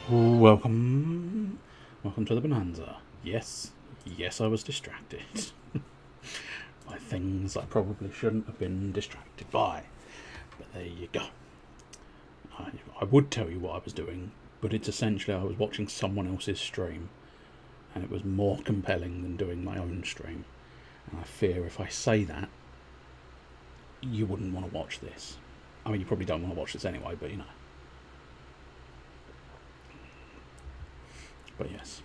Welcome to the Bonanza. Yes, I was distracted by things I probably shouldn't have been distracted by. But there you go. I would tell you what I was doing, but it's essentially I was watching someone else's stream, and it was more compelling than doing my own stream. And I fear if I say that, you wouldn't want to watch this. I mean, you probably don't want to watch this anyway, but you know. But yes,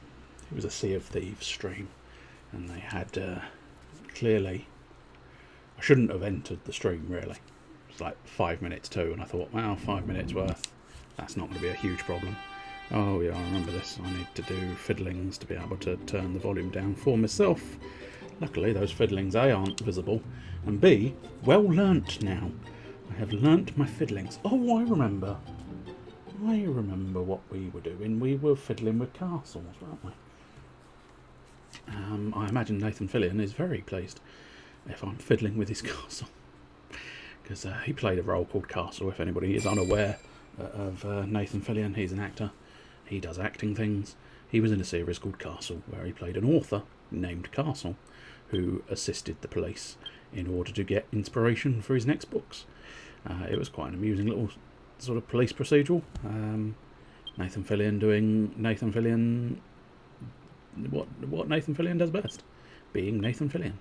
it was a Sea of Thieves stream, and they had clearly. I shouldn't have entered the stream really. It was like 5 minutes too, and I thought, well, 5 minutes worth. That's not going to be a huge problem. Oh yeah, I remember this. I need to do fiddlings to be able to turn the volume down for myself. Luckily, those fiddlings A aren't visible, and B, well learnt now. I have learnt my fiddlings. Oh, I remember what we were doing. We were fiddling with castles, weren't we? I imagine Nathan Fillion is very pleased if I'm fiddling with his castle. Because he played a role called Castle, if anybody is unaware of Nathan Fillion. He's an actor. He does acting things. He was in a series called Castle, where he played an author named Castle, who assisted the police in order to get inspiration for his next books. It was quite an amusing little sort of police procedural. Nathan Fillion doing Nathan Fillion, what Nathan Fillion does best, being Nathan Fillion.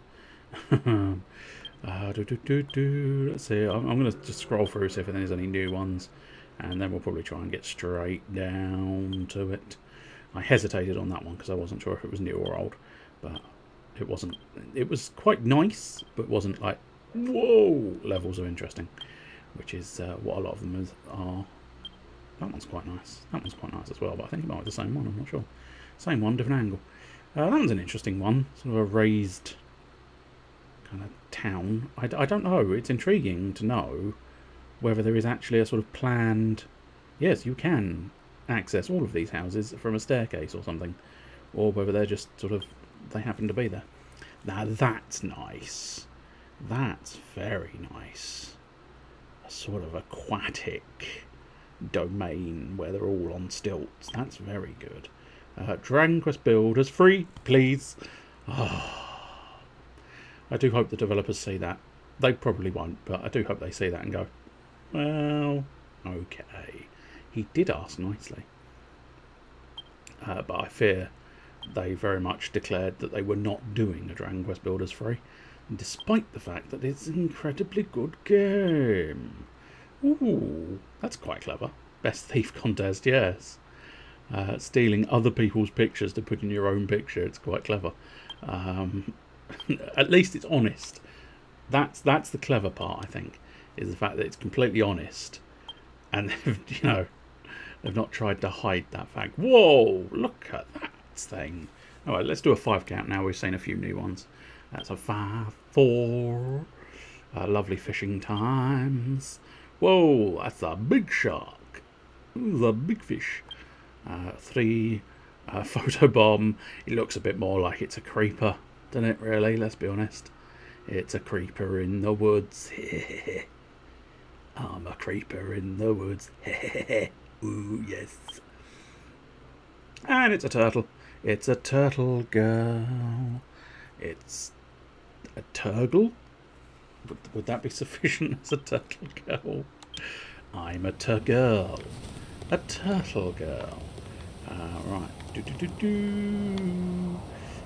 Let's see. I'm going to just scroll through, see if there's any new ones, and then we'll probably try and get straight down to it. I hesitated on that one because I wasn't sure if it was new or old, but it wasn't. It was quite nice, but wasn't like whoa levels of interesting, which is what a lot of them are. That one's quite nice. That one's quite nice as well, but I think it might be the same one. I'm not sure. Same one, different angle. That one's an interesting one. Sort of a raised kind of town. I don't know. It's intriguing to know whether there is actually a sort of planned. Yes, you can access all of these houses from a staircase or something, or whether they're just sort of they happen to be there. Now that's nice. That's very nice. A sort of aquatic domain where they're all on stilts. That's very good. Dragon Quest builders free, please. I do hope the developers see that. They probably won't, but I do hope they see that and go, well, okay. He did ask nicely. But I fear they very much declared that they were not doing a Dragon Quest builders free, despite the fact that it's an incredibly good game. Ooh, that's quite clever. Best thief contest, yes. Stealing other people's pictures to put in your own picture, it's quite clever. At least it's honest. That's the clever part, I think, is the fact that it's completely honest, and they've not tried to hide that fact. Whoa, look at that thing. All right, let's do a 5 count now. We've seen a few new ones. That's a 5, 4. Lovely fishing times. Whoa, that's a big shark. Ooh, a big fish. 3, photobomb. It looks a bit more like it's a creeper, doesn't it, really? Let's be honest. It's a creeper in the woods. I'm a creeper in the woods. Ooh, yes. And it's a turtle. It's a turtle girl. It's a turgle. Would that be sufficient as a turtle girl? I'm a turtle. A turtle girl. Right.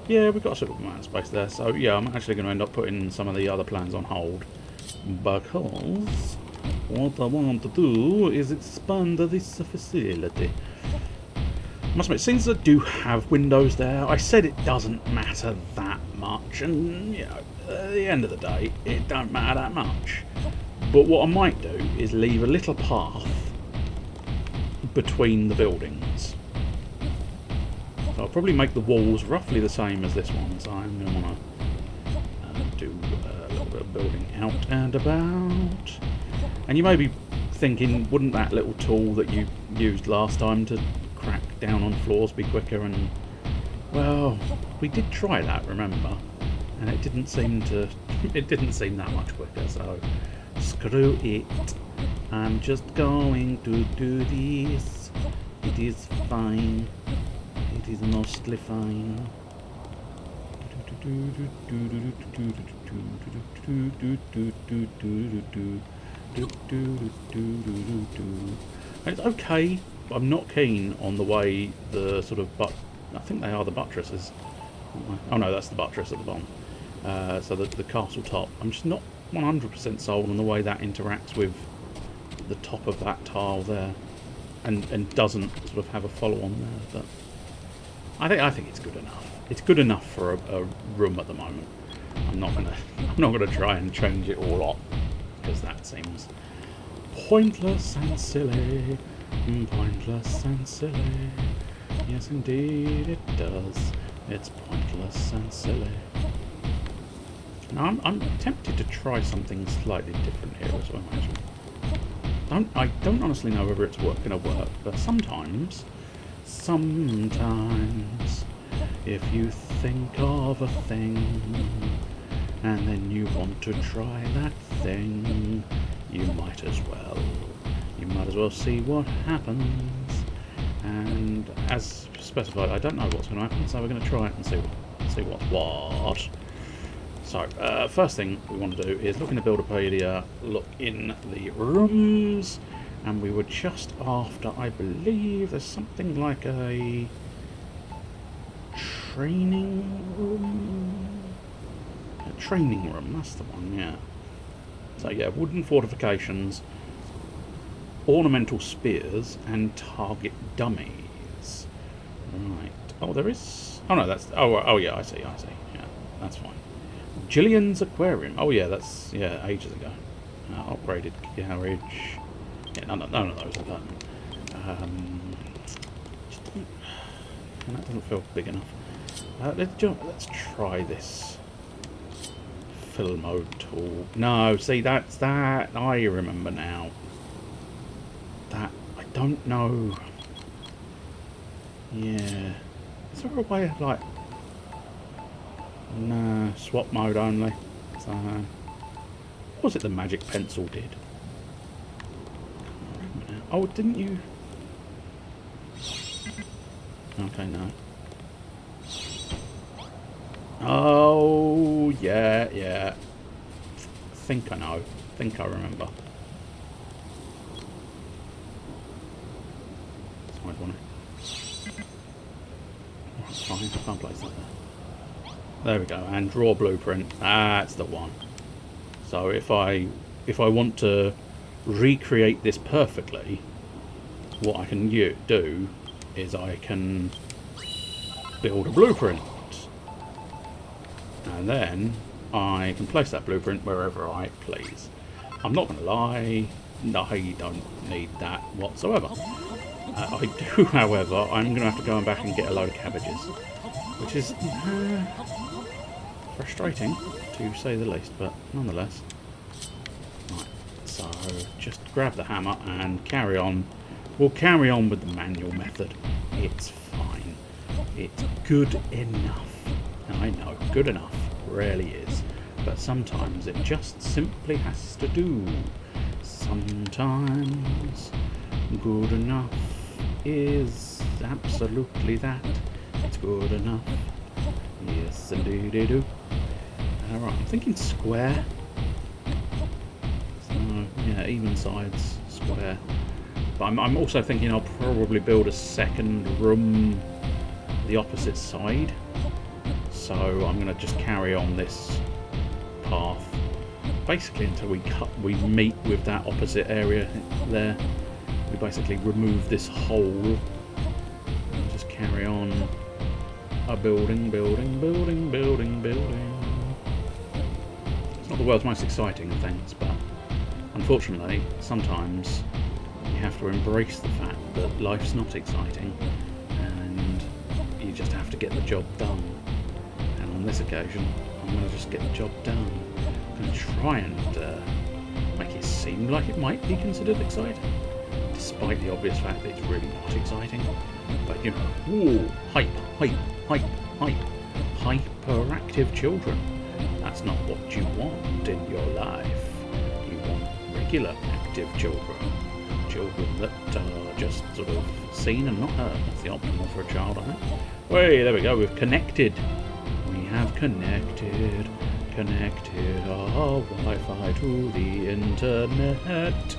Yeah, we've got a certain amount of space there. So, yeah, I'm actually going to end up putting some of the other plans on hold, because what I want to do is expand this facility. I must admit, since I do have windows there, I said it doesn't matter that much, and, at the end of the day, it don't matter that much. But what I might do is leave a little path between the buildings. So I'll probably make the walls roughly the same as this one, so I'm going to want to do a little bit of building out and about. And you may be thinking, wouldn't that little tool that you used last time to crack down on floors be quicker? And well, we did try that, remember, and it didn't seem that much quicker. So screw it, I'm just going to do this It is fine. It is mostly fine. It's okay, but I'm not keen on the way the sort of I think they are the buttresses. Oh no, that's the buttress at the bottom. So the castle top. I'm just not 100% sold on the way that interacts with the top of that tile there, and doesn't sort of have a follow-on there. But I think it's good enough. It's good enough for a room at the moment. I'm not gonna try and change it all up, because that seems pointless and silly. Pointless and silly. Yes, indeed it does. It's pointless and silly. Now I'm tempted to try something slightly different here as well. Actually, I don't honestly know whether it's going to work, but sometimes, if you think of a thing and then you want to try that thing, you might as well. You might as well see what happens. And as specified, I don't know what's going to happen, so we're going to try it and see what's what. So, first thing we want to do is look in the Builderpedia, look in the rooms, and we were just after, I believe, there's something like a training room? A training room, that's the one, yeah. So yeah, wooden fortifications, ornamental spears, and target dummies. Right. Oh, there is... Oh, no, that's... Oh, yeah, I see. Yeah, that's fine. Gillian's Aquarium. Oh, yeah, that's... Yeah, ages ago. Upgraded garage. Yeah, none of those are done. That doesn't feel big enough. Let's try this fill mode tool. No, see, that's that. I remember now. That, I don't know. Yeah. Is there a way of, like... No, swap mode only. So, what was it the magic pencil did? Oh, didn't you... Okay, no. Oh, yeah. Think I know. Think I remember. Side one. That's fine. I can't place that there. There we go. And draw blueprint. That's the one. So if I want to recreate this perfectly, what I can do is I can build a blueprint. And then I can place that blueprint wherever I please. I'm not going to lie, no, you don't need that whatsoever. I do, however, I'm going to have to go back and get a load of cabbages, which is frustrating, to say the least, but nonetheless. Right, so just grab the hammer and carry on. We'll carry on with the manual method. It's fine. It's good enough. And I know, good enough rarely is, but sometimes it just simply has to do. Sometimes good enough is absolutely that. It's good enough. Yes, indeed it do. Alright, I'm thinking square. So, yeah, even sides, square. But I'm also thinking I'll probably build a second room the opposite side. So I'm going to just carry on this path basically until we meet with that opposite area there. We basically remove this hole and just carry on building. It's not the world's most exciting of things, but unfortunately sometimes you have to embrace the fact that life's not exciting and you just have to get the job done. And on this occasion, I'm going to just get the job done. I'm going to try and make it seem like it might be considered exciting, despite the obvious fact that it's really not exciting. But you know, whoa, hyperactive children. That's not what you want in your life. You want regular active children. children that are just sort of seen and not heard. That's the optimal for a child, I think. Wait, there we go. We've connected. We have connected our Wi-Fi to the internet.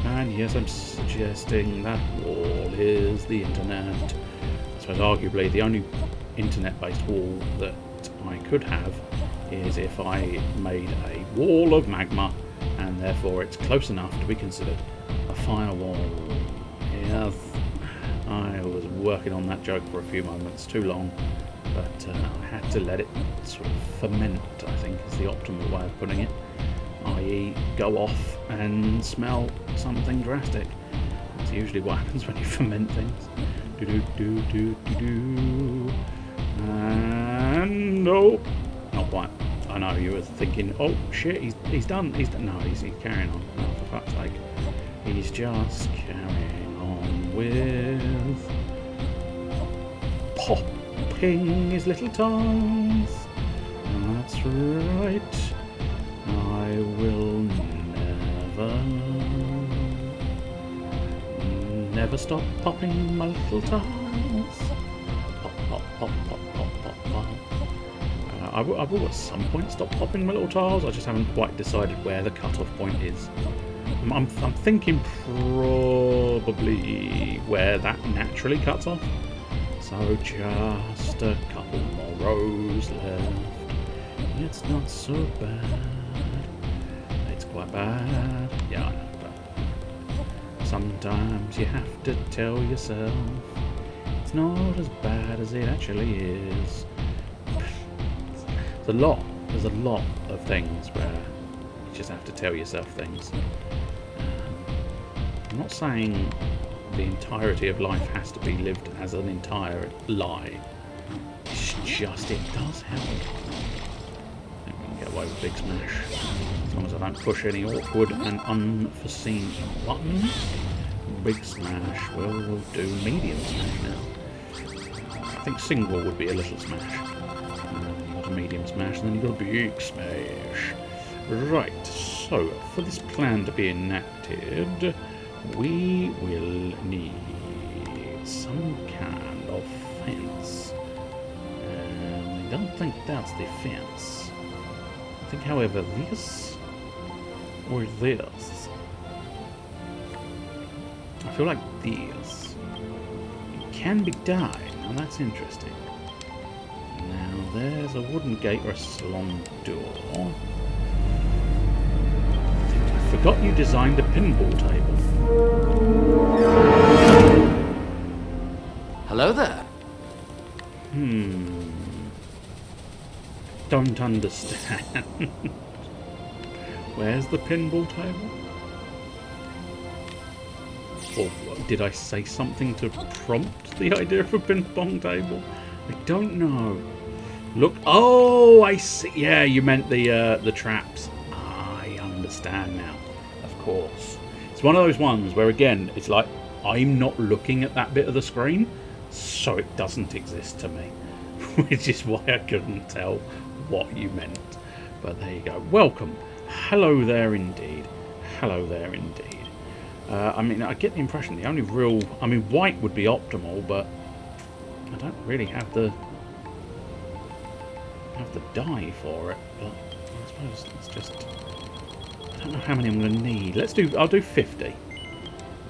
And yes, I'm suggesting that wall is the internet. I suppose arguably the only internet-based wall that I could have is if I made a wall of magma, and therefore it's close enough to be considered a firewall. Yes, I was working on that joke for a few moments, too long, but I had to let it sort of ferment, I think is the optimal way of putting it, i.e. go off and smell something drastic. That's usually what happens when you ferment things. And no, not quite. I know you were thinking, oh shit, he's done. No, he's carrying on. Oh, for fuck's sake, he's just carrying on with popping his little tongues. That's right. I will never stop popping my little tongues. Pop, pop, pop, pop, pop, pop, pop. I will at some point stop popping my little tiles. I just haven't quite decided where the cut-off point is. I'm thinking probably where that naturally cuts off. So just a couple more rows left. It's not so bad. It's quite bad. Yeah, I know, but sometimes you have to tell yourself it's not as bad as it actually is. There's a lot of things where you just have to tell yourself things. I'm not saying the entirety of life has to be lived as an entire lie. It's just, it does help. I think we can get away with Big Smash. As long as I don't push any awkward and unforeseen buttons. Big Smash, well, we'll do Medium Smash now. I think single would be a little smash. Medium smash, and then you've got a big smash. Right, so for this plan to be enacted, we will need some kind of fence. And I don't think that's the fence. I think, however, this or this. I feel like this. It can be dyed. Now that's interesting. There's a wooden gate or a salon door. I forgot you designed a pinball table. Hello there. Don't understand. Where's the pinball table? Or did I say something to prompt the idea of a pinball table? I don't know. Look, oh, I see. Yeah, you meant the traps. I understand now. Of course. It's one of those ones where, again, it's like I'm not looking at that bit of the screen, so it doesn't exist to me. Which is why I couldn't tell what you meant. But there you go. Welcome. Hello there indeed. Hello there indeed. I mean, I get the impression the only real... I mean, white would be optimal, but I don't really have the die for it. But I suppose it's just... I don't know how many I'm going to need. I'll do 50.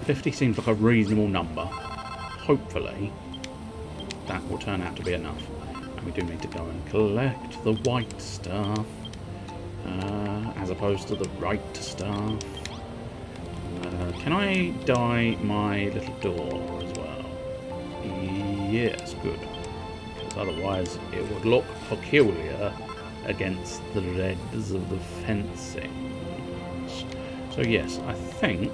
50 seems like a reasonable number. Hopefully, that will turn out to be enough. And we do need to go and collect the white stuff, as opposed to the right stuff. Can I dye my little door as well? Yes, good. Because otherwise it would look peculiar against the reds of the fencing. So yes, I think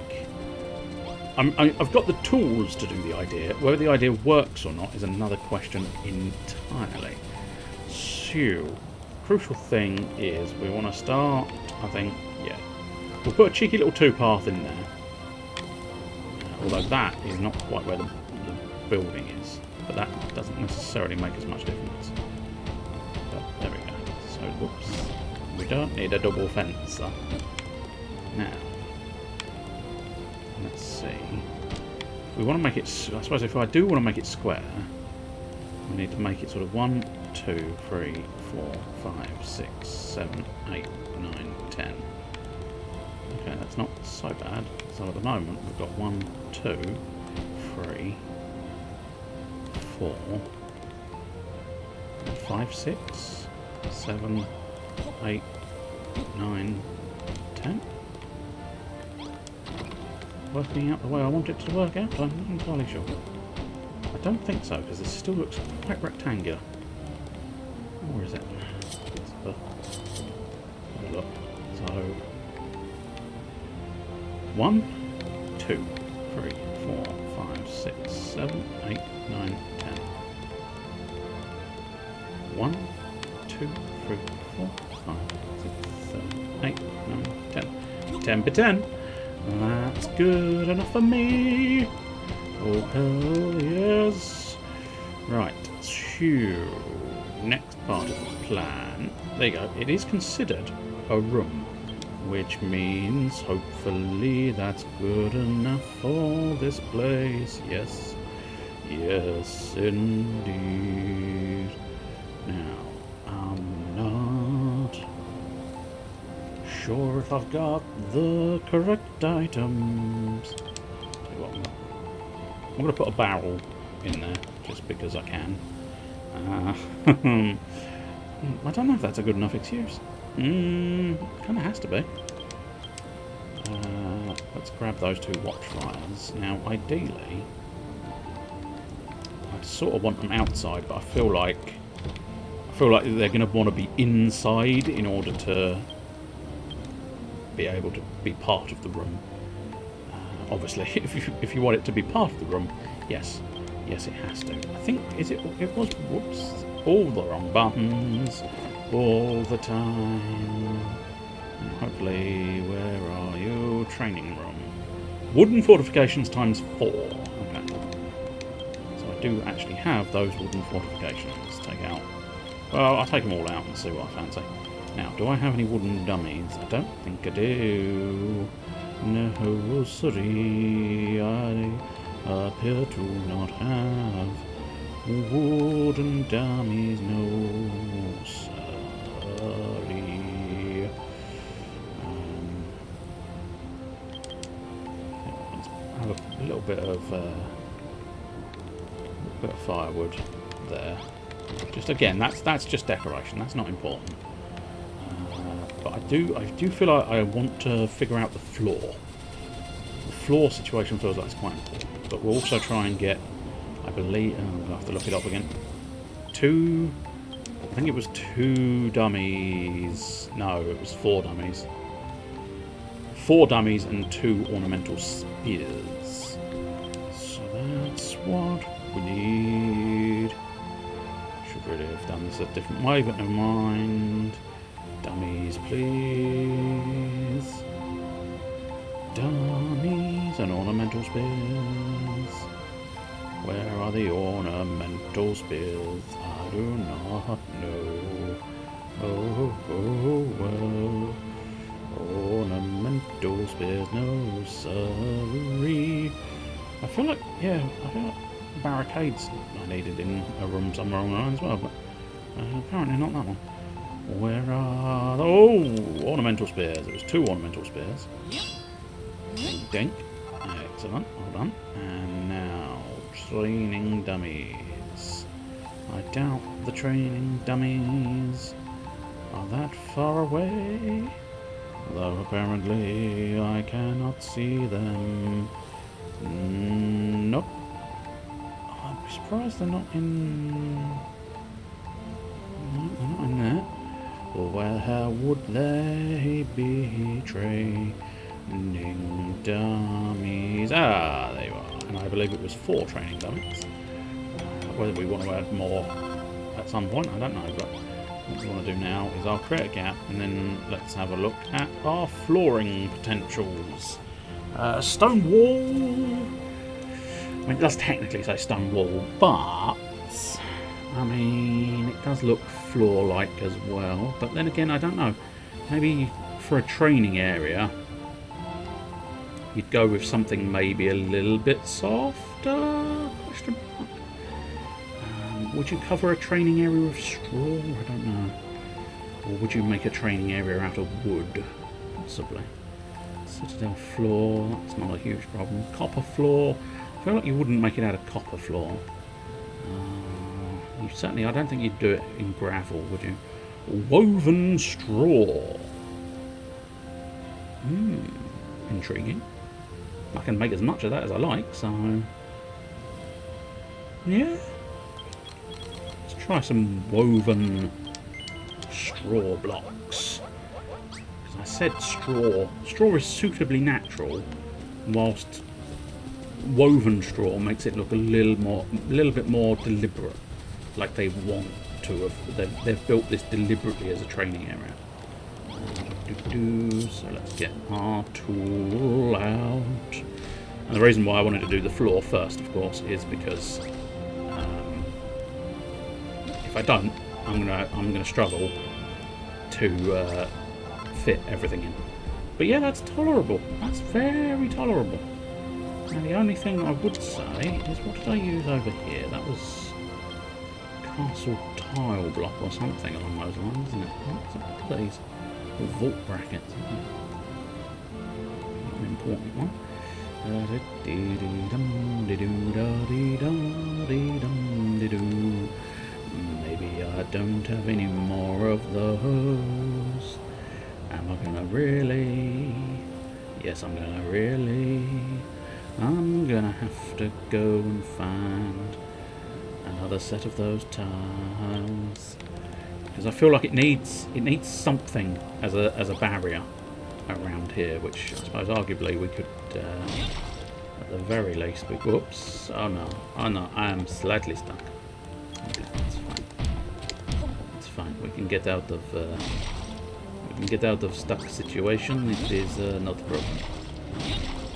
I've got the tools to do the idea. Whether the idea works or not is another question entirely. So, crucial thing is we want to start, I think, yeah. We'll put a cheeky little two-path in there. Although that is not quite where the building is. But that doesn't necessarily make as much difference. But there we go. So, whoops. We don't need a double fence, though. Now, let's see. We want to make it, I suppose if I do want to make it square, we need to make it sort of 1, 2, 3, 4, 5, 6, 7, 8, 9, 10. Okay, that's not so bad. So at the moment we've got 1, 2, 3, 4, 5, 6, 7, 8, 9, 10. Working out the way I want it to work out? I'm not entirely sure. I don't think so, because this still looks quite rectangular. Or is it? Look. So 1, 2, 3, 4, 5, 6, 7, 8, 9, 10. 1, 2, 3, 4, 5, 6, 7, 8, 9, 10. 10 by 10. That's good enough for me. Oh hell yes. Right, so next part of the plan. There you go. It is considered a room, which means hopefully that's good enough for this place. Yes, yes indeed. Now, I'm not sure if I've got the correct items. Tell you what, I'm going to put a barrel in there just because I can. I don't know if that's a good enough excuse. Kind of has to be. Let's grab those 2 watchfires. Now, ideally, I sort of want them outside, but I feel like they're going to want to be inside in order to be able to be part of the room. Obviously, if you want it to be part of the room, yes, it has to. I think it was whoops, all the wrong buttons, all the time. And hopefully, where are you? Training room. Wooden fortifications times 4. Okay. So I do actually have those wooden fortifications. Take out. Well, I'll take them all out and see what I fancy. Now, do I have any wooden dummies? I don't think I do. No, sorry, I appear to not have wooden dummies. No, sorry. Let's have a little bit of firewood there. Just again, that's just decoration. That's not important. But I do feel like I want to figure out the floor. The floor situation feels like it's quite important. But we'll also try and get, I believe, I'm going to have to look it up again. I think it was 2 dummies. No, it was 4 dummies. 4 dummies and 2 ornamental spears. So that's what we need. Should really have done this a different way, but never mind. Dummies, please. Dummies and ornamental spears. Where are the ornamental spears? I do not know. Oh. Ornamental spears, no sorry. I feel like barricades I needed in a room somewhere along the line as well, but apparently not that one. Where are the... Oh! Ornamental spears. It was 2 ornamental spears. Dink, dink. Excellent. Well done. And now, training dummies. I doubt the training dummies are that far away. Though apparently I cannot see them. Nope. I'm surprised they're not in... No, they're not in there. Where would they be? Training dummies. Ah, there you are. And I believe it was 4 training dummies. Whether we want to add more at some point, I don't know. But what we want to do now is I'll create a gap, and then let's have a look at our flooring potentials. Stone wall. I mean, it does technically say stone wall, but I mean, it does look floor-like as well. But then again, I don't know. Maybe for a training area, you'd go with something maybe a little bit softer? Question mark. Would you cover a training area with straw? I don't know. Or would you make a training area out of wood? Possibly. Citadel floor, that's not a huge problem. Copper floor, I feel like you wouldn't make it out of copper floor. You certainly, I don't think you'd do it in gravel, would you? Woven straw. Intriguing. I can make as much of that as I like, so... yeah. Let's try some woven straw blocks. I said straw. Straw is suitably natural, whilst woven straw makes it look a little bit more deliberate, like they want to have. They've built this deliberately as a training area. So let's get our tool out. And the reason why I wanted to do the floor first, of course, is because if I don't, I'm gonna struggle to fit everything in. But yeah, that's tolerable. That's very tolerable. Now the only thing I would say is, what did I use over here? That was castle tile block or something along those lines, isn't it? What's these? Or vault brackets. An important one. Maybe I don't have any more of those. Am I gonna really? Yes, I'm gonna really. I'm gonna have to go and find another set of those tiles, because I feel like it needs something as a barrier around here, which I suppose arguably we could at the very least. Whoops! Oh no! I am slightly stuck. Okay, that's fine. It's fine. We can get out of. Get out of stuck situation. It is not a problem.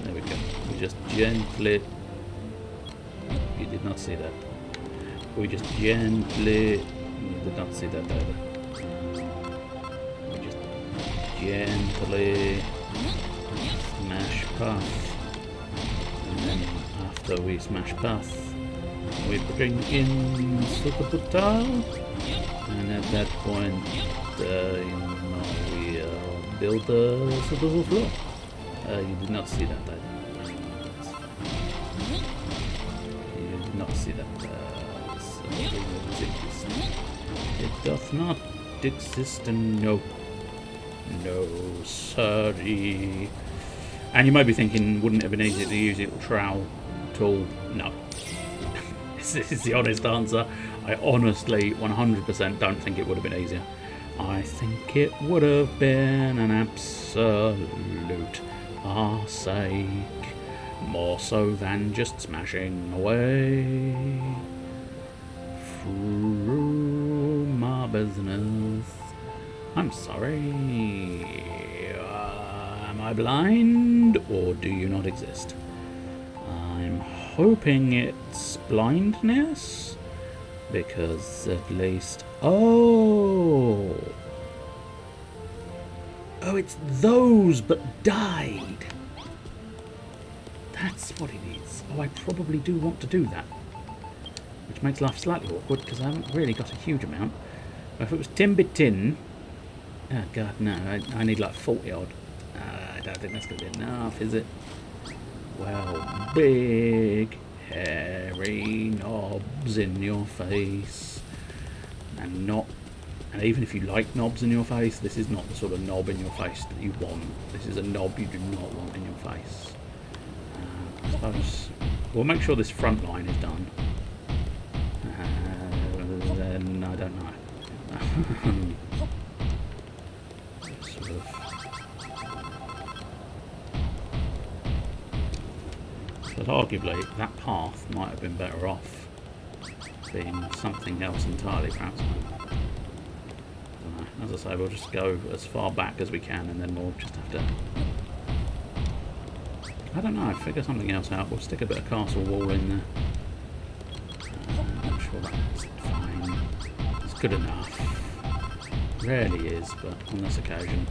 There we go. We just gently. You did not see that. We just gently. You did not see that either. We just gently smash past, and then after we smash past, we bring in suitable tile, and at that point, we build a suitable floor. You did not see that either. You did not see that. It doth not exist, and no, sorry. And you might be thinking, wouldn't it have been easier to use a little trowel tool? No. This is the honest answer. I honestly 100% don't think it would have been easier. I think it would have been an absolute arseache, more so than just smashing away through my business. I'm sorry. Am I blind, or do you not exist? I'm hoping it's blindness, because at least... Oh, it's those, but died. That's what it is. Oh, I probably do want to do that, which makes life slightly awkward, because I haven't really got a huge amount. But if it was timber tin... Oh, God, no. I need like 40 odd. I don't think that's going to be enough, is it? Well, big, hairy knobs in your face. And even if you like knobs in your face, this is not the sort of knob in your face that you want. This is a knob you do not want in your face. I suppose we'll make sure this front line is done. Then I don't know. Sort of. But arguably, that path might have been better off being something else entirely, perhaps. As I say, we'll just go as far back as we can, and then we'll just have to... I don't know, figure something else out. We'll stick a bit of castle wall in there. I'm sure that's fine. It's good enough. Rarely is, but on this occasion,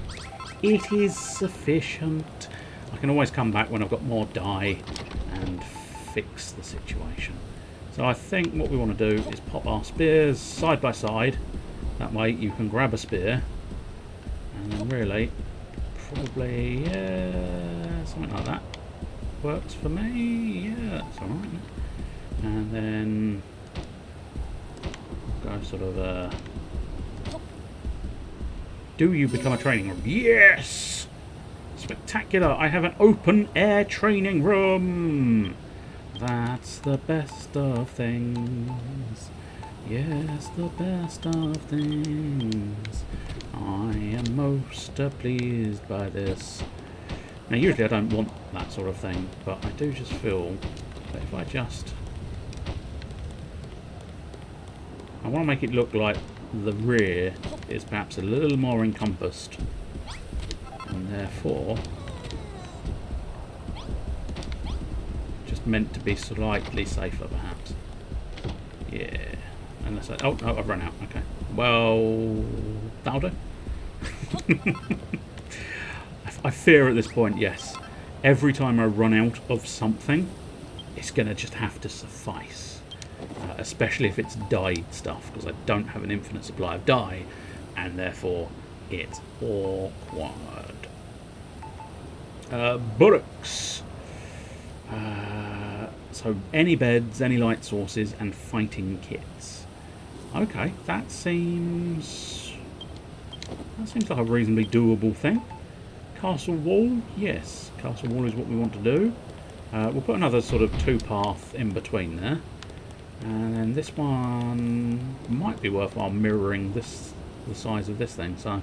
it is sufficient. I can always come back when I've got more dye and fix the situation. So I think what we want to do is pop our spears side by side. That way you can grab a spear. And then really, probably, yeah, something like that works for me. Yeah, that's alright. And then go sort of, do you become a training room? Yes! Spectacular! I have an open air training room! That's the best of things. Yes, the best of things. I am most pleased by this. Now, usually I don't want that sort of thing, but I do just feel that if I just... I want to make it look like the rear is perhaps a little more encompassed, and therefore just meant to be slightly safer, perhaps. Yeah. Unless I... Oh, no, I've run out. Okay. Well, that'll do. I fear at this point, yes. Every time I run out of something, it's going to just have to suffice. Especially if it's dyed stuff, because I don't have an infinite supply of dye, and therefore it's awkward. Bullocks. So any beds, any light sources, and fighting kits. Okay, that seems like a reasonably doable thing. Castle wall, yes, castle wall is what we want to do. We'll put another sort of 2-path in between there. And then this one might be worthwhile mirroring the size of this thing. So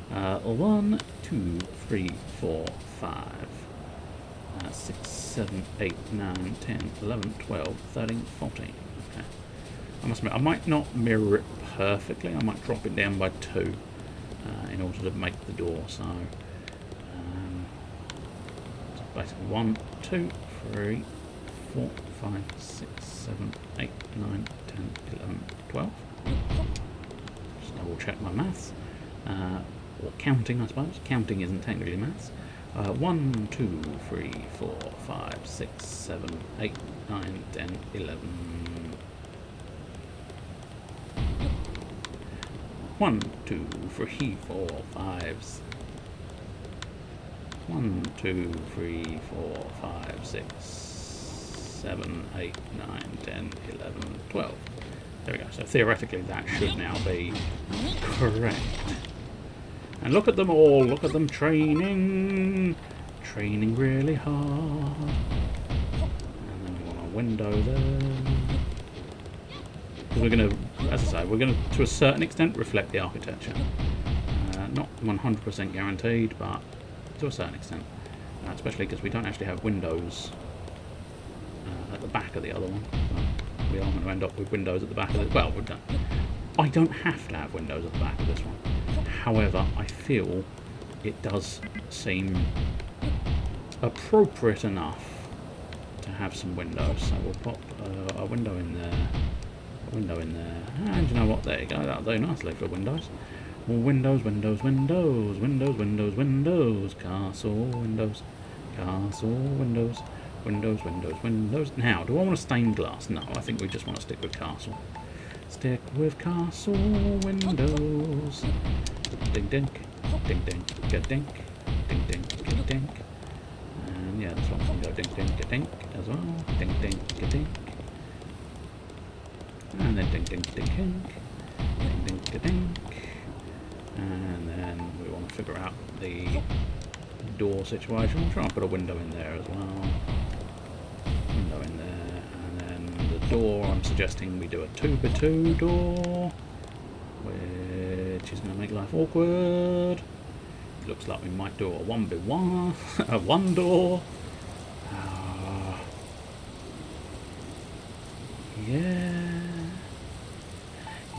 1, 2, 3, 4, 5, 6, 7, 8, 9, 10, 11, 12, 13, 14. Okay. I must admit, I might not mirror it perfectly. I might drop it down by 2 in order to make the door. So basically 1, 2, 3, 4, 5, 6, 7, 8, 9, 10, 11, 12. Just double check my maths. Or counting, I suppose. Counting isn't technically maths. 1, 2, 3, 4, 5, 6, 7, 8, 9, 10, 11. 1, 2, 3, 4, 5. 1, 2, 3, 4, 5, 6, 7, 8, 9, 10, 11, 12. There we go. So theoretically that should now be correct. And look at them all. Look at them training. Training really hard. And then we want a window there. We're going to, as I say, we're going to a certain extent reflect the architecture. Not 100% guaranteed, but to a certain extent. Especially because we don't actually have windows at the back of the other one. So we are going to end up with windows at the back of it. Well, I don't have to have windows at the back of this one. However, I feel it does seem appropriate enough to have some windows. So we'll pop a window in there, a window in there, and you know what? There you go. That'll do nicely for windows. More windows, windows, windows, windows, windows, windows, castle windows, castle windows, windows, windows, windows. Now, do I want to stained glass? No, I think we just want to stick with castle. Stick with castle windows. Ding dink, ding dink, ga dink, ding dink, ga dink. And yeah, this one can go ding dink, ga dink as well. Ding dink, ga dink. And then ding dink, ding dink, ding dink, ga dink. And then we want to figure out the door situation. We'll try and put a window in there as well. Window in there. And then the door, I'm suggesting we do a 2x2 door, which is going to make life awkward. It looks like we might do a 1x1, a 1 door.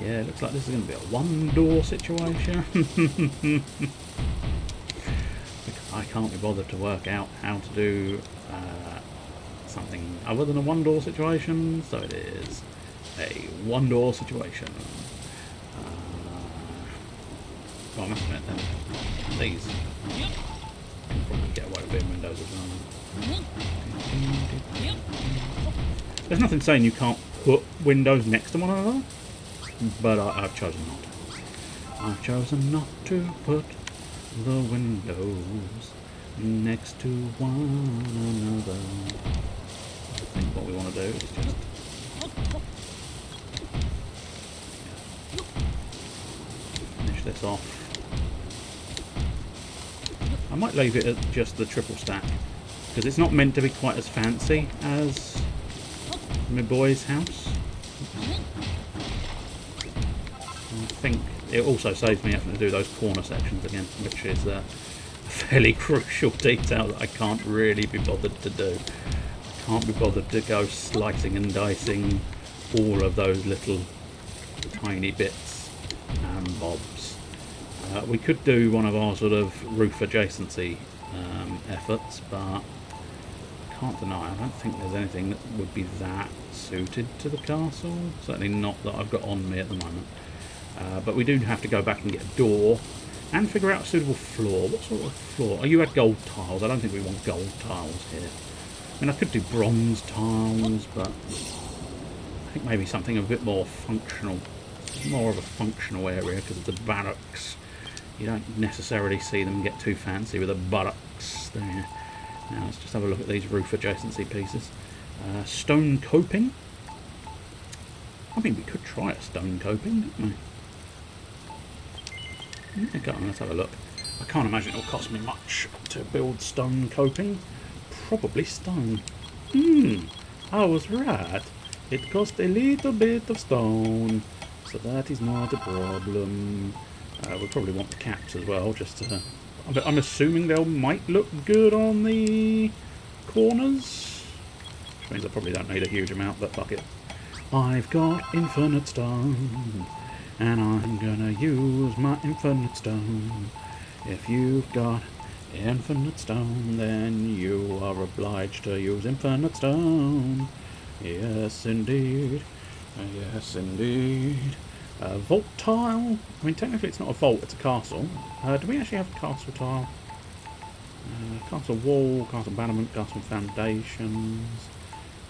Yeah, it looks like this is going to be a 1-door situation. I can't be bothered to work out how to do something other than a 1-door situation, so it is a 1-door situation. Well, I must admit then, these probably get away with being windows as well. There's nothing saying you can't put windows next to one another, but I've chosen not to. I've chosen not to put the windows next to one another. I think what we want to do is just finish this off. I might leave it at just the triple stack because it's not meant to be quite as fancy as my boy's house. I think it also saves me having to do those corner sections again, which is a fairly crucial detail that I can't really be bothered to do. I can't be bothered to go slicing and dicing all of those little tiny bits and bobs. We could do one of our sort of roof adjacency efforts, but I can't deny I don't think there's anything that would be that suited to the castle. Certainly not that I've got on me at the moment. But we do have to go back and get a door and figure out a suitable floor. What sort of floor? Oh, you had gold tiles. I don't think we want gold tiles here. I mean, I could do bronze tiles, but I think maybe something a bit more functional. More of a functional area because of the barracks. You don't necessarily see them get too fancy with the barracks there. Now let's just have a look at these roof adjacency pieces. Stone coping. I mean, we could try a stone coping, couldn't we? Okay, let's have a look. I can't imagine it'll cost me much to build stone coping. Probably stone. I was right. It cost a little bit of stone, so that is not a problem. We'll probably want the caps as well, just to... I'm assuming they might look good on the corners, which means I probably don't need a huge amount, but fuck it. I've got infinite stone, and I'm gonna use my infinite stone. If you've got infinite stone, then you are obliged to use infinite stone. Yes, indeed. Yes, indeed. Vault tile. I mean, technically it's not a vault, it's a castle. Do we actually have a castle tile? Castle wall, castle battlement, castle foundations,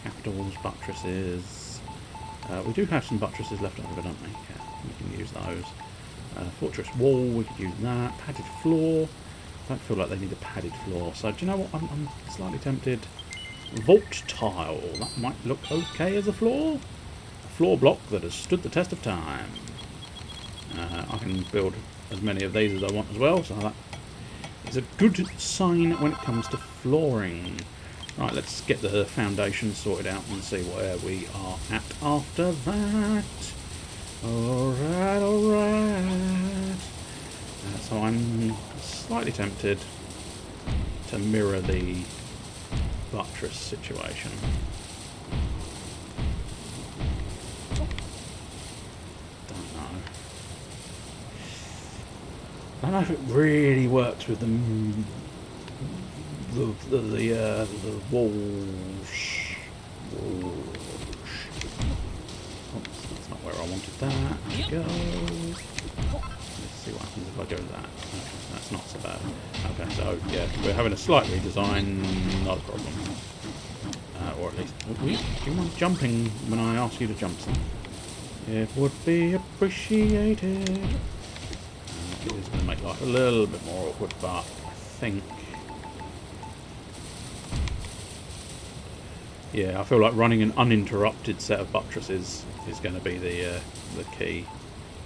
capitals, buttresses. We do have some buttresses left over, don't we? Yeah, we can use those. Fortress wall, we could use that. Padded floor. I don't feel like they need a padded floor. So, do you know what? I'm slightly tempted. Vault tile. That might look okay as a floor. Floor block that has stood the test of time. I can build as many of these as I want as well, so that is a good sign when it comes to flooring. Right, let's get the foundation sorted out and see where we are at after that. Alright, alright. So I'm slightly tempted to mirror the buttress situation. I don't know if it really works with the walls. Oh, that's not where I wanted that. There we go. Let's see what happens if I go to that. Okay, that's not so bad. Okay, so yeah, we're having a slight redesign, not a problem. Or at least, do you mind jumping when I ask you to jump some? It would be appreciated. It is going to make life a little bit more awkward, but I think... yeah, I feel like running an uninterrupted set of buttresses is going to be the key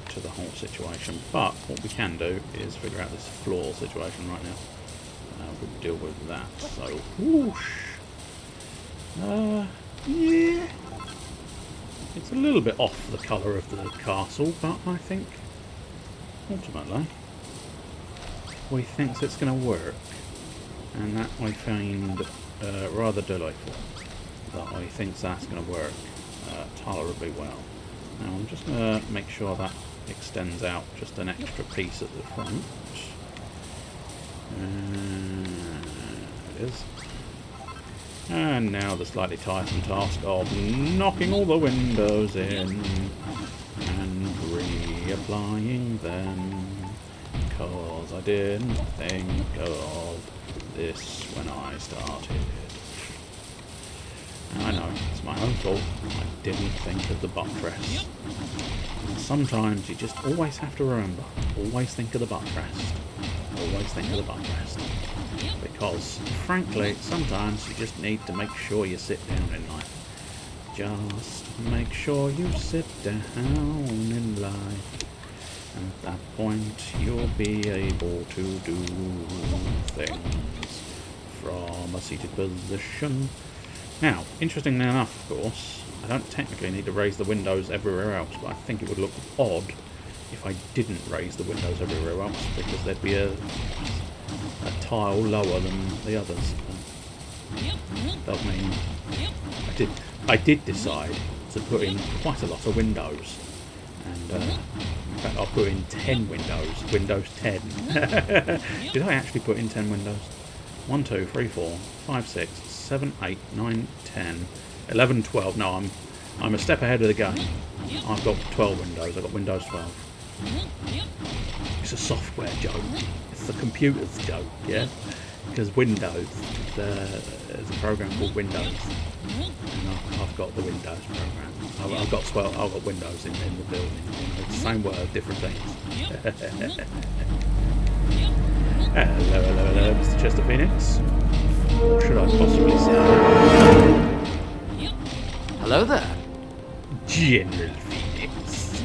to the whole situation. But what we can do is figure out this floor situation right now. We'll deal with that. So, whoosh. Yeah. It's a little bit off the colour of the castle, but I think... ultimately, we think it's going to work, and that I find rather delightful. That I think that's going to work tolerably well. Now I'm just going to make sure that extends out just an extra piece at the front. It is. And now the slightly tiresome task of knocking all the windows in and reapplying them, because I didn't think of this when I started. And I know, it's my own fault. I didn't think of the buttress. And sometimes you just always have to remember, always think of the buttress. Always think of the buttress. Because, frankly, sometimes you just need to make sure you sit down in life. Just make sure you sit down in life. And at that point, you'll be able to do things from a seated position. Now, interestingly enough, of course, I don't technically need to raise the windows everywhere else, but I think it would look odd if I didn't raise the windows everywhere else, because there'd be a tile lower than the others. That mean I did decide to put in quite a lot of windows, and in fact I'll put in 10 windows. Windows 10. Did I actually put in 10 windows? 1, 2, 3, 4, 5, 6, 7, 8, 9, 10, 11, 12. No, I'm a step ahead of the game. I've got 12 windows. I've got Windows 12. It's a software joke. It's the computer's joke, yeah? Because Windows, there's a program called Windows. And I've got the Windows program. I've got Windows in the building. You know, it's the same word, different things. Hello, Mr. Chester Phoenix. What should I possibly say? Hello there. General Phoenix.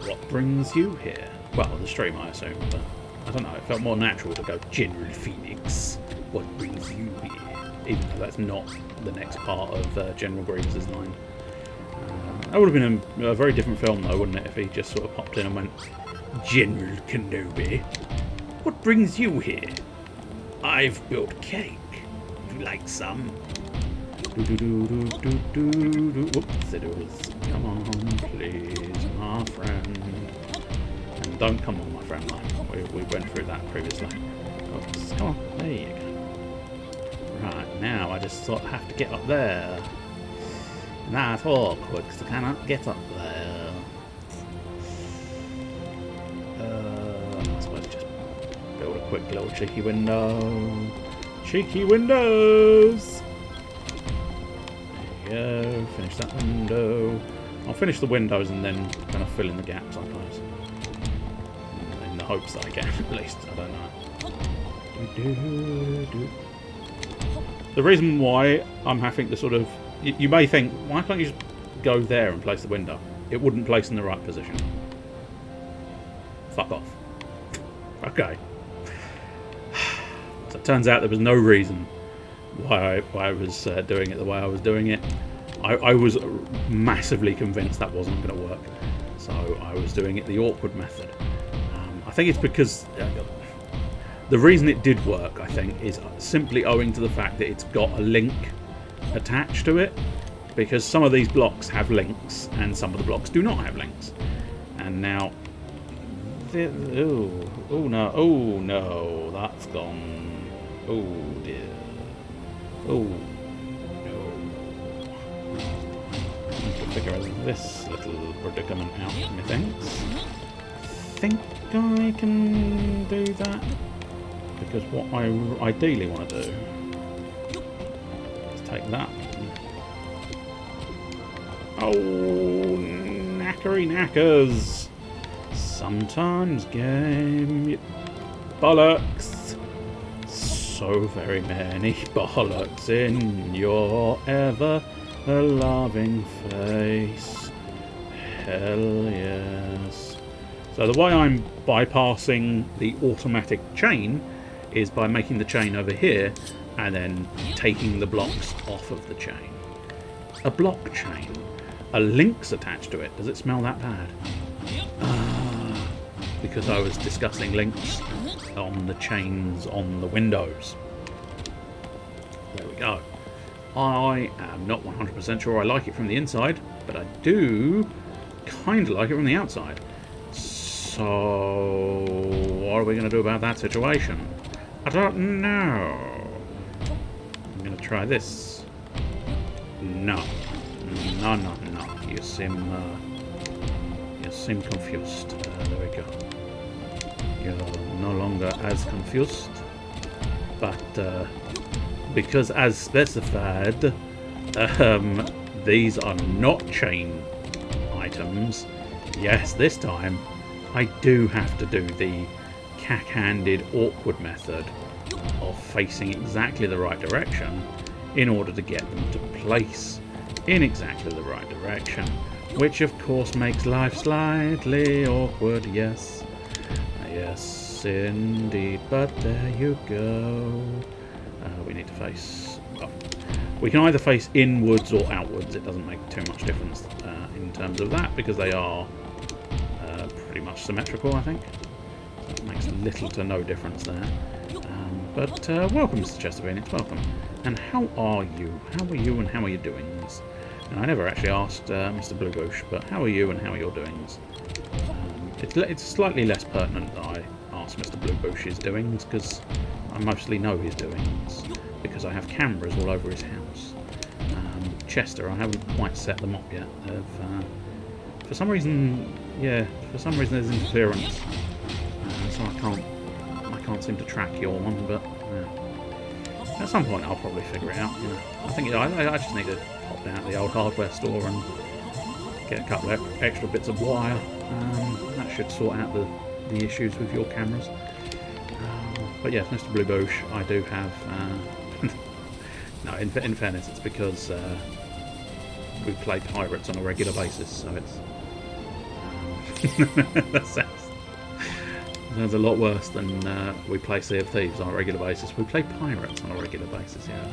What brings you here? Well, the stream, I assume, but I don't know. It felt more natural to go General Phoenix. What brings you here? Even though that's not the next part of General Grievous's line. That would have been a very different film, though, wouldn't it, if he just sort of popped in and went, General Kenobi, what brings you here? I've built cake. Would you like some? Whoopsie-doodles. Come on, please, my friend. And don't come on, my friend, like we went through that previously. Oops, come on, there you go. Right, now I just sort of have to get up there. And that's awkward, because I cannot get up there. I suppose just build a quick little cheeky window. Cheeky windows! There you go, finish that window. I'll finish the windows and then kind of fill in the gaps, I suppose. In the hopes that I can, at least. I don't know. The reason why I'm having to sort of... You may think, why can't you just go there and place the window? It wouldn't place in the right position. Fuck off. Okay. So it turns out there was no reason why I was doing it the way I was doing it. I was massively convinced that wasn't going to work. So I was doing it the awkward method. I think it's because... the reason it did work, I think, is simply owing to the fact that it's got a link attached to it, because some of these blocks have links and some of the blocks do not have links. And now, oh no, that's gone. Oh dear. Oh no. I have to figure this little predicament out, methinks. I think I can do that, because what I ideally want to do is take that. Oh, knackery knackers. Sometimes game bollocks. So very many bollocks in your ever-loving face. Hell yes. So the way I'm bypassing the automatic chain is by making the chain over here and then taking the blocks off of the chain. A block chain. A link's attached to it. Does it smell that bad? Because I was discussing links on the chains on the windows. There we go. I am not 100% sure I like it from the inside, but I do kind of like it from the outside. So what are we going to do about that situation? I don't know. I'm going to try this. No. No. You seem confused. There we go. You're no longer as confused. But because as specified, these are not chain items, yes, this time I do have to do the cack-handed awkward method of facing exactly the right direction in order to get them to place in exactly the right direction, which of course makes life slightly awkward. Yes, yes indeed, but there you go. We need to face, well, we can either face inwards or outwards. It doesn't make too much difference in terms of that, because they are pretty much symmetrical, I think. So it makes little to no difference there. But welcome, Mr. Chesterfield, it's welcome. And how are you? How are you and how are your doings? And I never actually asked Mr. Bluebush, but how are you and how are your doings? It's slightly less pertinent that I ask Mr. Bluebush's doings, because I mostly know his doings, because I have cameras all over his house. Chester, I haven't quite set them up yet. For some reason, yeah, for some reason there's interference, so I can't seem to track your one, but at some point I'll probably figure it out. You know, I think I just need to pop down to the old hardware store and get a couple of extra bits of wire. That should sort out the issues with your cameras. But yes, Mr. Bluebush, I do have. No, in fairness, it's because we play pirates on a regular basis, so it's that sounds a lot worse than we play Sea of Thieves on a regular basis. We play pirates on a regular basis, yeah.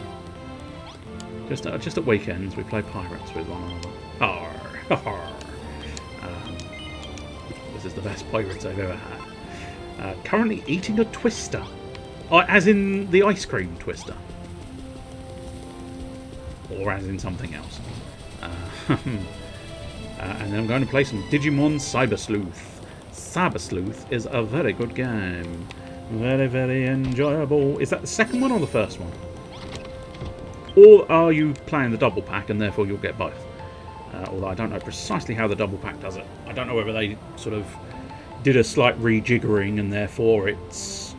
Just at weekends, we play pirates with one another. Arr, arr. This is the best pirates I've ever had. Currently eating a twister, as in the ice cream twister, or as in something else. And then I'm going to play some Digimon Cyber Sleuth. Cyber Sleuth is a very good game. Very, very enjoyable. Is that the second one or the first one? Or are you playing the double pack and therefore you'll get both? Although I don't know precisely how the double pack does it. I don't know whether they sort of did a slight rejiggering and therefore it's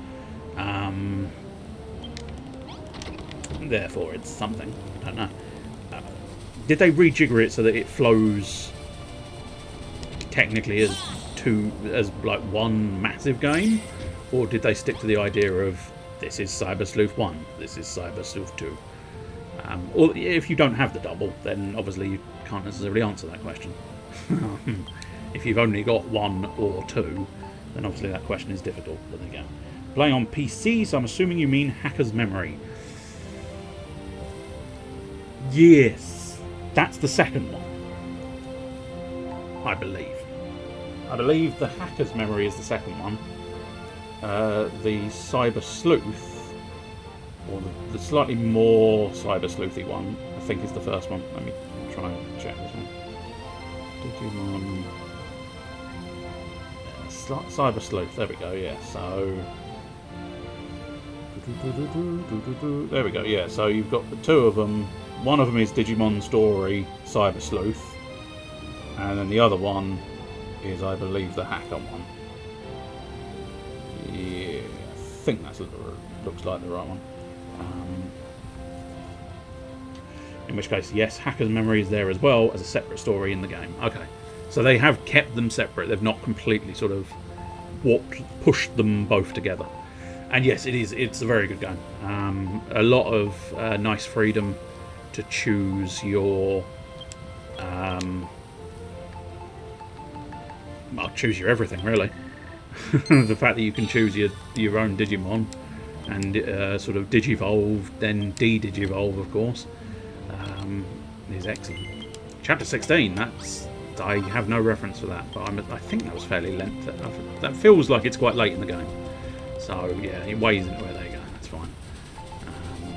something. I don't know. Did they rejigger it so that it flows technically as like one massive game, or did they stick to the idea of this is Cyber Sleuth 1, this is Cyber Sleuth 2? Or if you don't have the double, then obviously you can't necessarily answer that question. If you've only got 1 or 2, then obviously that question is difficult. But there you go. Playing on PC, so I'm assuming you mean Hacker's Memory. Yes, that's the second one, I believe. I believe the Hacker's Memory is the second one. The Cyber Sleuth, or the slightly more Cyber Sleuthy one, I think is the first one. Let me try and check this one. Digimon Cyber Sleuth. There we go. Yeah. So there we go. Yeah. So you've got the two of them. One of them is Digimon Story Cyber Sleuth, and then the other one is, I believe, the Hacker one. Yeah, I think that looks like the right one. In which case, yes, Hacker's Memory is there as well as a separate story in the game. Okay, so they have kept them separate. They've not completely sort of pushed them both together. And yes, it's a very good game. A lot of nice freedom to choose your well, choose your everything, really. The fact that you can choose your own Digimon and sort of digivolve, then de-digivolve, of course, is excellent. Chapter 16, I have no reference for that, but I think that was fairly lengthy. That feels like it's quite late in the game. So yeah, it weighs into where they go. That's fine.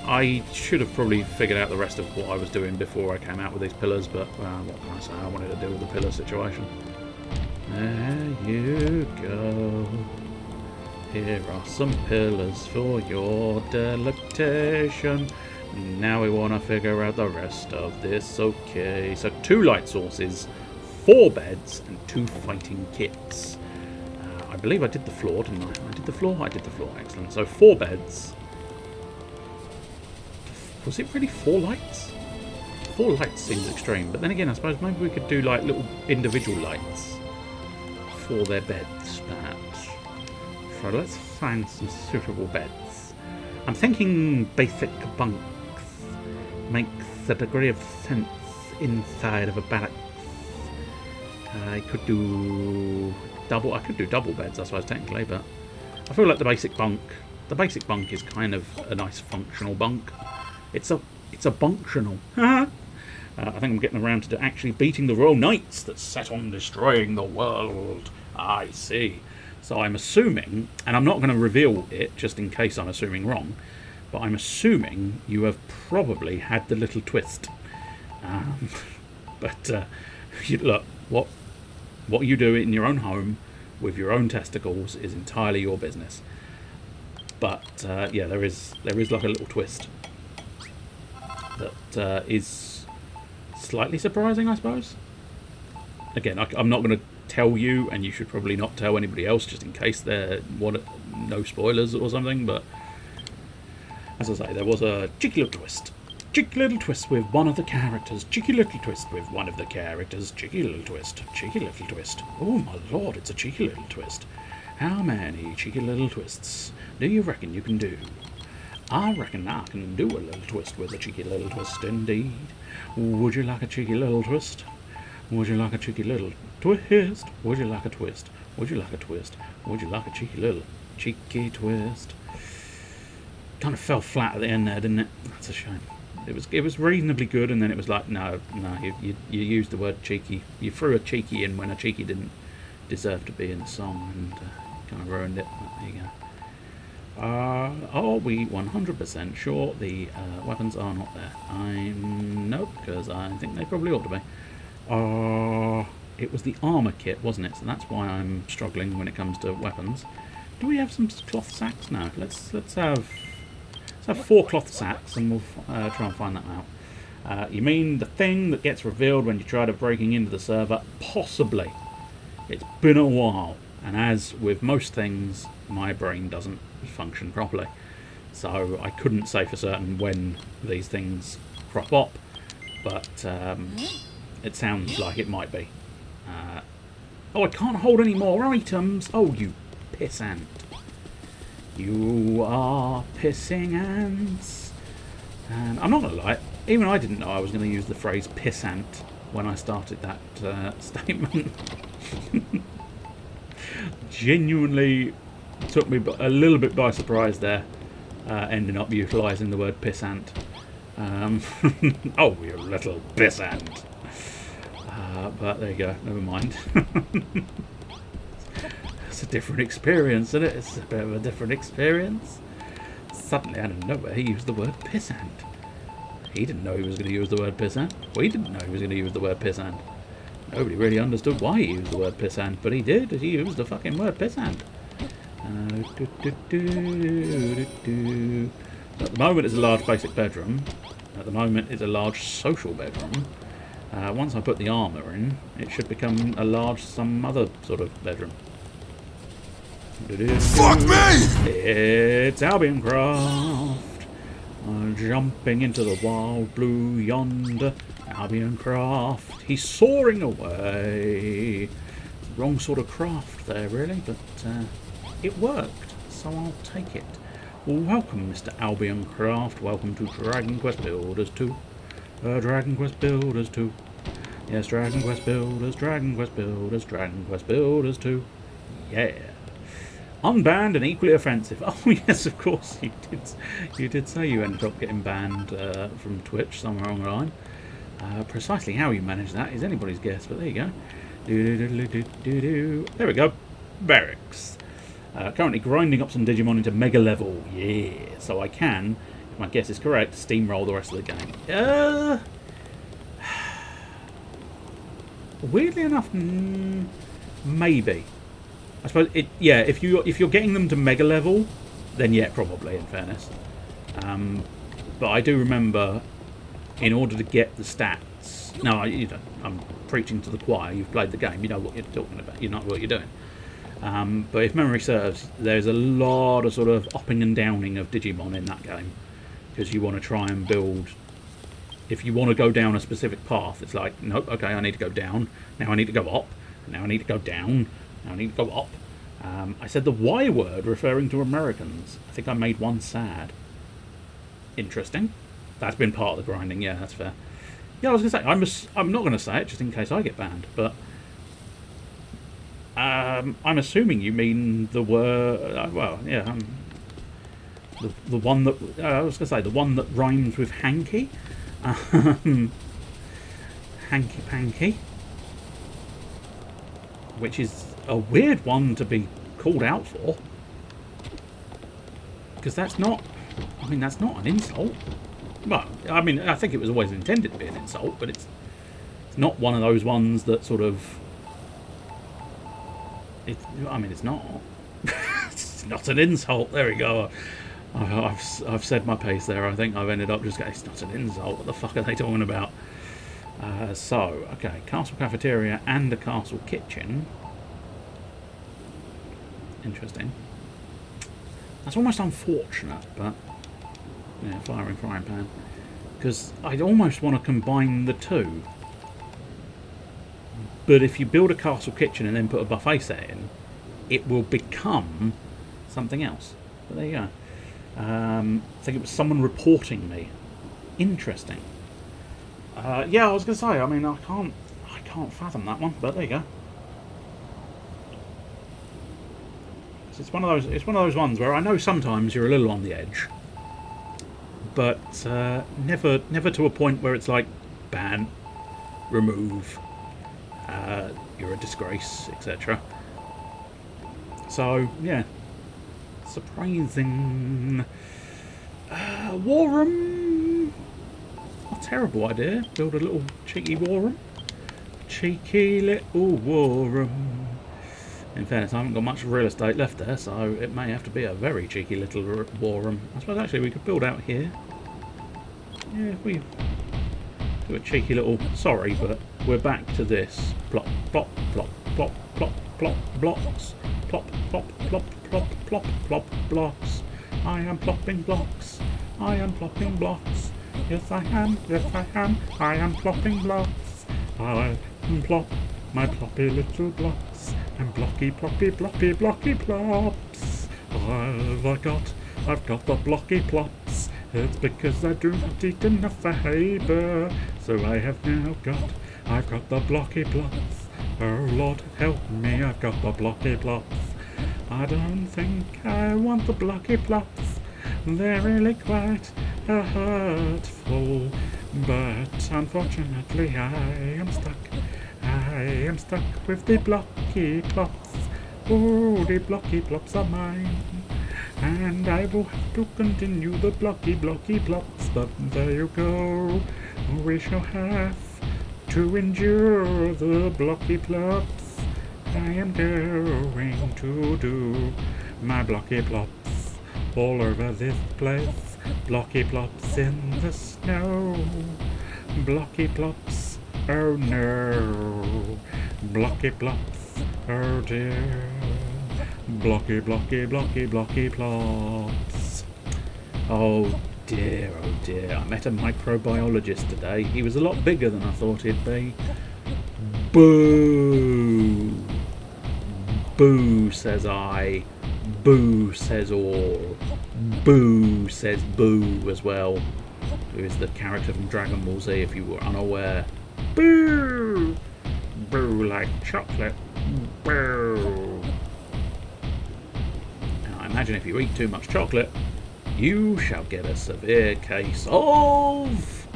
I should have probably figured out the rest of what I was doing before I came out with these pillars, but what can I say? I wanted to deal with the pillar situation. There you go. Here are some pillars for your delectation. Now we want to figure out the rest of this. Okay, so 2 light sources, 4 beds, and 2 fighting kits. I believe I did the floor, didn't I? I did the floor? I did the floor. Excellent. So 4 beds, Was it really 4 lights? 4 lights seems extreme, but then again, I suppose maybe we could do like little individual lights for their beds, perhaps. So let's find some suitable beds. I'm thinking basic bunks makes a degree of sense inside of a barracks. I could do double. I could do double beds, I suppose, technically, but I feel like the basic bunk is kind of a nice functional bunk. It's a bunctional. I think I'm getting around to actually beating the Royal Knights that's set on destroying the world. I see. So I'm assuming, and I'm not going to reveal it just in case I'm assuming wrong, but I'm assuming you have probably had the little twist. Look, what you do in your own home with your own testicles is entirely your business. But yeah, there is like a little twist that is slightly surprising, I suppose. Again, I'm not going to tell you, and you should probably not tell anybody else, just in case there no spoilers or something. But as I say, there was a cheeky little twist. Cheeky little twist with one of the characters. Cheeky little twist with one of the characters. Cheeky little twist. Cheeky little twist. Oh my lord, it's a cheeky little twist. How many cheeky little twists do you reckon you can do? I reckon I can do a little twist with a cheeky little twist indeed. Would you like a cheeky little twist? Would you like a cheeky little twist? Would you like a twist? Would you like a twist? Would you like a cheeky twist? Kind of fell flat at the end there, didn't it? That's a shame. It was reasonably good, and then it was like, no, you used the word cheeky. You threw a cheeky in when a cheeky didn't deserve to be in the song, and kind of ruined it. But there you go. Are we 100% sure the weapons are not there? No, because I think they probably ought to be. It was the armour kit, wasn't it? So that's why I'm struggling when it comes to weapons. Do we have some cloth sacks? No. Let's have 4 cloth sacks, and we'll try and find that out. You mean the thing that gets revealed when you try to breaking into the server? Possibly. It's been a while, and as with most things, my brain doesn't function properly. So I couldn't say for certain when these things crop up, but it sounds like it might be. Oh, I can't hold any more items! Oh, you pissant. You are pissing ants. And I'm not going to lie, even I didn't know I was going to use the phrase pissant when I started that statement. Genuinely took me a little bit by surprise there, ending up utilising the word pissant. Oh, you little pissant. But there you go, never mind. It's a different experience, isn't it? It's a bit of a different experience. Suddenly, out of nowhere, he used the word pissant. He didn't know he was going to use the word pissant. We didn't know he was going to use the word pissant. Nobody really understood why he used the word pissant, but he did. He used the fucking word pissant. At the moment, it's a large basic bedroom. At the moment, it's a large social bedroom. Once I put the armour in, it should become a large some other sort of bedroom. Fuck me! It's Albion Craft, jumping into the wild blue yonder. Albion Craft, he's soaring away. Wrong sort of craft there, really, but it worked, so I'll take it. Welcome, Mr. Albion Craft. Welcome to Dragon Quest Builders 2. Dragon Quest Builders 2. Yes, Dragon Quest Builders, Dragon Quest Builders, Dragon Quest Builders 2. Yeah. Unbanned and equally offensive. Oh yes, of course you did say you ended up getting banned from Twitch somewhere along the line. Precisely how you manage that is anybody's guess, but there you go. There we go. Barracks. Currently grinding up some Digimon into Mega Level. Yeah, so I can, if my guess is correct, steamroll the rest of the game. Weirdly enough, maybe. I suppose it. Yeah, if you're getting them to Mega Level, then yeah, probably. In fairness, but I do remember, in order to get the stats. No, you don't. I'm preaching to the choir. You've played the game. You know what you're talking about. You know what you're doing. But if memory serves, there's a lot of sort of upping and downing of Digimon in that game. because you want to try and build. If you want to go down a specific path, it's like, nope, okay, I need to go down. Now I need to go up. Now I need to go down. Now I need to go up. I said the Y word referring to Americans. I think I made one sad. Interesting. That's been part of the grinding. Yeah, that's fair. Yeah, I was going to say, I'm not going to say it just in case I get banned, but I'm assuming you mean the word, well, yeah, the one that, I was going to say, the one that rhymes with hanky. Hanky panky. Which is a weird one to be called out for. Because that's not, I mean, that's not an insult. Well, I mean, I think it was always intended to be an insult, but it's not one of those ones that sort of... I mean, it's not. It's not an insult. There we go. I've said my piece there. I think I've ended up just going, it's not an insult. What the fuck are they talking about? So, okay, castle cafeteria and a castle kitchen. Interesting. That's almost unfortunate, but... yeah, firing frying pan. Because I'd almost want to combine the two. But if you build a castle kitchen and then put a buffet set in, it will become something else. But there you go. I think it was someone reporting me. Interesting. Yeah, I was going to say, I mean, I can't fathom that one, but there you go. It's one of those ones where I know sometimes you're a little on the edge, but never to a point where it's like ban, remove, you're a disgrace, etc. So yeah, surprising. War room. A terrible idea. Build a little cheeky war room. Cheeky little war room. In fairness, I haven't got much real estate left there, so it may have to be a very cheeky little war room. I suppose actually we could build out here. Yeah, if we do a cheeky little... sorry, but we're back to this. Plop, plop, plop, plop, plop, plop, blocks. Plop, plop, plop, plop, plop, plop, blocks. I am plopping blocks. I am plopping blocks. Yes, I am. Yes, I am. I am plopping blocks. I plop my ploppy little blocks. And blocky, ploppy, blocky, blocky plops. I've got the blocky plops. It's because I do not eat enough fibre. So I've got the blocky plops. Oh Lord, help me, I've got the blocky plops. I don't think I want the blocky plops. They're really quite hurtful. But unfortunately I am stuck. I am stuck with the blocky plops. Oh, the blocky plops are mine. And I will have to continue the blocky plops. But there you go. We shall have to endure the blocky plops. I am going to do my blocky plops all over this place. Blocky plops in the snow. Blocky plops. Oh no, blocky plops, oh dear, blocky, blocky, blocky, blocky plops. Oh dear, I met a microbiologist today. He was a lot bigger than I thought he'd be. Boo! Boo, says I. Boo, says all. Boo, says Boo as well, who is the character from Dragon Ball Z if you were unaware. Boo! Boo like chocolate. Boo! Now, I imagine if you eat too much chocolate, you shall get a severe case of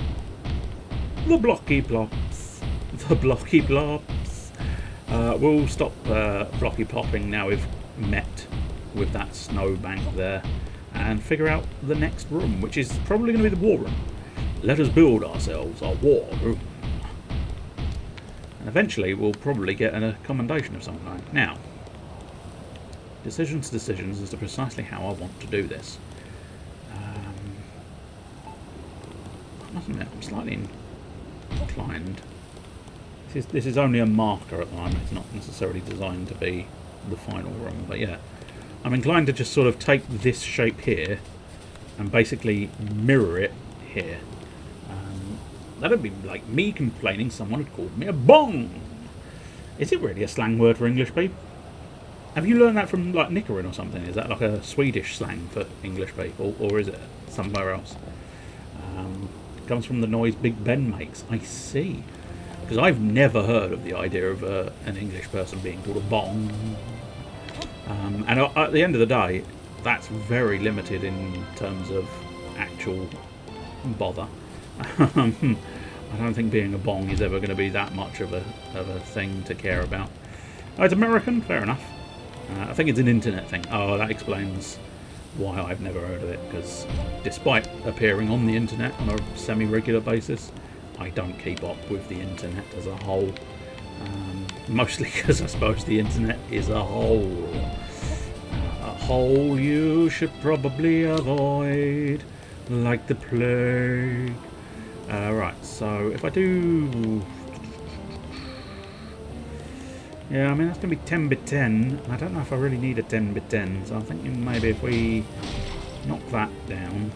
the blocky plops. The blocky plops. We'll stop blocky plopping now we've met with that snowbank there and figure out the next room, which is probably going to be the war room. Let us build ourselves a war room. And eventually we'll probably get a commendation of some kind. Now, decisions as to precisely how I want to do this. I must admit, I'm slightly inclined. This is only a marker at the moment. It's not necessarily designed to be the final room, but yeah. I'm inclined to just sort of take this shape here and basically mirror it here. That'd be like me complaining someone had called me a bong. Is it really a slang word for English people? Have you learned that from like Nickerin or something? Is that like a Swedish slang for English people, or is it somewhere else? It comes from the noise Big Ben makes. I see. Because I've never heard of the idea of an English person being called a bong. And at the end of the day, that's very limited in terms of actual bother. I don't think being a bong is ever going to be that much of a thing to care about. Oh, it's American? Fair enough. I think it's an internet thing. Oh, that explains why I've never heard of it, because despite appearing on the internet on a semi-regular basis, I don't keep up with the internet as a whole. Mostly because I suppose the internet is a hole. A hole you should probably avoid, like the plague. Right, so if I do... Yeah, I mean, that's going to be 10 by 10. I don't know if I really need a 10 by 10, so I'm thinking maybe if we knock that down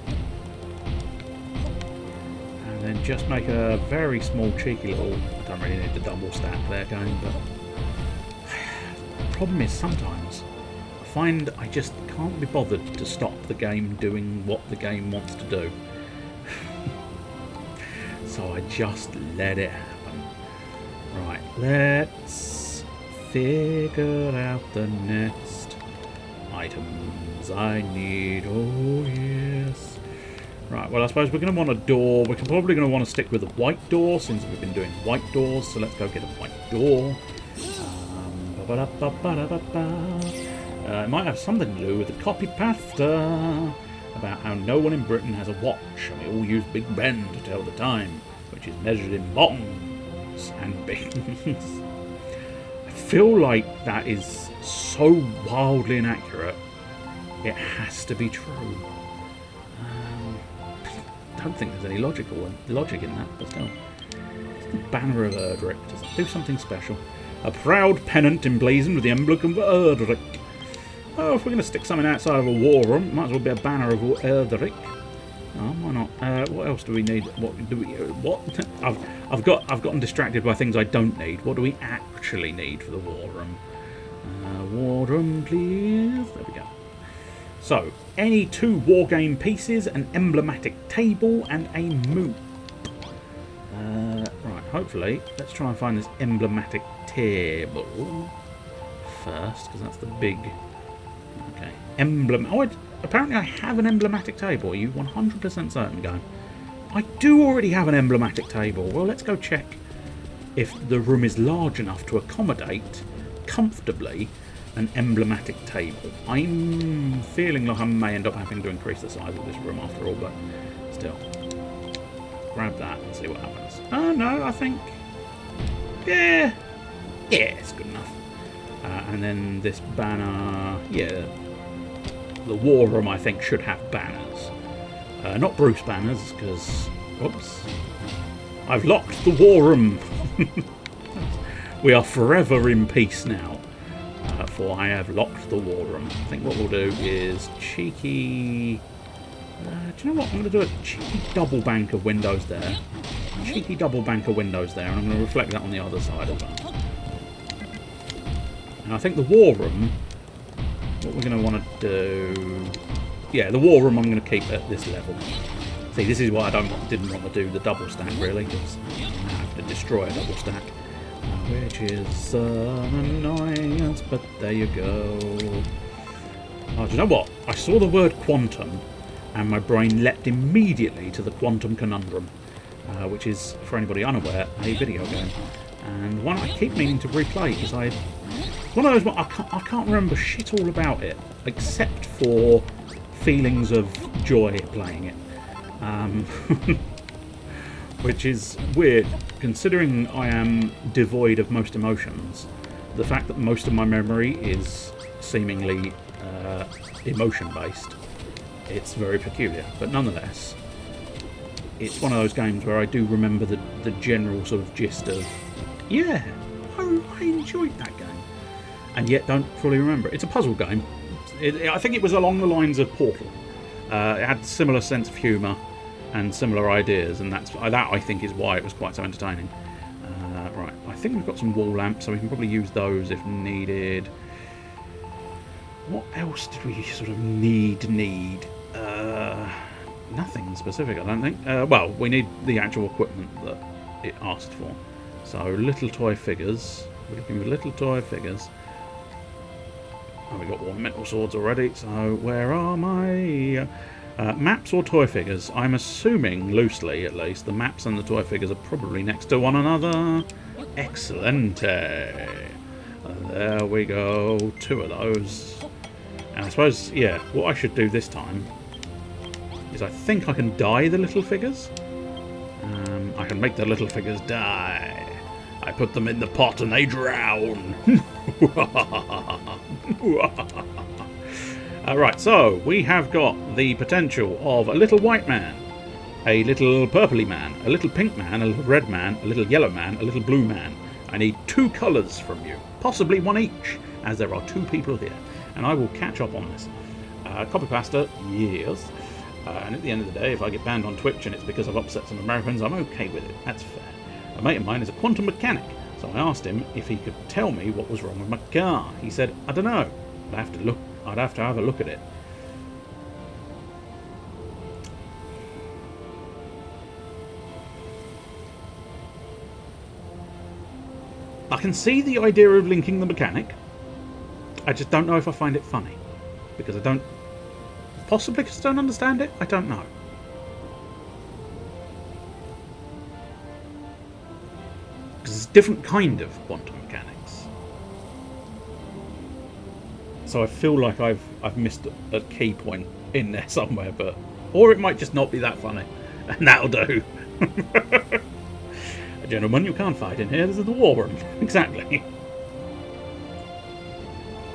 and then just make a very small, cheeky little... I don't really need the double stack there going, but... The problem is sometimes I find I just can't be bothered to stop the game doing what the game wants to do. So I just let it happen. Right, let's figure out the next items I need. Oh yes. Right, well I suppose we're going to want a door. We're probably going to want to stick with a white door since we've been doing white doors. So let's go get a white door. It might have something to do with the copy pasta about how no one in Britain has a watch and we all use Big Ben to tell the time, which is measured in bongs and bings. I feel like that is so wildly inaccurate, it has to be true. I don't think there's any logic in that, but still. It's the banner of Erdrick. Does it do something special? A proud pennant emblazoned with the emblem of Erdrick. Oh, if we're going to stick something outside of a war room, it might as well be a banner of Erdrick. Oh, why not? What else do we need? What do we? What? I've gotten distracted by things I don't need. What do we actually need for the war room? War room, please. There we go. So, any 2 wargame pieces, an emblematic table, and a moop. Right, hopefully, let's try and find this emblematic table first, because that's the big... Okay, emblem... Oh, apparently I have an emblematic table. Are you 100% certain, Game? I do already have an emblematic table. Well, let's go check if the room is large enough to accommodate, comfortably, an emblematic table. I'm feeling like I may end up having to increase the size of this room after all, but still. Grab that and see what happens. Oh, no, I think... Yeah, it's good enough. And then this banner... Yeah, the war room, I think, should have banners. Not Bruce banners, because... Whoops. I've locked the war room. We are forever in peace now. For I have locked the war room. I think what we'll do is cheeky... do you know what? I'm going to do a cheeky double bank of windows there. Cheeky double bank of windows there, and I'm going to reflect that on the other side as well. And I think the war room, what we're going to want to do... Yeah, the war room I'm going to keep at this level. See, this is why I didn't want to do the double stack, really, because I have to destroy a double stack. Which is an annoyance, but there you go. Oh, do you know what? I saw the word quantum, and my brain leapt immediately to the Quantum Conundrum, which is, for anybody unaware, a video game. And one I keep meaning to replay, because one of those, I can't remember shit all about it, except for feelings of joy playing it. Which is weird, considering I am devoid of most emotions. The fact that most of my memory is seemingly emotion-based, it's very peculiar. But nonetheless, it's one of those games where I do remember the general sort of gist of, yeah, I enjoyed that game, and yet don't fully remember. It's a puzzle game. I think it was along the lines of Portal. It had similar sense of humour and similar ideas, and that I think is why it was quite so entertaining. Right, I think we've got some wall lamps, so we can probably use those if needed. What else did we sort of need? Nothing specific, I don't think. Well, we need the actual equipment that it asked for. So, little toy figures. We're looking for little toy figures. Oh, we got ornamental swords already, so where are my... maps or toy figures? I'm assuming, loosely at least, the maps and the toy figures are probably next to one another. Excellent. There we go. 2 of those. And I suppose, yeah, what I should do this time is I think I can dye the little figures. I can make the little figures die. I put them in the pot and they drown. Alright, so we have got the potential of a little white man, a little purpley man, a little pink man, a little red man, a little yellow man, a little blue man. I need 2 colours from you, possibly 1 each, as there are 2 people here. And I will catch up on this. Copy pasta, yes. And at the end of the day, if I get banned on Twitch and it's because I've upset some Americans, I'm okay with it. That's fair. A mate of mine is a quantum mechanic, so I asked him if he could tell me what was wrong with my car. He said, I don't know. I'd have to have a look at it. I can see the idea of linking the mechanic. I just don't know if I find it funny. Because I don't... Possibly because I don't understand it? I don't know. Because it's a different kind of quantum mechanics. So I feel like I've missed a key point in there somewhere, but... Or it might just not be that funny. And that'll do. Gentlemen, you can't fight in here. This is the war room. Exactly.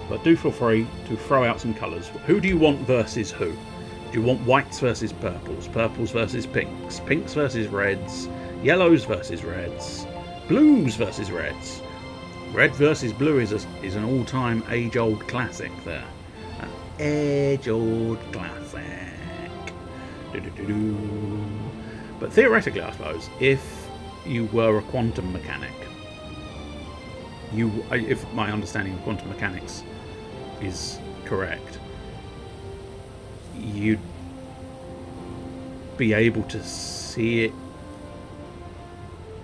But do feel free to throw out some colours. Who do you want versus who? Do you want whites versus purples? Purples versus pinks? Pinks versus reds? Yellows versus reds? Blues versus reds? Red versus blue is an all-time age-old classic there. An age-old classic. But theoretically, I suppose, if you were a quantum mechanic, if my understanding of quantum mechanics is correct, you'd be able to see it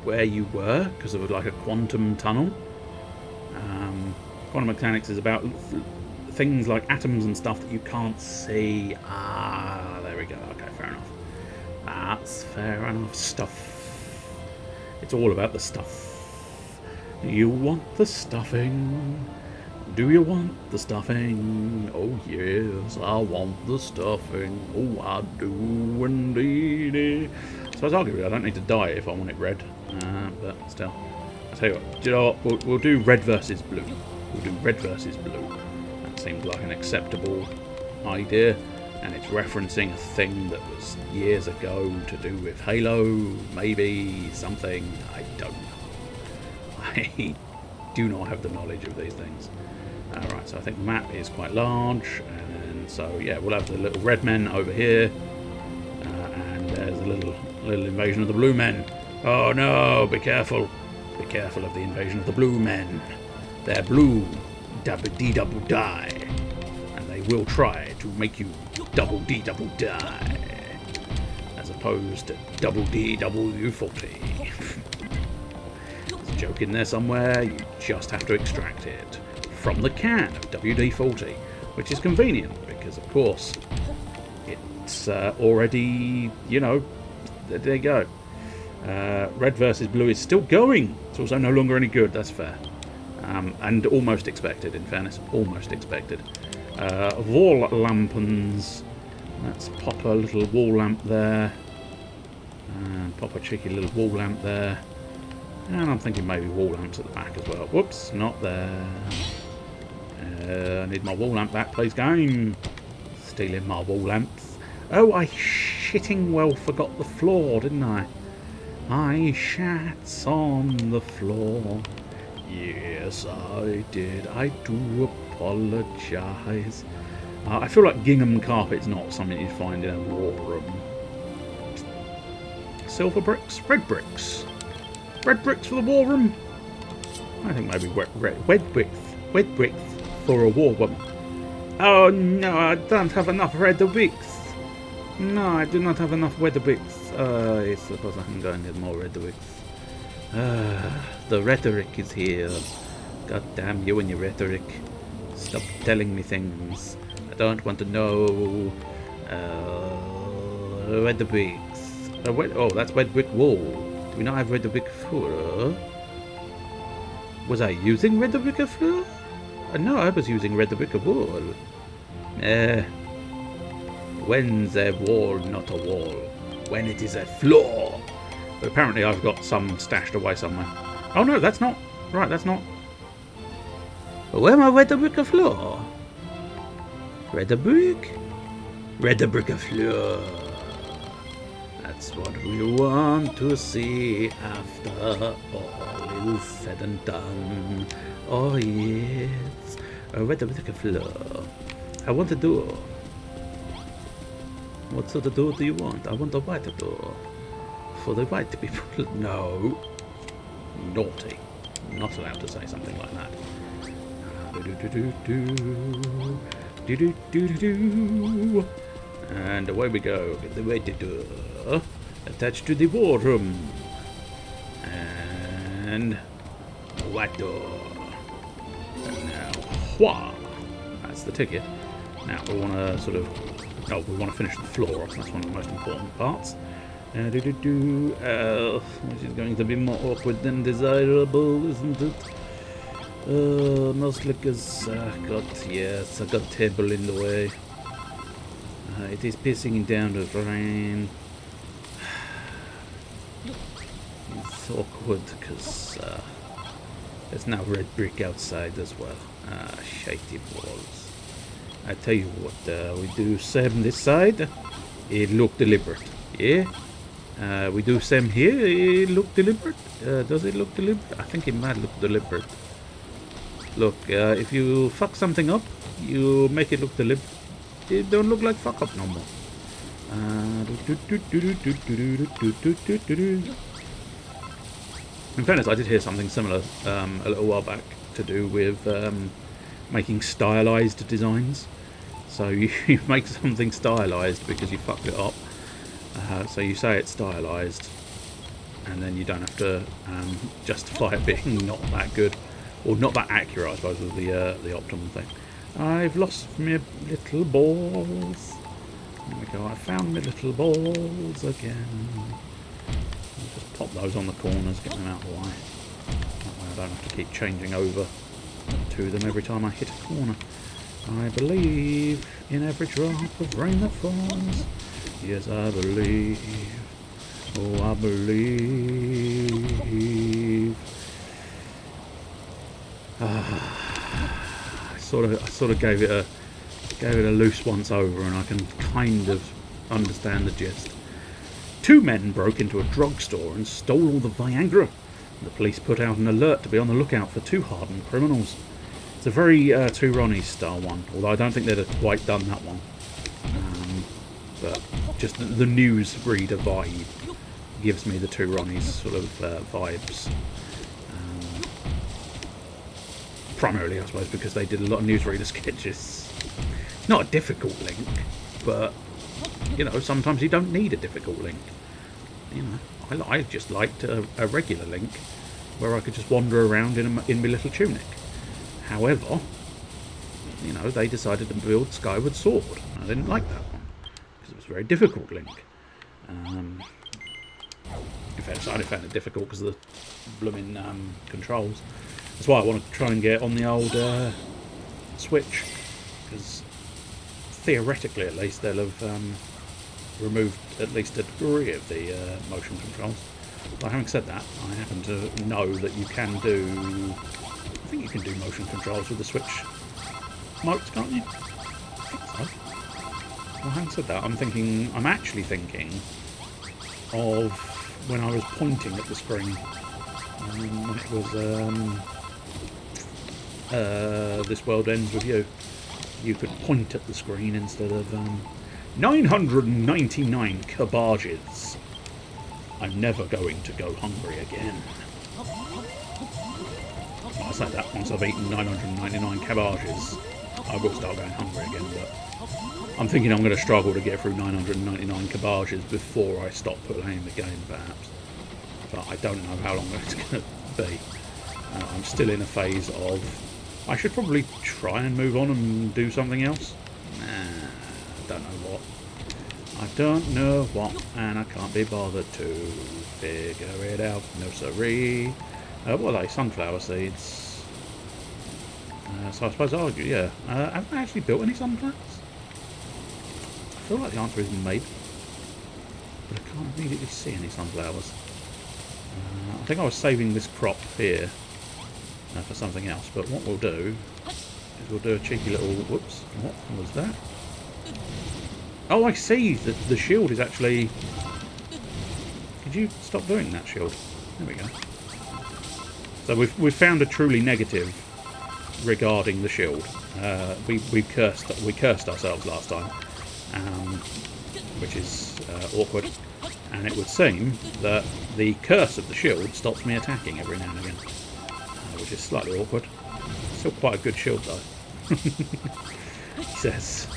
where you were because of like a quantum tunnel. Quantum mechanics is about things like atoms and stuff that you can't see. There we go. Okay, fair enough. That's fair enough. Stuff. It's all about the stuff. You want the stuffing? Do you want the stuffing? Oh yes, I want the stuffing. Oh, I do indeed. So I was arguing I don't need to dye it if I want it red, but still. I'll tell you what. Do you know what? We'll do red versus blue. We'll do red versus blue. That seems like an acceptable idea, and it's referencing a thing that was years ago to do with Halo, maybe something. I don't know. I do not have the knowledge of these things. Alright, so I think the map is quite large, and so yeah, we'll have the little red men over here, and there's a little invasion of the blue men. Oh no, be careful. Be careful of the invasion of the blue men. They're blue, double die, and they will try to make you double die, as opposed to double DW40. There's a joke in there somewhere, you just have to extract it from the can of WD-40, which is convenient because, of course, it's already, you know, there you go. Red versus blue is still going. It's also no longer any good, that's fair. And almost expected, in fairness, almost expected. Wall lampens. Let's pop a little wall lamp there. And pop a cheeky little wall lamp there. And I'm thinking maybe wall lamps at the back as well. Whoops, not there. I need my wall lamp back, please, game. Stealing my wall lamps. Oh, I shitting well forgot the floor, didn't I? I shat on the floor. Yes, I did. I do apologise. I feel like gingham carpet's not something you'd find in a war room. Silver bricks? Red bricks? Red bricks for the war room? I think maybe red bricks for a war room. Oh no, I don't have enough red bricks. No, I do not have enough red bricks. I suppose I can go and get more red bricks. The rhetoric is here. God damn you and your rhetoric. Stop telling me things. I don't want to know. Red bricks. Oh, that's red brick wall. Do we not have red brick floor? Was I using red brick floor? No, I was using red brick wall. When's a wall not a wall? When it is a floor. But apparently I've got some stashed away somewhere. Oh no, that's not. Right, that's not. Where am I red brick floor? Red brick? Red brick floor. That's what we want to see after all is said and done. Oh yes, a red brick floor. I want a door. What sort of door do you want? I want a white door. For the white people. No. Naughty. Not allowed to say something like that. And away we go. Get the white door attached to the war room. And a white door. And now, wha! That's the ticket. Now we want to sort of. Oh, we want to finish the floor off. That's one of the most important parts. Which is going to be more awkward than desirable, isn't it? Mostly because I got table in the way. It is pissing down the rain. It's awkward because there's now red brick outside as well. Shitey walls. I tell you what, we do same this side. It look deliberate. Yeah. We do same here. It look deliberate. Does it look deliberate? I think it might look deliberate. Look, if you fuck something up, you make it look deliberate. It don't look like fuck up no more. In fairness, I did hear something similar a little while back to do with making stylized designs. So you make something stylized because you fucked it up. So you say it's stylized, and then you don't have to justify it being not that good or not that accurate. I suppose was the optimum thing. I've lost my little balls. There we go. I found my little balls again. I'll just pop those on the corners, get them out of the way. That way I don't have to keep changing over to them every time I hit a corner. I believe in every drop of rain that falls. Yes, I believe. Oh, I believe. I sort of gave it a loose once over, and I can kind of understand the gist. 2 men broke into a drugstore and stole all the Viagra. The police put out an alert to be on the lookout for 2 hardened criminals. It's a very Two Ronnies style one, although I don't think they'd have quite done that one. But just the news reader vibe gives me the Two Ronnies sort of vibes. Primarily, I suppose, because they did a lot of newsreader sketches. It's not a difficult link, but, you know, sometimes you don't need a difficult link. You know, I just liked a regular link where I could just wander around in my little tunic. However, you know, they decided to build Skyward Sword. I didn't like that one, because it was a very difficult link. In fact, I found it difficult because of the blooming controls. That's why I want to try and get on the old Switch, because theoretically at least they'll have removed at least a degree of the motion controls. But having said that, I happen to know that you can do... I think you can do motion controls with the Switch modes, can't you? I think so. Well, having said that, I'm actually thinking of when I was pointing at the screen when it was This World Ends With You. you could point at the screen instead of 999 cabages. I'm never going to go hungry again. I say that once I've eaten 999 cabages, I will start going hungry again, but I'm thinking I'm going to struggle to get through 999 cabages before I stop playing the game, perhaps. But I don't know how long it's going to be. I'm still in a phase of... I should probably try and move on and do something else. I don't know what. I don't know what, and I can't be bothered to figure it out. No siree. What are they? Sunflower seeds. So I suppose I'll argue, yeah. Haven't I actually built any sunflowers? I feel like the answer is maybe. But I can't immediately see any sunflowers. I think I was saving this crop here for something else. But what we'll do is we'll do a cheeky little... Whoops. What was that? Oh, I see. The shield is actually... Could you stop doing that, shield? There we go. So we've found a truly negative regarding the shield. We cursed ourselves last time, which is awkward. And it would seem that the curse of the shield stops me attacking every now and again, which is slightly awkward. Still quite a good shield though. He says.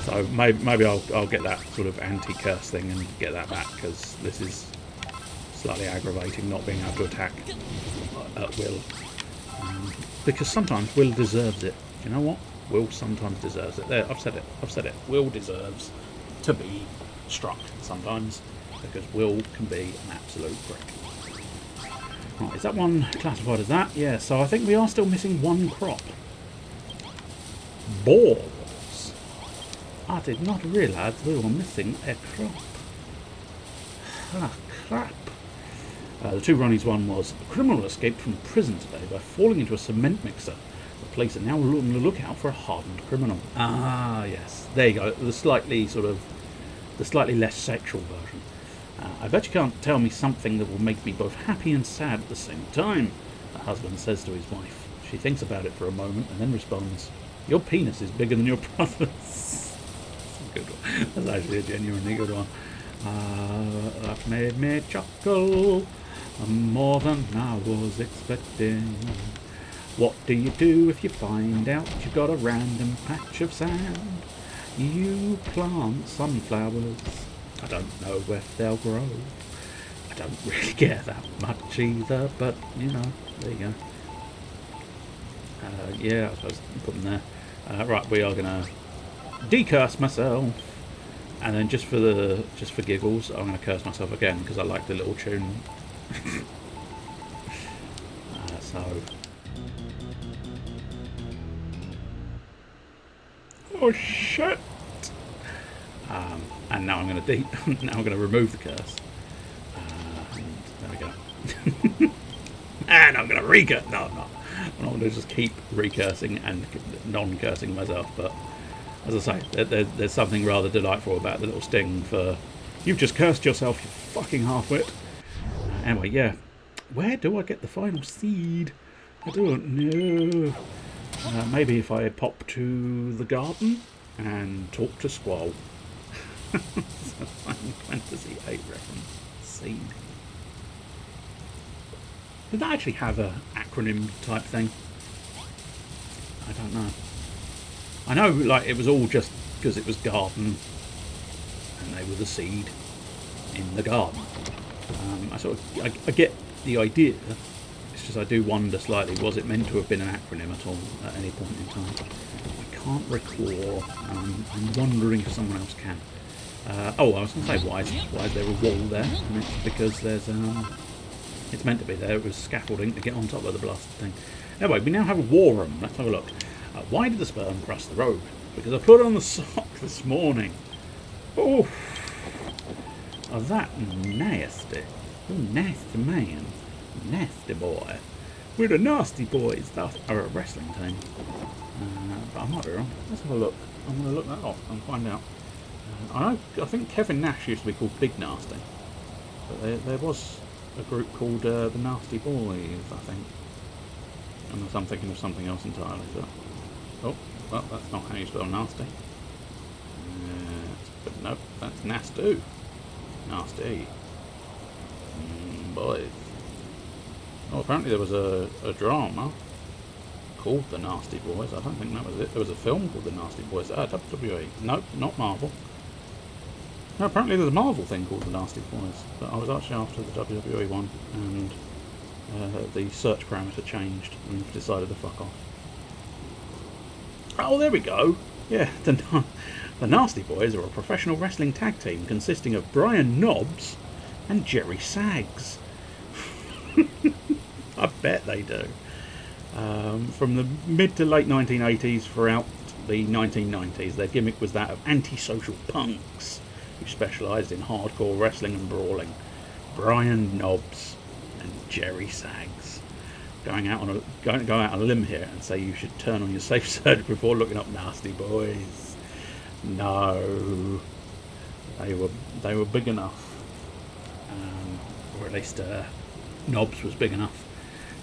So maybe I'll get that sort of anti-curse thing and get that back, because this is slightly aggravating not being able to attack at will. Because sometimes Will deserves it. Do you know what? Will sometimes deserves it. There, I've said it. Will deserves to be struck sometimes, because Will can be an absolute prick. Right, is that one classified as that? Yeah, so I think we are still missing one crop. Balls. I did not realise we were missing a crop. Ah, crap. The two Ronnies one was: a criminal escaped from prison today by falling into a cement mixer. The police are now on the lookout for a hardened criminal. Ah, yes. There you go. The slightly less sexual version. I bet you can't tell me something that will make me both happy and sad at the same time, the husband says to his wife. She thinks about it for a moment and then responds, your penis is bigger than your brother's. That's a good one. That's actually a genuinely good one. That made me chuckle more than I was expecting. What do you do if you find out you've got a random patch of sand? You plant sunflowers. I don't know if they'll grow. I don't really care that much either, but, you know, there you go. Yeah, I suppose put them there. Right, we are going to decurse myself. And then just for giggles, I'm going to curse myself again, because I like the little tune. So... Oh shit! And now I'm going to remove the curse. And there we go. And I'm going to recurse. No, I'm not. I'm not going to just keep recursing and non-cursing myself. But as I say, there's something rather delightful about the little sting for you've just cursed yourself, you fucking half-wit. Anyway, yeah. Where do I get the final seed? I don't know. Maybe if I pop to the garden and talk to Squall. Final Fantasy VIII reference. Seed. Did that actually have a acronym type thing? I don't know. I know, like, it was all just because it was garden and they were the seed in the garden. I get the idea. It's just I do wonder slightly, was it meant to have been an acronym at all at any point in time? I can't recall. I'm wondering if someone else can. I was going to say, why is there a wall there? And it's because there's it's meant to be there. It was scaffolding to get on top of the blasted thing. Anyway, we now have a war room. Let's have a look. Why did the sperm cross the road? Because I put on the sock this morning. Oh, that nasty. Oh, nasty man. Nasty boy. We're the nasty boys. That are a wrestling team. But I might be wrong. Let's have a look. I'm going to look that up and find out. I think Kevin Nash used to be called Big Nasty. But there was a group called the Nasty Boys, I think. Unless I'm thinking of something else entirely. But Oh, well, that's not how you spell nasty. But nope, that's nasty. Nasty. Boys. Oh, apparently there was a drama called The Nasty Boys. I don't think that was it. There was a film called The Nasty Boys. WWE. Nope, not Marvel. No, apparently there's a Marvel thing called The Nasty Boys. But I was actually after the WWE one, and the search parameter changed and decided to fuck off. Oh, there we go. Yeah, the Nasty Boys are a professional wrestling tag team consisting of Brian Knobbs and Jerry Sags. I bet they do. From the mid to late 1980s throughout the 1990s, their gimmick was that of antisocial punks who specialised in hardcore wrestling and brawling. Brian Knobbs and Jerry Sags. Go out on a limb here and say you should turn on your safe search before looking up Nasty Boys. No, they were big enough, or at least Knobbs was big enough.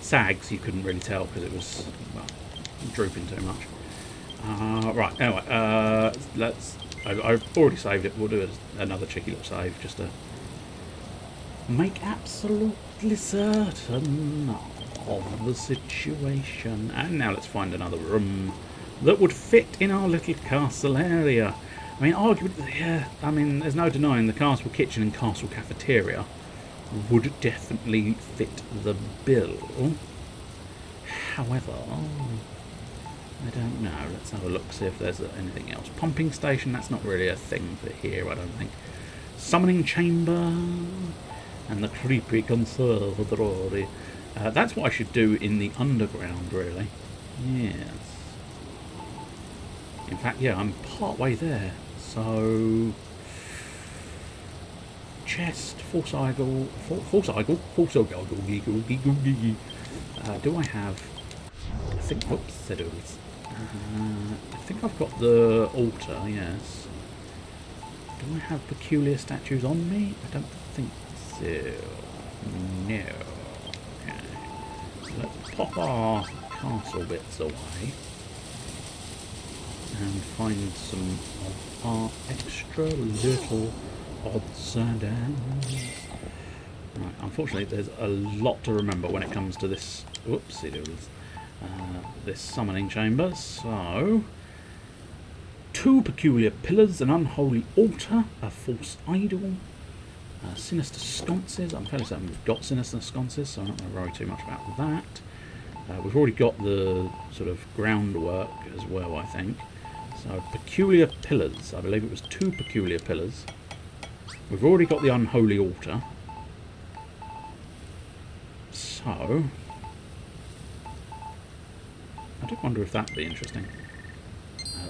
Sags you couldn't really tell because it was, well, drooping too much. Right, anyway, I've already saved it. We'll do another cheeky little save just to make absolutely certain of the situation. And now let's find another room that would fit in our little castle area. I mean, arguably, yeah, I mean, there's no denying the castle kitchen and castle cafeteria would definitely fit the bill. However, I don't know. Let's have a look, see if there's anything else. Pumping station, that's not really a thing for here, I don't think. Summoning chamber and the creepy conservatory. That's what I should do in the underground, really. Yes. In fact, yeah, I'm part way there. So, chest, force eagle. Do I have? I think. Oops, there it is. I think I've got the altar. Yes. Do I have peculiar statues on me? I don't think so. No. Okay. So let's pop our castle bits away and find some of our extra little odds and ends. Right, unfortunately there's a lot to remember when it comes to this, whoopsie doodles, this summoning chamber. So, 2 peculiar pillars, an unholy altar, a false idol, sinister sconces. I'm fairly certain we've got sinister sconces, so I'm not going to worry too much about that. We've already got the sort of groundwork as well, I think. So, peculiar pillars. I believe it was 2 peculiar pillars. We've already got the unholy altar. So, I do wonder if that'd be interesting.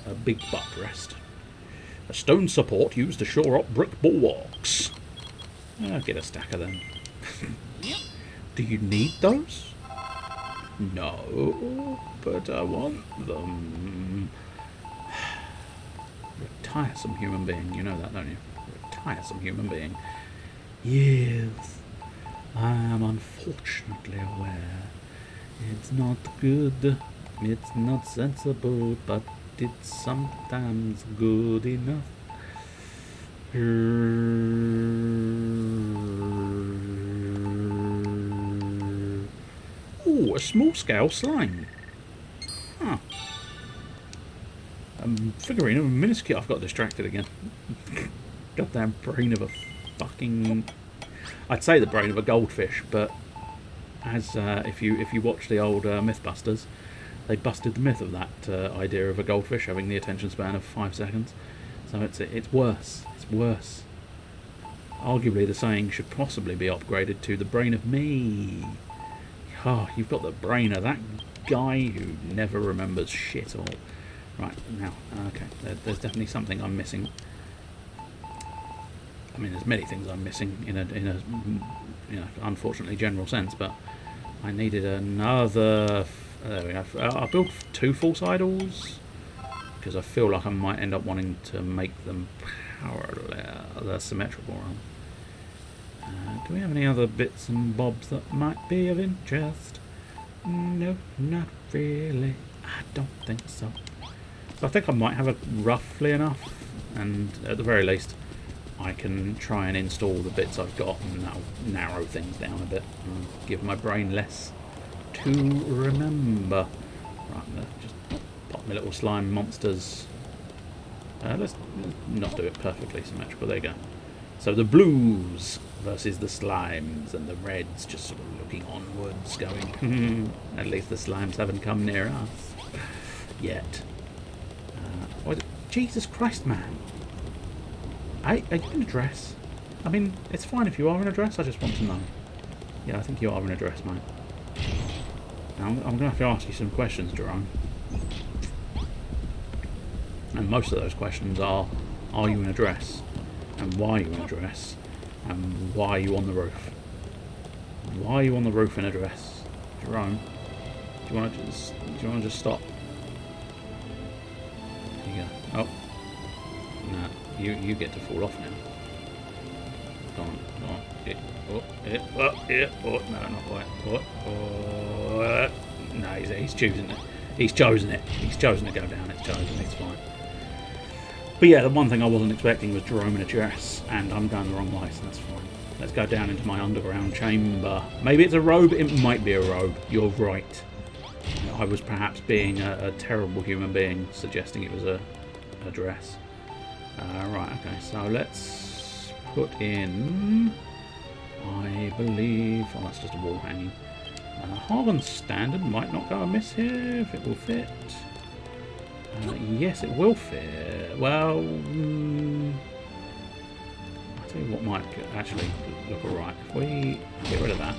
A big buttrest. A stone support used to shore up brick bulwarks. I'll get a stack of them. Do you need those? No, but I want them. You're a tiresome human being, you know that, don't you? You're a tiresome human being. Yes, I am unfortunately aware. It's not good, it's not sensible, but it's sometimes good enough. Ooh, a small-scale slime. Huh. Figurine of a minuscule. I've got distracted again. Goddamn brain of a fucking. I'd say the brain of a goldfish, but as if you watch the old Mythbusters, they busted the myth of that idea of a goldfish having the attention span of 5 seconds. So it's worse. It's worse. Arguably, the saying should possibly be upgraded to the brain of me. Oh, you've got the brain of that guy who never remembers shit all. Right, now, okay, there's definitely something I'm missing. I mean, there's many things I'm missing in a unfortunately general sense, but I needed another. There we go. I built 2 false idols because I feel like I might end up wanting to make them parallel, they're symmetrical. Do we have any other bits and bobs that might be of interest? No, not really. I don't think so. So I think I might have it roughly enough, and at the very least I can try and install the bits I've got, and that'll narrow things down a bit and give my brain less to remember. Right, let's just pop my little slime monsters. Let's not do it perfectly symmetrical. There you go. So the blues versus the slimes, and the reds just sort of looking onwards, going, at least the slimes haven't come near us yet. Jesus Christ, man. Are you in a dress? I mean, it's fine if you are in a dress, I just want to know. Yeah, I think you are in a dress, mate. Now, I'm going to have to ask you some questions, Jerome. And most of those questions are you in a dress? And why are you in a dress? And why are you on the roof? Why are you on the roof in a dress? Jerome, do you want to just stop? There you go. Oh. No, you get to fall off now. Go on. No, not quite. No, he's choosing it. He's chosen it. He's chosen to go down. It's chosen. It's fine. But yeah, the one thing I wasn't expecting was Jerome in a dress, and I'm going the wrong way, so that's fine. Let's go down into my underground chamber. Maybe it's a robe. It might be a robe. You're right. I was perhaps being a terrible human being, suggesting it was a dress. Right, okay, so let's put in, I believe, oh, that's just a wall hanging. Harlan Standard might not go amiss here, if it will fit. Yes, it will fit. Well, I'll tell you what might actually look alright. If we get rid of that,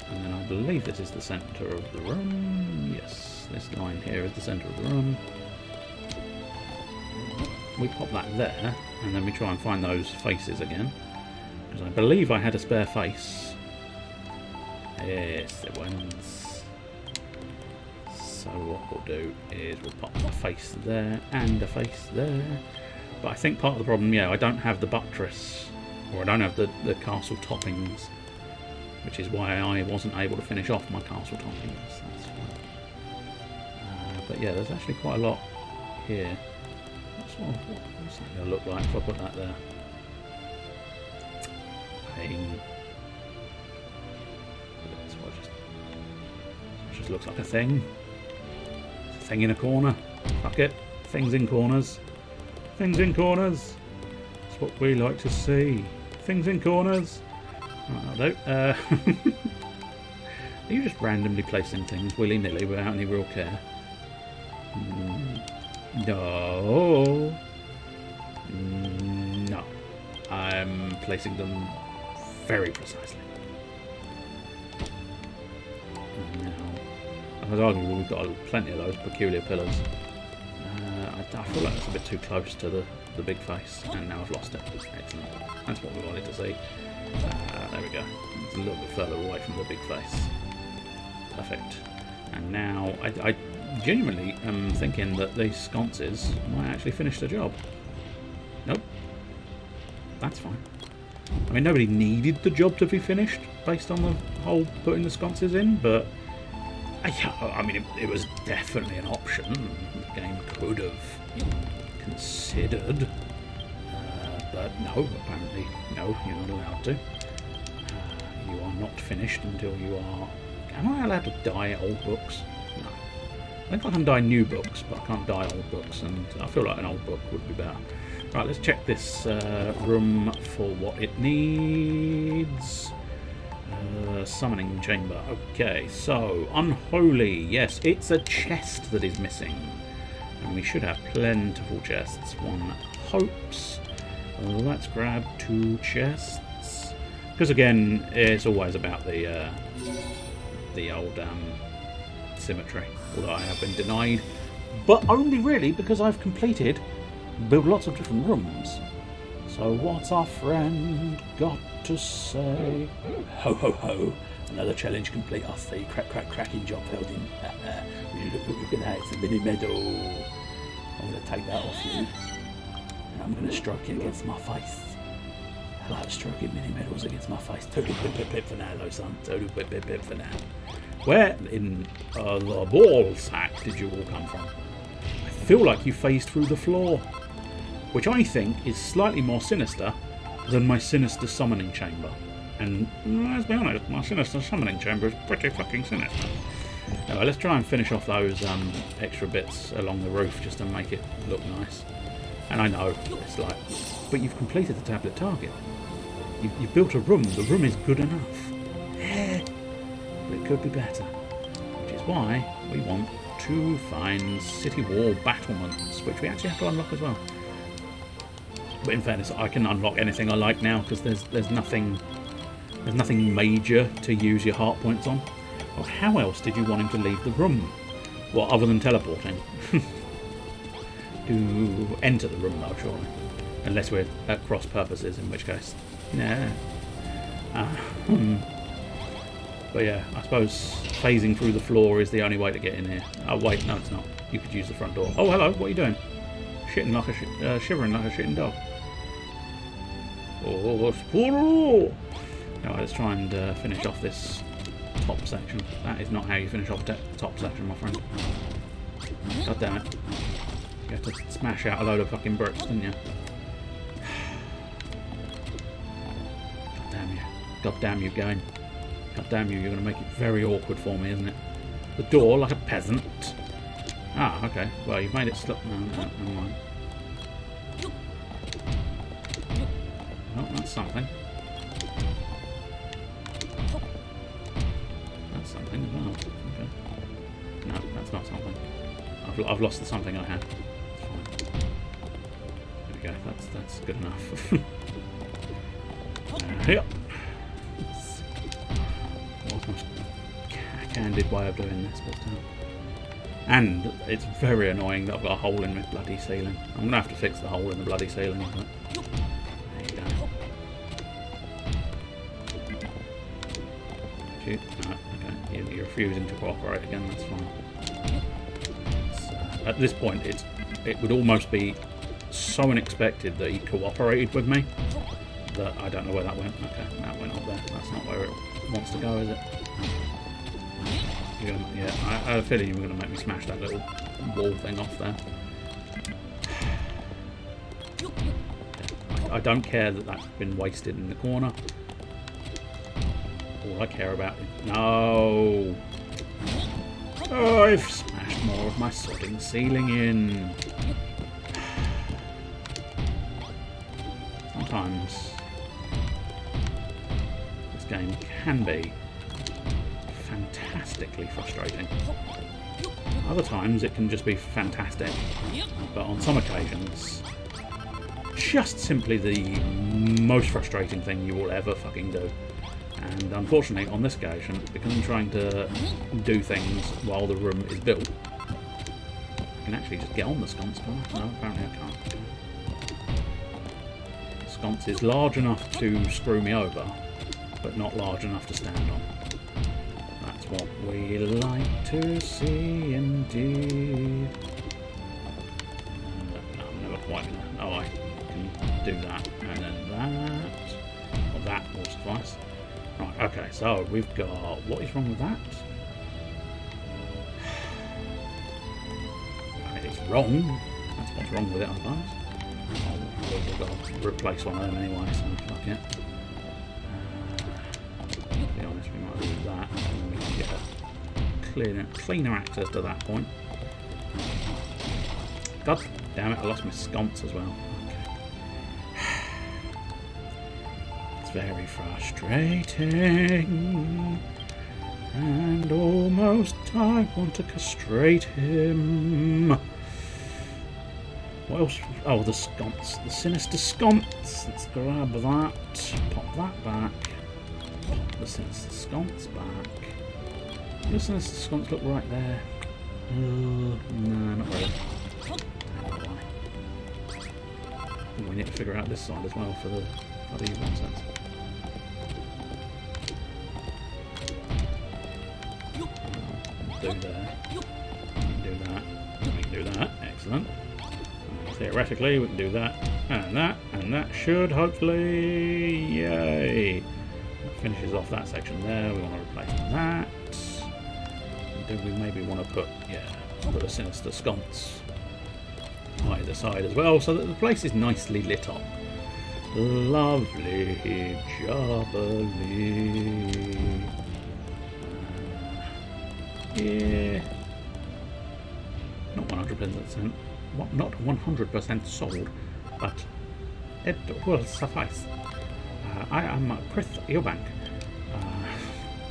and then I believe this is the centre of the room. Yes, this line here is the centre of the room. We pop that there, and then we try and find those faces again, because I believe I had a spare face. Yes, it wins. So what we'll do is we'll pop a face there and a face there. But I think part of the problem, yeah, I don't have the buttress, or I don't have the castle toppings, which is why I wasn't able to finish off my castle toppings. That's fine. But yeah, there's actually quite a lot here. What's that going to look like if I put that there? It just looks like a thing. It's a thing in a corner. Fuck it. Things in corners. Things in corners. That's what we like to see. Things in corners. Right, Are you just randomly placing things willy-nilly without any real care? No. No. I'm placing them very precisely. Now, as arguably we've got plenty of those peculiar pillars. I feel like that's a bit too close to the big face, and now I've lost it. Excellent. That's what we wanted to see. There we go. It's a little bit further away from the big face. Perfect. And now I genuinely am thinking that these sconces might actually finish the job. Nope. That's fine. I mean, nobody needed the job to be finished based on the whole putting the sconces in, but I mean, it was definitely an option the game could have considered. But no, apparently, no, you're not allowed to. You are not finished until you are... Am I allowed to dye old books? No. I think I can dye new books, but I can't dye old books, and I feel like an old book would be better. Right, let's check this room for what it needs. Summoning chamber. Okay, so unholy. Yes, it's a chest that is missing, and we should have plentiful chests. One hopes. Let's grab 2 chests, because again, it's always about the old symmetry. Although I have been denied, but only really because I've completed build lots of different rooms. So what's our friend got to say? Ho ho ho! Another challenge complete. I see. Cracking job held in. Look at that! It's a mini medal. I'm going to take that off you, and I'm going to stroke it against my face. I like stroking mini medals against my face. Total pip pip pip for now, though, son. Total pip pip pip for now. Where in the ball sack did you all come from? feel like you phased through the floor, which I think is slightly more sinister than my sinister summoning chamber. And let's be honest, my sinister summoning chamber is pretty fucking sinister. Anyway, let's try and finish off those extra bits along the roof just to make it look nice. And I know, it's like, but you've completed the tablet target. You've built a room. The room is good enough. Yeah, but it could be better. Which is why we want to find city wall battlements, which we actually have to unlock as well. But in fairness, I can unlock anything I like now because there's nothing major to use your heart points on. Well, how else did you want him to leave the room? Well, other than teleporting. To enter the room though, surely. Unless we're at cross purposes, in which case, yeah. But yeah, I suppose phasing through the floor is the only way to get in here. Oh wait, no it's not. You could use the front door. Oh hello, what are you doing? Shitting like a shivering like a shitting dog. Oh, alright, let's try and finish off this top section. That is not how you finish off the top section, my friend. God damn it. You had to smash out a load of fucking bricks, didn't you? God damn you. God damn you, game. God damn you, you're going to make it very awkward for me, isn't it? The door, like a peasant. Ah, okay. Well, you've made it slip. No, never mind. Oh, that's something. That's something as well. Okay. No, that's not something. I've lost the something I had. There we go. That's good enough. Yep. What's my candid way of doing this? But, and it's very annoying that I've got a hole in my bloody ceiling. I'm gonna have to fix the hole in the bloody ceiling. But there you go. Shoot. No, okay. You're refusing to cooperate again. That's fine. At this point, it would almost be so unexpected that he cooperated with me that I don't know where that went. Okay, that went up there. That's not where it wants to go, is it? Yeah, I had a feeling you were going to make me smash that little wall thing off there. I don't care that that's been wasted in the corner. All I care about is... No! Oh, I've smashed more of my sodding ceiling in. Sometimes this game can be fantastically frustrating. Other times it can just be fantastic. But on some occasions, just simply the most frustrating thing you will ever fucking do. And unfortunately, on this occasion, because I'm trying to do things while the room is built, I can actually just get on the sconce, can't I? No, apparently I can't. The sconce is large enough to screw me over, but not large enough to stand on. That's what we like to see, indeed. No, I'm never quite gonna... Oh, I can do that, and then that. Well, that will suffice. Right, okay, so we've got... What is wrong with that? I mean, it's wrong. That's what's wrong with it, I suppose. Oh, we've got to replace one of them anyway, so fuck it. To be honest, we might do that, and then we can get a cleaner access to that point. God damn it, I lost my sconce as well. It's very frustrating, and almost I want to castrate him. What else? Oh, the sconce, the sinister sconce. Let's grab that, pop that back, pop the sinister sconce back. Does the sinister sconce look right there? No, not really. We need to figure out this side as well for the other nonsense. Do there. We can do that. We can do that. Excellent. Theoretically, we can do that, and that should hopefully, yay! That finishes off that section there. We want to replace that. Do we maybe want to put a sinister sconce either side as well, so that the place is nicely lit up. Lovely jubbly. Yeah. Not 100%. Not 100% sold, but it will suffice. I am Chris Eubank.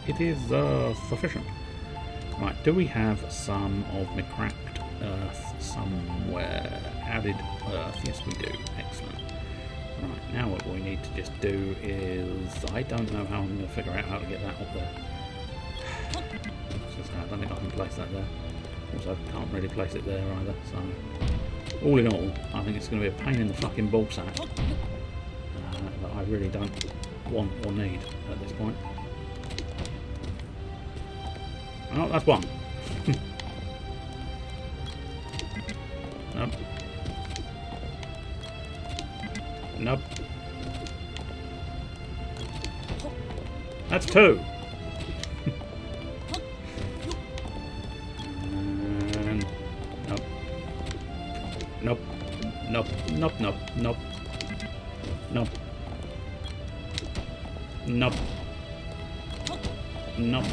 It is sufficient. Right, do we have some of my cracked earth somewhere? Added earth, yes we do. Excellent. Right, now what we need to just do is... I don't know how I'm going to figure out how to get that up there. I don't think I can place that there. Also, can't really place it there either, so... All in all, I think it's going to be a pain in the fucking ballsack that I really don't want or need at this point. Oh, that's one. Nope. Nope. That's two. And nope. Nope. Nope. Nope. Nope. Nope. Nope. Nope. Nope.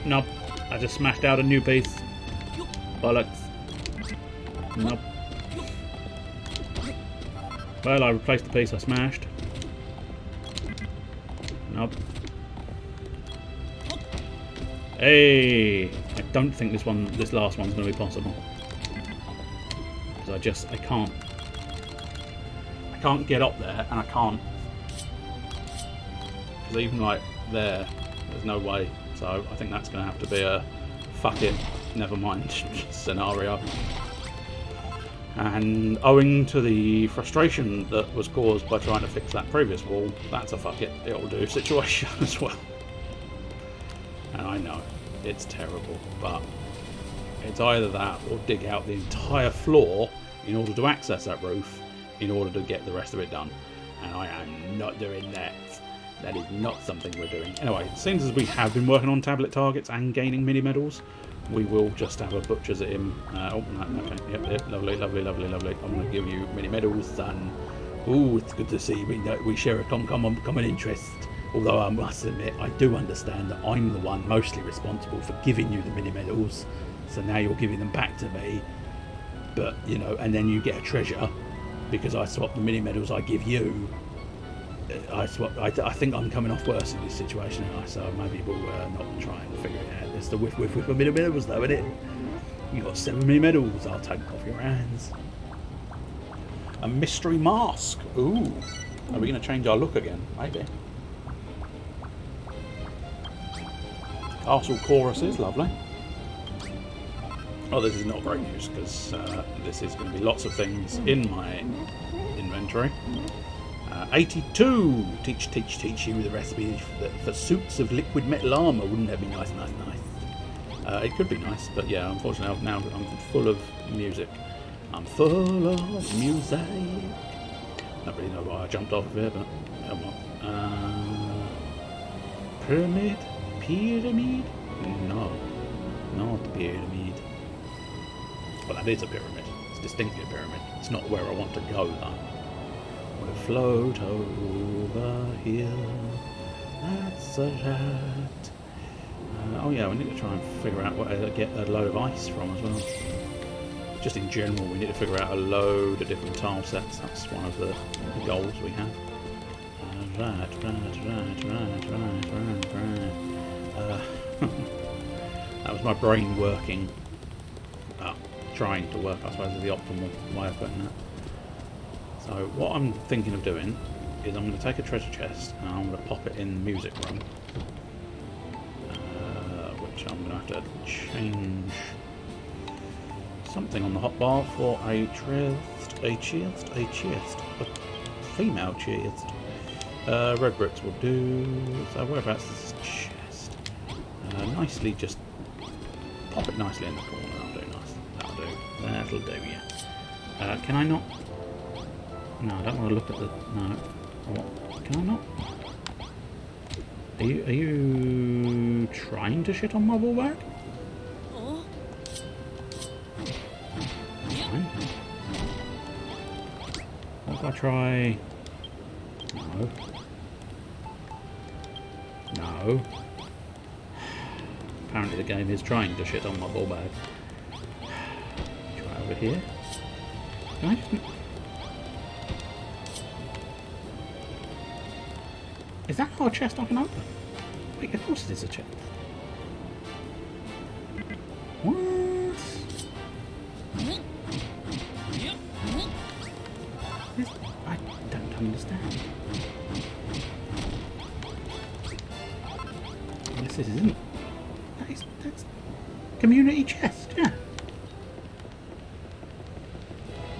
Nope. I just smashed out a new piece. Bollocks. Nope. Well, I replaced the piece I smashed. Nope. Hey! I don't think this last one's going to be possible. Because I can't get up there, and I can't. Because even like there's no way. So I think that's going to have to be a fuck it, never mind scenario. And owing to the frustration that was caused by trying to fix that previous wall, that's a fuck it, it'll do situation as well. And I know, it's terrible, but it's either that or dig out the entire floor in order to access that roof in order to get the rest of it done. And I am not doing that. That is not something we're doing. Anyway, since as we have been working on tablet targets and gaining mini medals, we will just have a butcher's at him. Oh, okay, yep, lovely, lovely, lovely, lovely. I'm going to give you mini medals, son. Ooh, it's good to see we share a common interest. Although I must admit, I do understand that I'm the one mostly responsible for giving you the mini medals. So now you're giving them back to me. But, you know, and then you get a treasure because I swap the mini medals I give you. I think I'm coming off worse in this situation, so maybe we'll not try and figure it out. It's the whiff of mini medals, though, isn't it? You got 7 mini medals. I'll take them off your hands. A mystery mask. Ooh, are we going to change our look again? Maybe. Castle choruses, lovely. Oh, this is not great news because this is going to be lots of things in my inventory. 82. Teach you the recipe for suits of liquid metal armor. Wouldn't that be nice? It could be nice, but yeah, unfortunately, I'm full of music. I'm full of music. Don't really know why I jumped off of here, but come on. Pyramid? No, not pyramid. Well, that is a pyramid. It's distinctly a pyramid. It's not where I want to go, though. We'll float over here. That's a rat. Oh yeah, we need to try and figure out where to get a load of ice from as well. Just in general, we need to figure out a load of different tile sets. That's one of the goals we have. Right. That was my brain working. Trying to work, I suppose, is the optimal way of putting that. So what I'm thinking of doing is I'm going to take a treasure chest and I'm going to pop it in the music room, which I'm going to have to change something on the hotbar for a female chest. Red bricks will do. So whereabouts is this chest? Nicely, just pop it nicely in the corner. That'll do, yeah. Can I not? No, I don't want to look at the... No. What? Can I not? Are you trying to shit on my wall bag? Fine. I try... No. No. Apparently the game is trying to shit on my ball bag. Try over here. Can I just... Is that not a chest I can open? Wait, of course it is a chest. What? This, I don't understand. Yes, this isn't. That's community chest, yeah.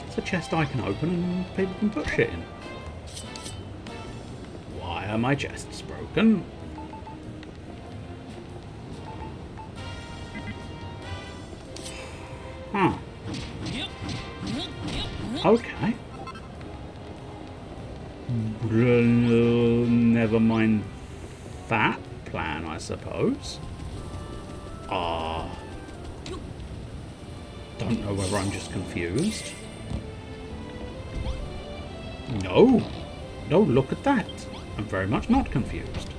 It's a chest I can open and people can put shit in. Why are my chests broken? Huh. Okay. Never mind that plan, I suppose. Don't know whether I'm just confused. No. No, look at that. I'm very much not confused.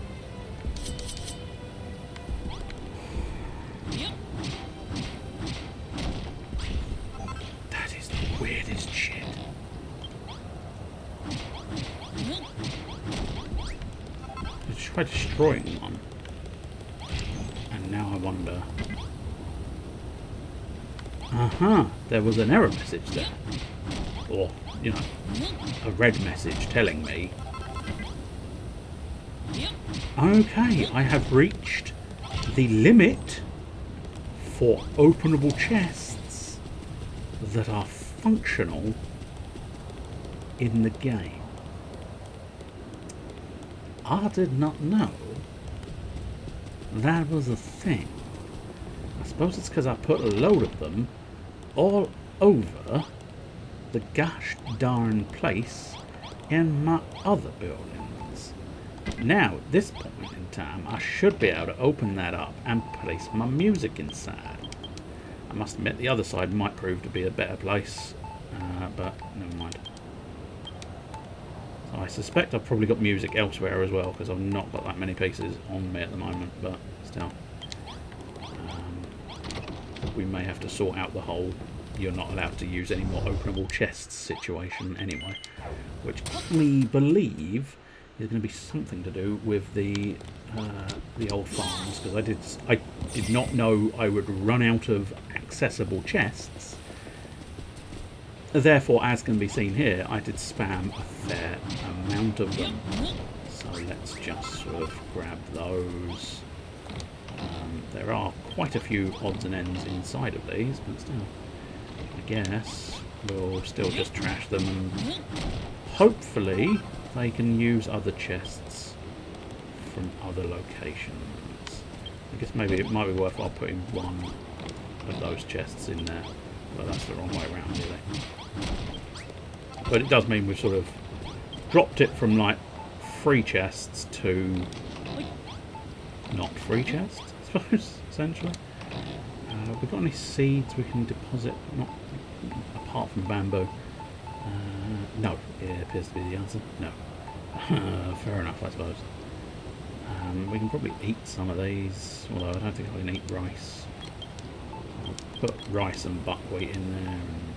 That is the weirdest shit. I tried destroying one. And now I wonder... there was an error message there. Or, you know, a red message telling me... Okay, I have reached the limit for openable chests that are functional in the game. I did not know that was a thing. I suppose it's because I put a load of them all over the gosh darn place in my other buildings. Now, at this point in time, I should be able to open that up and place my music inside. I must admit, the other side might prove to be a better place, but never mind. So I suspect I've probably got music elsewhere as well, because I've not got that many pieces on me at the moment, but still. We may have to sort out the whole you're not allowed to use any more openable chests situation anyway, which we believe is going to be something to do with the old farms, because I did not know I would run out of accessible chests. Therefore, as can be seen here, I did spam a fair amount of them. So let's just sort of grab those. There are quite a few odds and ends inside of these, but still, I guess we'll still just trash them, and hopefully they can use other chests from other locations. I guess maybe it might be worthwhile putting one of those chests in there, but that's the wrong way around really. But it does mean we've sort of dropped it from like free chests to not free chests, I suppose, essentially. Have we got any seeds we can deposit? Not apart from bamboo. No, it appears to be the answer. No. Fair enough, I suppose. We can probably eat some of these, although I don't think I can eat rice. I'll put rice and buckwheat in there, and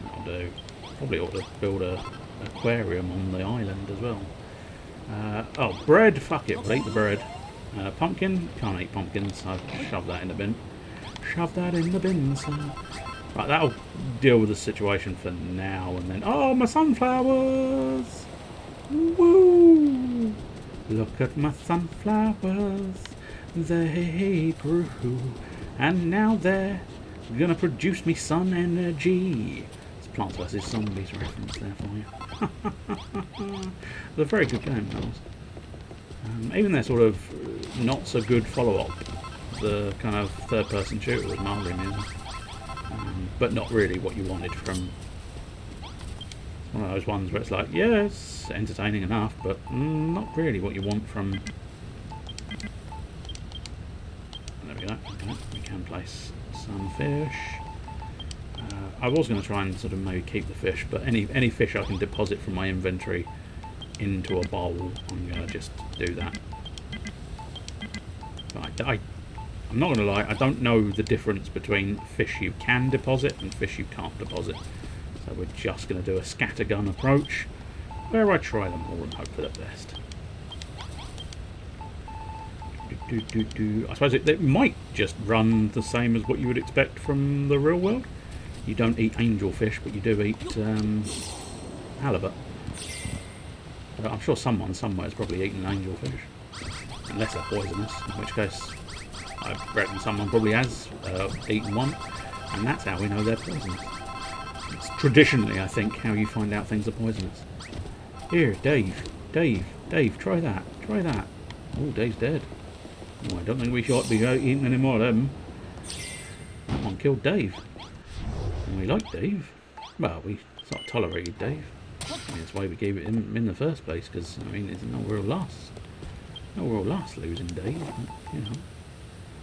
that'll do. Probably ought to build an aquarium on the island as well. Oh, bread! Fuck it, we'll eat the bread. Pumpkin? Can't eat pumpkins, so shove that in the bin. Shove that in the bin, sir. Right, that'll deal with the situation for now, and then... Oh, my sunflowers! Woo! Look at my sunflowers. They grew, and now they're gonna produce me sun energy. It's Plants vs Zombies reference there for you. It's a very good game, that was. Even their sort of not so good follow-up, the kind of third-person shooter with Marley music, but not really what you wanted from one of those ones where it's like, yeah, it's entertaining enough, but not really what you want from... There we go. Okay, we can place some fish. I was going to try and sort of maybe keep the fish, but any fish I can deposit from my inventory into a bowl, I'm going to just do that. But I'm not going to lie, I don't know the difference between fish you can deposit and fish you can't deposit. So we're just going to do a scattergun approach, where I try them all and hope for the best. I suppose it might just run the same as what you would expect from the real world. You don't eat angelfish, but you do eat halibut. But I'm sure someone somewhere has probably eaten angelfish, unless they're poisonous, in which case I reckon someone probably has eaten one, and that's how we know they're poisonous. It's traditionally, I think, how you find out things are poisonous. Here, Dave, try that. Oh, Dave's dead. Oh, I don't think we should be eating any more of them. That one killed Dave. And we like Dave. Well, we sort of tolerated Dave. I mean, that's why we gave it him in the first place, because, I mean, it's no real loss. No real loss losing Dave, but, you know.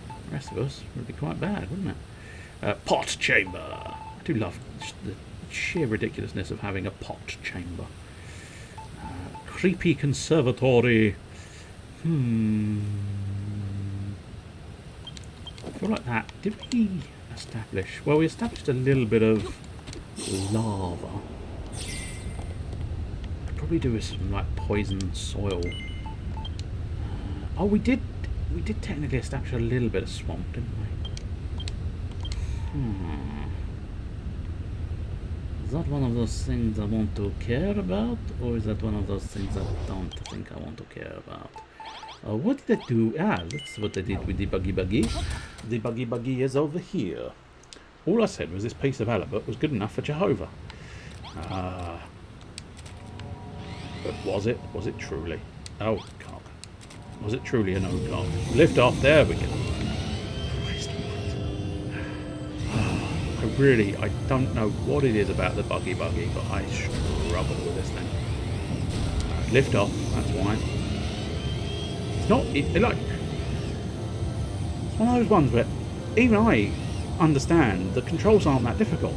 The rest of us would be quite bad, wouldn't it? Pot chamber. I do love the sheer ridiculousness of having a pot chamber. Creepy conservatory. I feel like that. Did we establish? Well, we established a little bit of lava. Could probably do with some like poison soil. Oh, we did technically establish a little bit of swamp, didn't we? Is that one of those things I want to care about, or is that one of those things I don't think I want to care about? What did I do? Ah, that's what I did with the buggy. The buggy is over here. All I said was this piece of halibut was good enough for Jehovah. But was it? Was it truly? Oh, cock. Was it truly an old cock? Lift off. There we go. I don't know what it is about the buggy, but I struggle with this thing. Lift off. That's why. It's not. It's one of those ones where even I understand the controls aren't that difficult.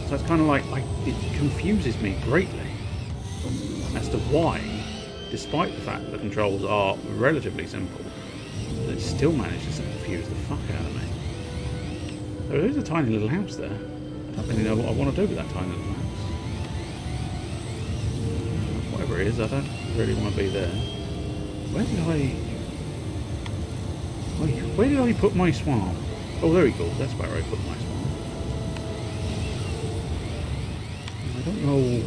So it's kind of like it confuses me greatly as to why, despite the fact that the controls are relatively simple, it still manages to confuse the fuck out of me. There is a tiny little house there. I don't really know what I want to do with that tiny little house. Whatever it is, I don't really want to be there. Where did I put my swamp? Oh, there we go. That's where I put my swamp. I don't know.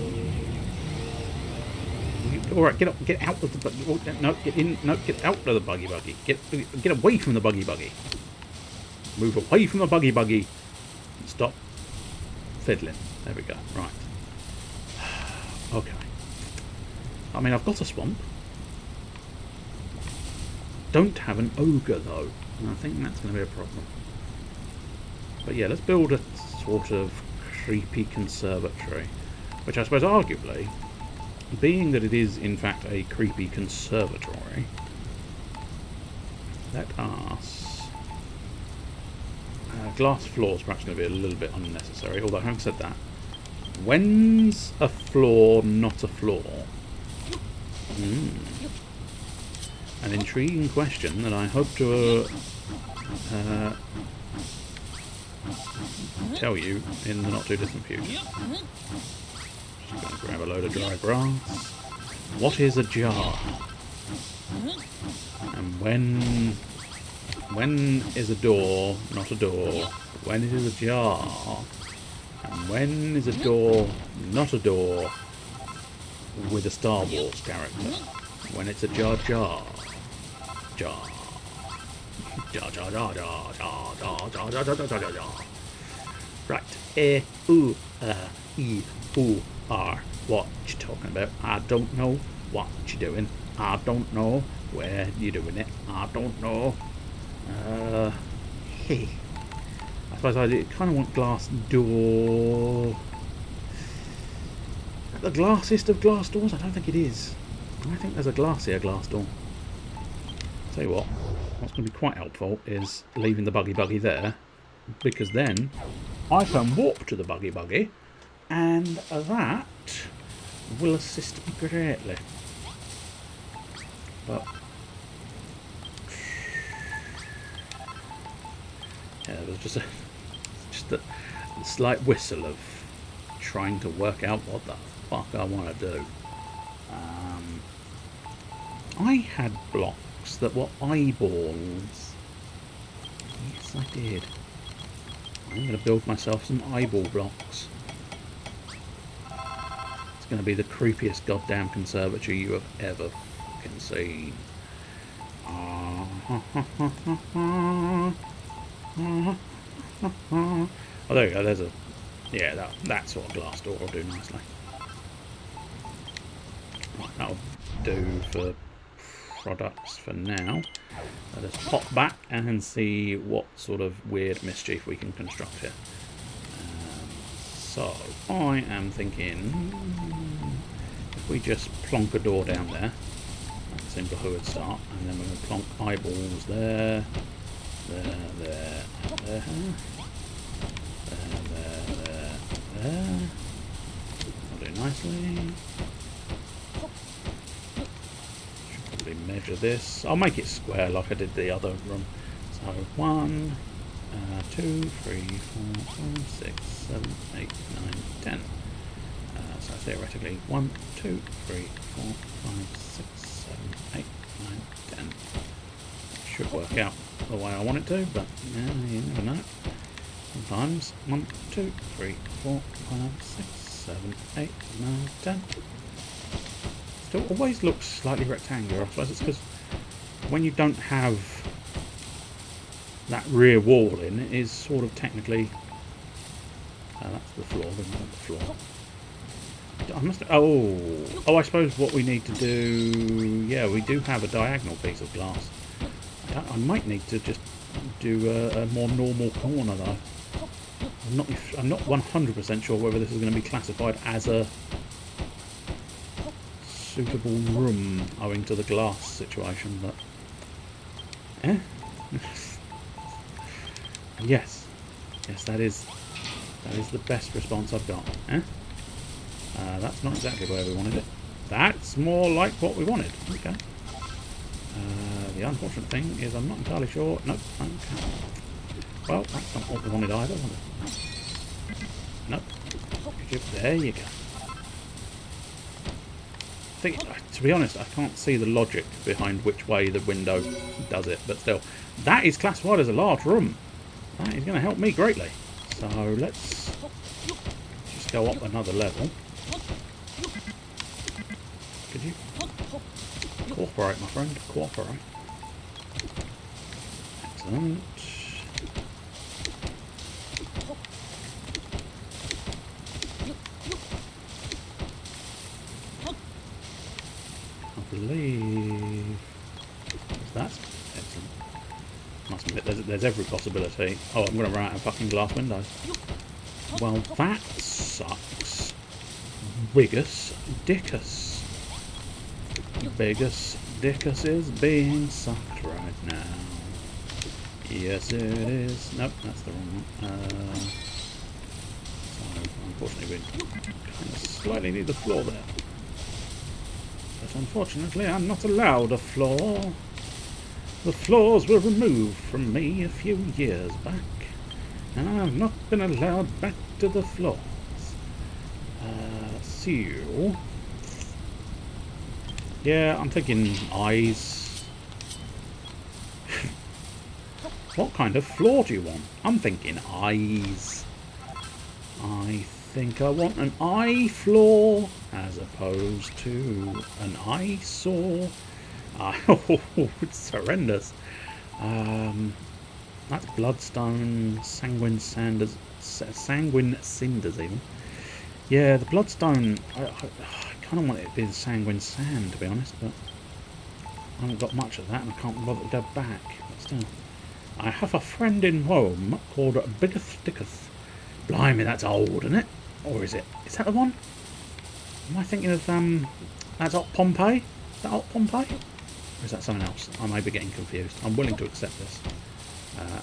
All right, get up, get out of the buggy. No, get in. No, get out of the buggy. Get away from the buggy. Move away from the buggy. Stop fiddling. There we go. Right. Okay. I mean, I've got a swamp. Don't have an ogre, though. And I think that's going to be a problem. But yeah, let's build a sort of creepy conservatory. Which I suppose, arguably, being that it is, in fact, a creepy conservatory, let us... glass floors perhaps going to be a little bit unnecessary, although having said that, when's a floor not a floor? An intriguing question that I hope to tell you in the not too distant future. Just going to grab a load of dry grass. What is a jar? And when is a door not a door? When it is a jar? And when is a door not a door with a Star Wars character? When it's a jar. Right. What you talking about? I don't know what you doing. I don't know where you doing it. I don't know. Hey. I suppose I kind of want glass door. The glassiest of glass doors? I don't think it is. I think there's a glassier glass door. Tell you what's going to be quite helpful is leaving the buggy there because then I can warp to the buggy, and that will assist me greatly. But yeah, there was just a slight whistle of trying to work out what the fuck I want to do. I had blocks that were eyeballs. Yes, I did. I'm going to build myself some eyeball blocks. It's going to be the creepiest goddamn conservatory you have ever fucking seen. Oh, there you go. There's a... Yeah, that sort of glass door will do nicely. Right, that'll do for products for now. Let us pop back and see what sort of weird mischief we can construct here. So, I am thinking if we just plonk a door down there, that seems like a good start, and then we're going to plonk eyeballs there, there. I'll do nicely. Should probably measure this. I'll make it square like I did the other room. So 1, 2, 3, 4, 5, 6, 7, 8, 9, 10. So theoretically 1, 2, 3, 4, 5, 6, 7, 8, 9, 10. Should work out the way I want it to, but yeah, you never know. Sometimes 1, 2, 3, 4, 5, 6, 7, 8, 9, 10. Still always looks slightly rectangular. I suppose it's because when you don't have that rear wall in, it is sort of technically... that's the floor, isn't it? The floor. I must... Oh, I suppose what we need to do... Yeah, we do have a diagonal piece of glass. I might need to just do a more normal corner though. I'm not 100% sure whether this is going to be classified as a suitable room owing to the glass situation, but yes, that is the best response I've got. That's not exactly where we wanted it. That's more like what we wanted. Okay. The unfortunate thing is I'm not entirely sure. Nope. Okay. Well, that's not what we wanted either, was it? Nope. There you go. To be honest, I can't see the logic behind which way the window does it, but still, that is classified as a large room. That is going to help me greatly. So let's just go up another level. Could you cooperate, my friend? Cooperate. Excellent. I believe that's excellent. Must admit, there's every possibility. Oh, I'm going to run out of fucking glass windows. Well, that sucks. Wiggus Dickus. Biggest Dickus is being sucked right now. Yes, it is. Nope, that's the wrong one. So, unfortunately, we kind of slightly need the floor there. But unfortunately, I'm not allowed a floor. The floors were removed from me a few years back, and I've not been allowed back to the floors. So... Yeah, I'm thinking eyes. What kind of floor do you want? I'm thinking eyes. I think I want an eye floor as opposed to an eyesore. Oh, it's horrendous. That's bloodstone, sanguine cinders even. Yeah, the bloodstone, I kind of want it to be the sanguine sand, to be honest, but I haven't got much of that and I can't bother to go back. But still, I have a friend in Rome called Biggest Dickus. Blimey, that's old, isn't it? Or is it? Is that the one? Am I thinking of, that's Alt Pompeii? Is that Alt Pompeii? Or is that something else? I may be getting confused. I'm willing to accept this.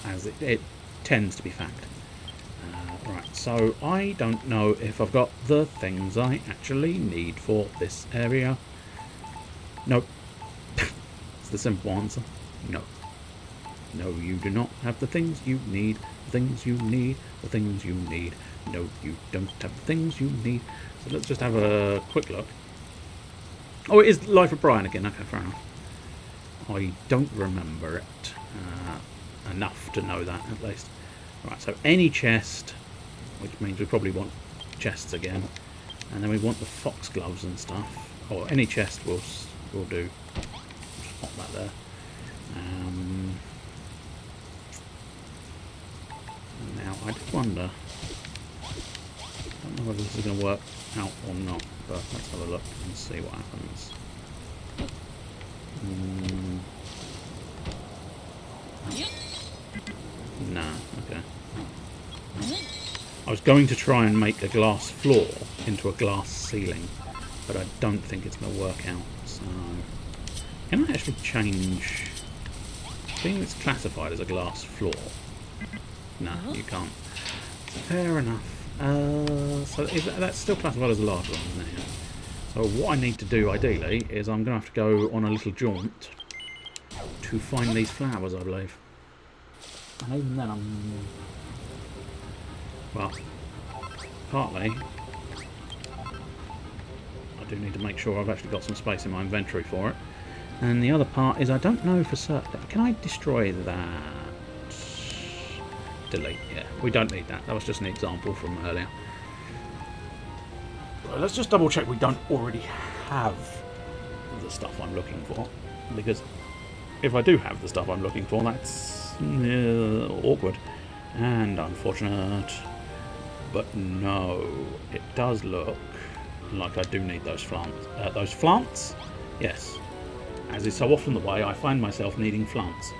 As it tends to be fact. Right, so I don't know if I've got the things I actually need for this area. Nope. It's the simple answer. No. No, you do not have the things you need. The things you need. The things you need. No, you don't have the things you need. So let's just have a quick look. Oh, it is Life of Brian again. Okay, fair enough. I don't remember it enough to know that, at least. Right, so any chest, which means we probably want chests again. And then we want the foxgloves and stuff. Or any chest will do. Just pop that there. Now, I did wonder. I don't know whether this is going to work out or not, but let's have a look and see what happens. Nah, okay. I was going to try and make a glass floor into a glass ceiling, but I don't think it's going to work out. So, can I actually change? Being it's classified as a glass floor. No, you can't. Fair enough. So that's still classified as a large one, isn't it? Yeah. So what I need to do, ideally, is I'm going to have to go on a little jaunt to find these flowers, I believe. And even then well, partly, I do need to make sure I've actually got some space in my inventory for it. And the other part is I don't know for certain. Can I destroy that? Delete. Yeah, we don't need that. That was just an example from earlier. Right, let's just double check we don't already have the stuff I'm looking for. Because if I do have the stuff I'm looking for, that's awkward and unfortunate. But no, it does look like I do need those plants. Those plants? Yes. As is so often the way, I find myself needing plants.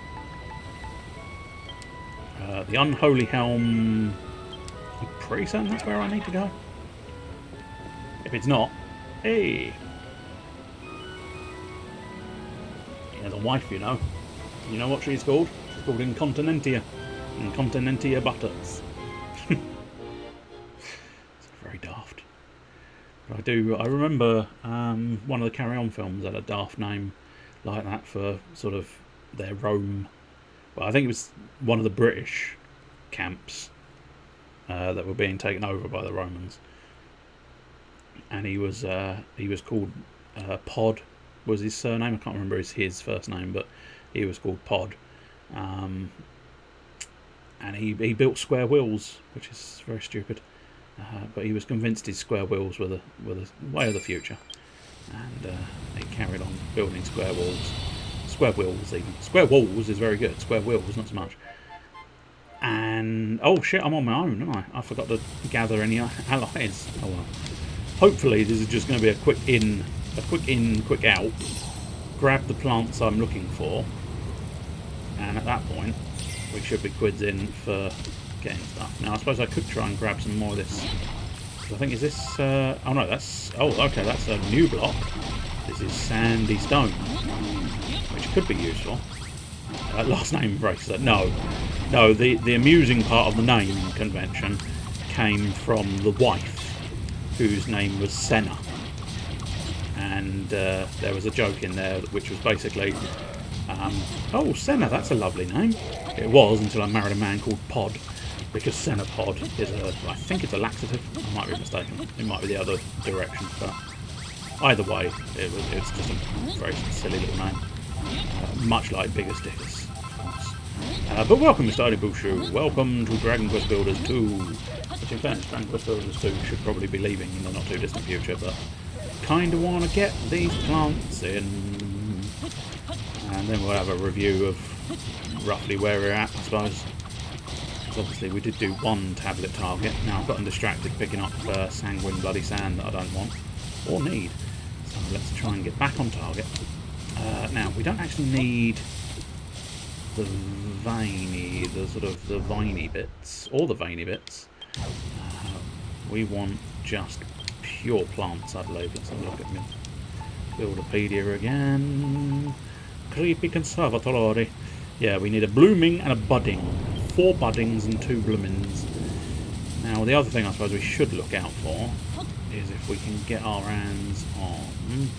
The Unholy Helm... I'm pretty certain that's where I need to go. If it's not... Hey! He has a wife, you know. You know what she's called? She's called Incontinentia. Incontinentia buttocks. It's very daft. But I remember one of the Carry On films had a daft name like that for sort of their Rome. Well, I think it was one of the British camps that were being taken over by the Romans, and he was called Pod was his surname. I can't remember his first name, but he was called Pod, and he built square wheels, which is very stupid. But he was convinced his square wheels were the way of the future, and he carried on building square walls. Square wheels, even. Square walls is very good. Square wheels, not so much. And oh shit, I'm on my own, aren't I? I forgot to gather any allies. Oh well. Hopefully, this is just going to be a quick in, quick out. Grab the plants I'm looking for, and at that point, we should be quids in for getting stuff. Now, I suppose I could try and grab some more of this. I think is this? Oh no, that's. Oh, okay, that's a new block. This is sandy stone, which could be useful. Last name bracelet. No. The amusing part of the name convention came from the wife, whose name was Senna, and there was a joke in there which was basically, oh, Senna, that's a lovely name. It was until I married a man called Pod, because Senna Pod is I think it's a laxative. I might be mistaken. It might be the other direction, but. Either way, it's just a very silly little name. Much like Bigger Stickers, of course. But welcome, Mr. Adibushu. Welcome to Dragon Quest Builders 2. Which, in fact, Dragon Quest Builders 2 should probably be leaving in the not too distant future, but kind of want to get these plants in. And then we'll have a review of roughly where we're at, I suppose. Because obviously we did do one tablet target. Now I've gotten distracted picking up sanguine bloody sand that I don't want or need. So let's try and get back on target. Now we don't actually need the viney bits, or the veiny bits. We want just pure plants, I believe. Let's have a look at me. Buildopedia again. Creepy conservatory. Yeah, we need a blooming and a budding 4 buddings and 2 bloomings. Now, the other thing I suppose we should look out for is if we can get our hands on...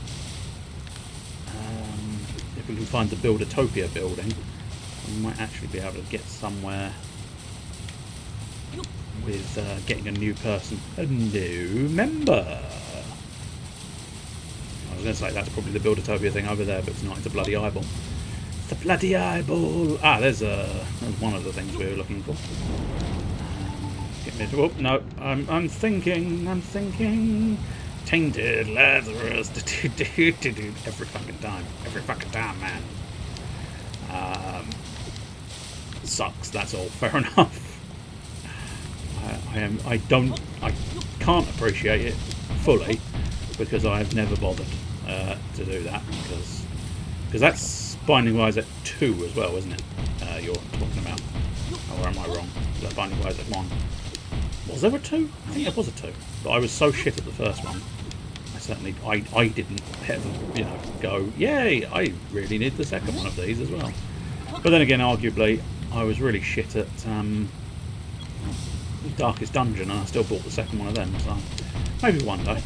if we can find the Buildertopia building, we might actually be able to get somewhere with getting a new person. A new member! I was going to say that's probably the Buildertopia thing over there, but it's not. It's a bloody eyeball. It's a bloody eyeball! Ah, there's one of the things we were looking for. Get me to, oh, no, I'm thinking. Tainted Lazarus. Every fucking time, man. Sucks. That's all. Fair enough. I can't appreciate it fully because I've never bothered to do that because that's Binding Wise at 2 as well, isn't it? You're talking about, or am I wrong? Is that Binding Wise at 1? Was there a 2? I think there was a 2, but I was so shit at the first one. I didn't ever, go, yay, I really need the second one of these as well. But then again, arguably, I was really shit at Darkest Dungeon, and I still bought the second one of them, so maybe one day,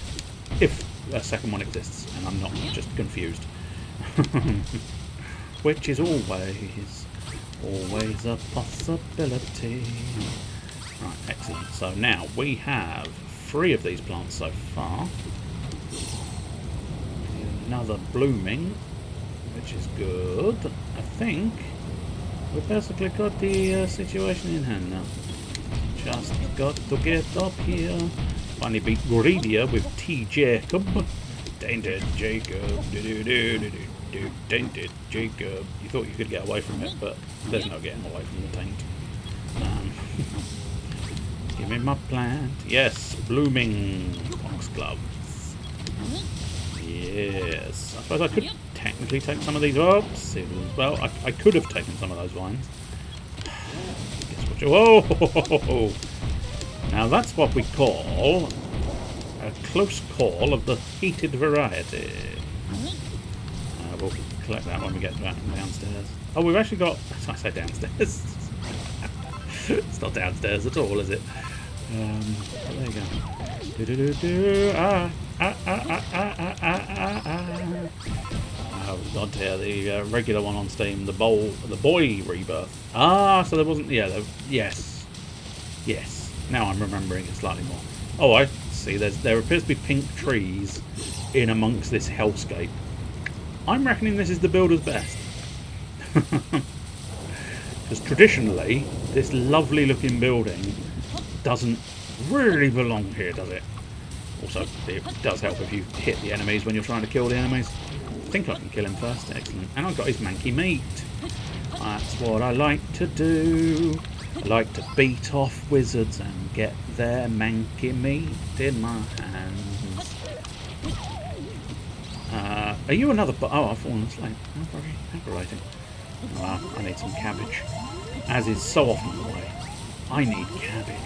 if a second one exists, and I'm not just confused. Which is always a possibility. Right, excellent. So now we have 3 of these plants so far. Another blooming, which is good. I think we've basically got the situation in hand now. Just got to get up here. Finally beat Greedier with T. Jacob. Tainted Jacob. Tainted Jacob. You thought you could get away from it, but there's no getting away from the taint. Give me my plant. Yes, blooming foxgloves. Yes. I suppose I could technically take some of these. Oops. Well, I could have taken some of those vines. Whoa! Now that's what we call a close call of the heated variety. We'll collect that when we get downstairs. Oh, we've actually got... I say downstairs. It's not downstairs at all, is it? There you go. We've got here the regular one on Steam, the boy rebirth. Ah, so there wasn't... Yeah, yes. Yes. Now I'm remembering it slightly more. Oh, I see. There appears to be pink trees in amongst this hellscape. I'm reckoning this is the builder's best. Because traditionally, this lovely looking building doesn't really belong here, does it? Also, it does help if you hit the enemies when you're trying to kill the enemies. I think I can kill him first. Excellent. And I've got his manky meat. That's what I like to do. I like to beat off wizards and get their manky meat in my hands. Are you another... Oh, I've fallen asleep. How very aggravating. Oh, I need some cabbage. As is so often the way. I need cabbage.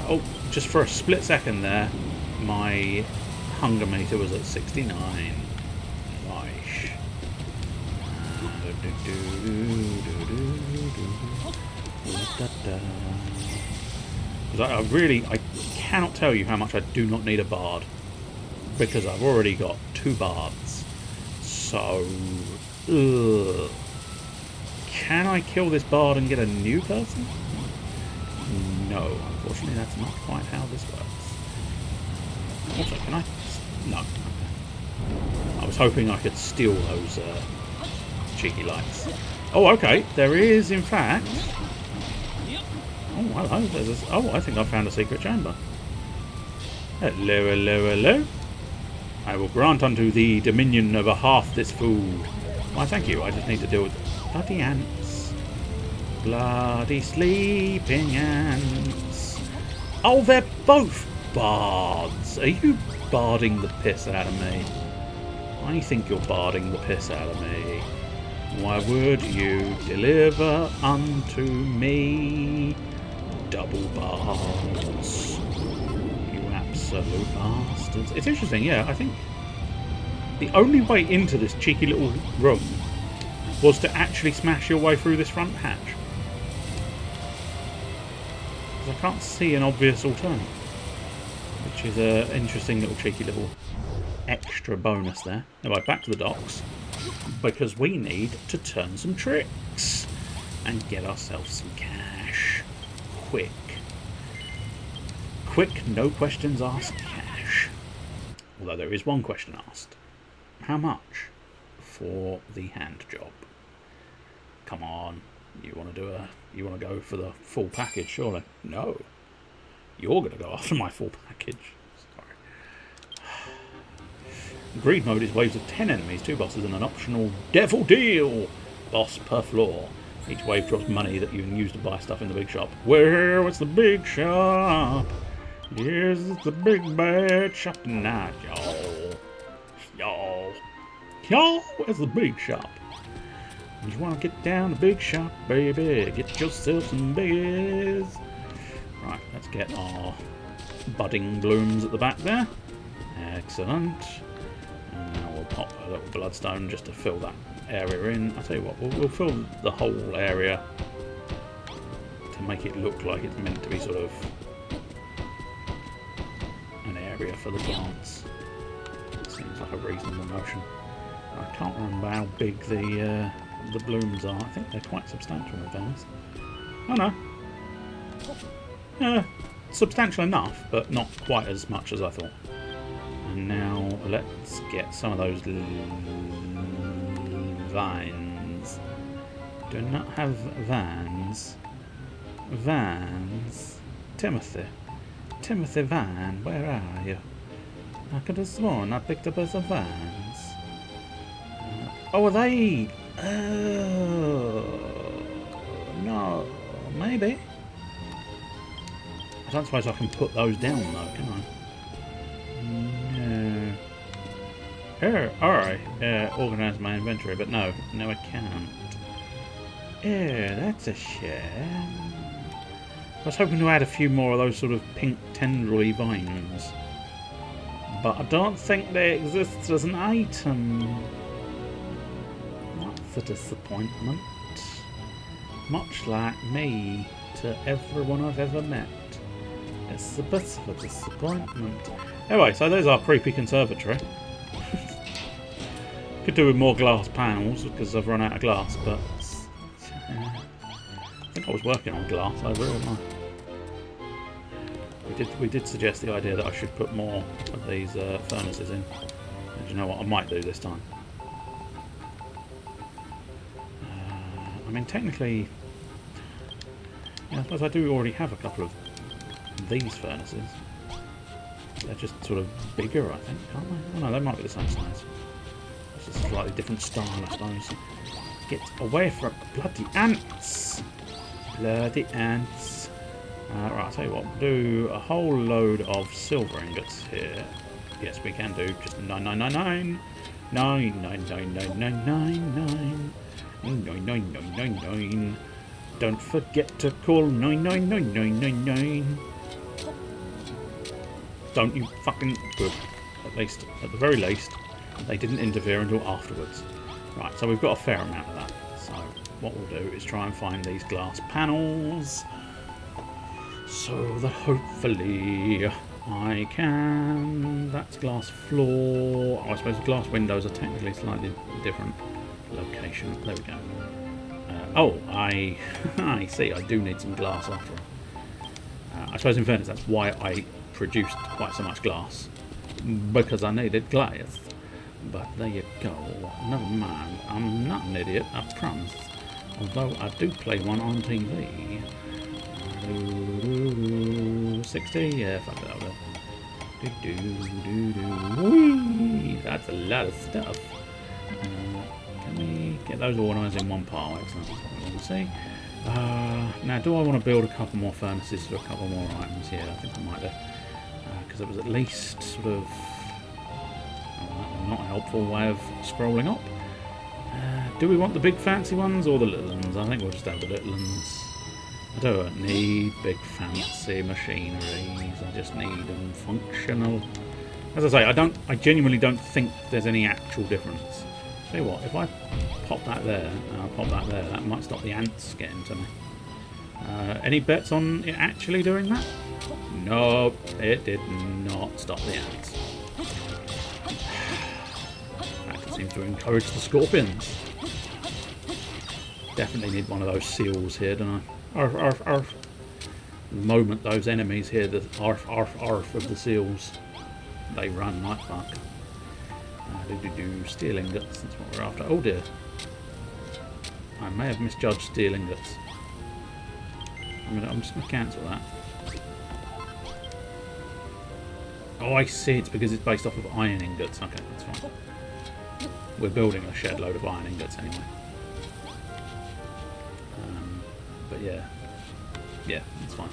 Oh, just for a split second there, my hunger meter was at 69. Gosh. I cannot tell you how much I do not need a bard. Because I've already got 2 bards. So... Ugh. Can I kill this bard and get a new person? No, unfortunately that's not quite how this works. Also, can I... No. I was hoping I could steal those cheeky lights. Oh, okay. There is, in fact... Oh, hello. There's a... Oh, I think I found a secret chamber. Hello, hello, hello. I will grant unto thee dominion over half this food. Why, thank you. I just need to deal with bloody ants. Bloody sleeping ants. Oh, they're both bards. Are you barding the piss out of me? I think you're barding the piss out of me. Why would you deliver unto me double bards? You absolute bastards. It's interesting, yeah, I think the only way into this cheeky little room was to actually smash your way through this front hatch. because I can't see an obvious alternative, which is an interesting little cheeky little extra bonus there. Anyway, back to the docks, because we need to turn some tricks and get ourselves some cash. Quick, no questions asked cash. Although there is one question asked. How much for the hand job? Come on, you want to go for the full package, surely? No, you're going to go after my full package. Sorry. Greed mode is waves of 10 enemies, 2 bosses, and an optional devil deal boss per floor. Each wave drops money that you can use to buy stuff in the big shop. Where was the big shop? Yes, it's the big bad shop tonight, y'all. Y'all, where's the big shop? You want to get down to the big shop, baby? Get yourself some beers. Right, let's get our budding blooms at the back there. Excellent. And now we'll pop a little bloodstone just to fill that area in. I'll tell you what, we'll fill the whole area to make it look like it's meant to be sort of an area for the plants. Seems like a reasonable notion. I can't remember how big the blooms are. I think they're quite substantial in fairness. Oh no. Substantial enough, but not quite as much as I thought. And now let's get some of those vines. Do not have vans. Vans. Timothy Van, where are you? I could have sworn I picked up some vans. Oh, are they? Oh, no, maybe. I don't suppose I can put those down though, can I? No. Alright, organise my inventory, but no, I can't. That's a shame. I was hoping to add a few more of those sort of pink tendrily vines, but I don't think they exist as an item. That's a disappointment. Much like me to everyone I've ever met. It's a bit of a disappointment. Anyway, so there's our creepy conservatory. Could do with more glass panels because I've run out of glass, but I think I was working on glass over it, wasn't I? We did suggest the idea that I should put more of these furnaces in. And you know what? I might do this time. I mean, technically, yeah, I suppose I do already have a couple of these furnaces. They're just sort of bigger, I think, can't they? Oh no, they might be the same size. It's just a slightly different style, I suppose. Get away from bloody ants! Bloody ants. Right, I'll tell you what, we'll do a whole load of silver ingots here. Yes, we can do just 9999. 9999999. Don't forget to call 9999999. Don't you fucking... Good. At least, at the very least, they didn't interfere until afterwards. Right, so we've got a fair amount of that. So what we'll do is try and find these glass panels, so that hopefully I can... That's glass floor. Oh, I suppose the glass windows are technically slightly different location. There we go. Oh, I see. I do need some glass after all. I suppose in fairness, that's why I produced quite so much glass, because I needed glass. But there you go. Never mind. I'm not an idiot, I promise. Although I do play one on TV. 60? Yeah, fuck it, I'll go. Whee! That's a lot of stuff. Can we get those organised in one pile? Excellent. That's what we want to see. Now, do I want to build a couple more furnaces for a couple more items? Yeah, I think I might do. Because it was at least sort of... not a helpful way of scrolling up. Do we want the big fancy ones or the little ones? I think we'll just have the little ones. I don't need big fancy machineries. I just need them functional. As I say, I genuinely don't think there's any actual difference. Tell you what, if I pop that there and I pop that there, that might stop the ants getting to me. Any bets on it actually doing that? No, it did not stop the ants. In fact, it seems to encourage the scorpions. Definitely need one of those seals here, don't I? Arf, arf, arf. The moment those enemies hear the arf, arf, arf of the seals, they run like fuck. Steel ingots, that's what we're after. Oh dear. I may have misjudged steel ingots. I'm just going to cancel that. Oh, I see. It's because it's based off of iron ingots. Okay, that's fine. We're building a shed load of iron ingots anyway. But yeah. Yeah, it's fine.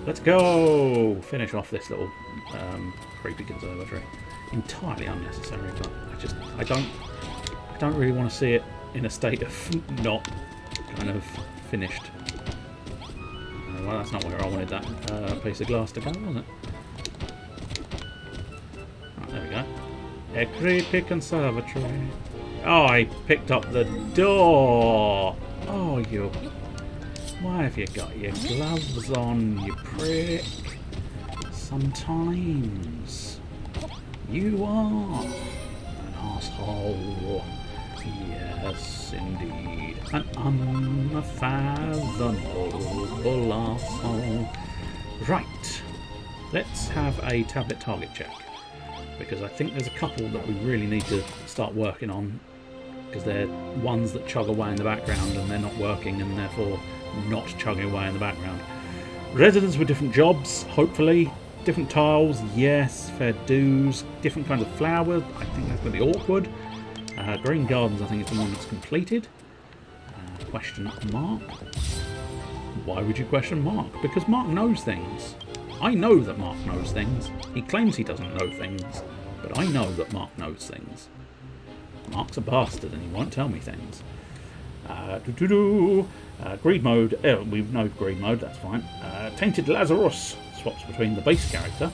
Let's go! Finish off this little creepy conservatory. Entirely unnecessary, but I don't really want to see it in a state of not kind of finished. Well, that's not where I wanted that piece of glass to go, was it? Right, there we go. A creepy conservatory. Oh, I picked up the door. Oh, you. Why have you got your gloves on, you prick? Sometimes you are an asshole. Yes, indeed. An unfathomable asshole. Right. Let's have a tablet target check. Because I think there's a couple that we really need to start working on. Because they're ones that chug away in the background and they're not working and therefore not chugging away in the background. Residents with different jobs, hopefully. Different tiles, yes. Fair dues. Different kinds of flowers. I think that's going to be awkward. Green Gardens, I think, is the one that's completed. Question mark. Why would you question Mark? Because Mark knows things. I know that Mark knows things. He claims he doesn't know things, but I know that Mark knows things. Mark's a bastard and he won't tell me things. Greed mode. We know greed mode, that's fine. Tainted Lazarus swaps between the base character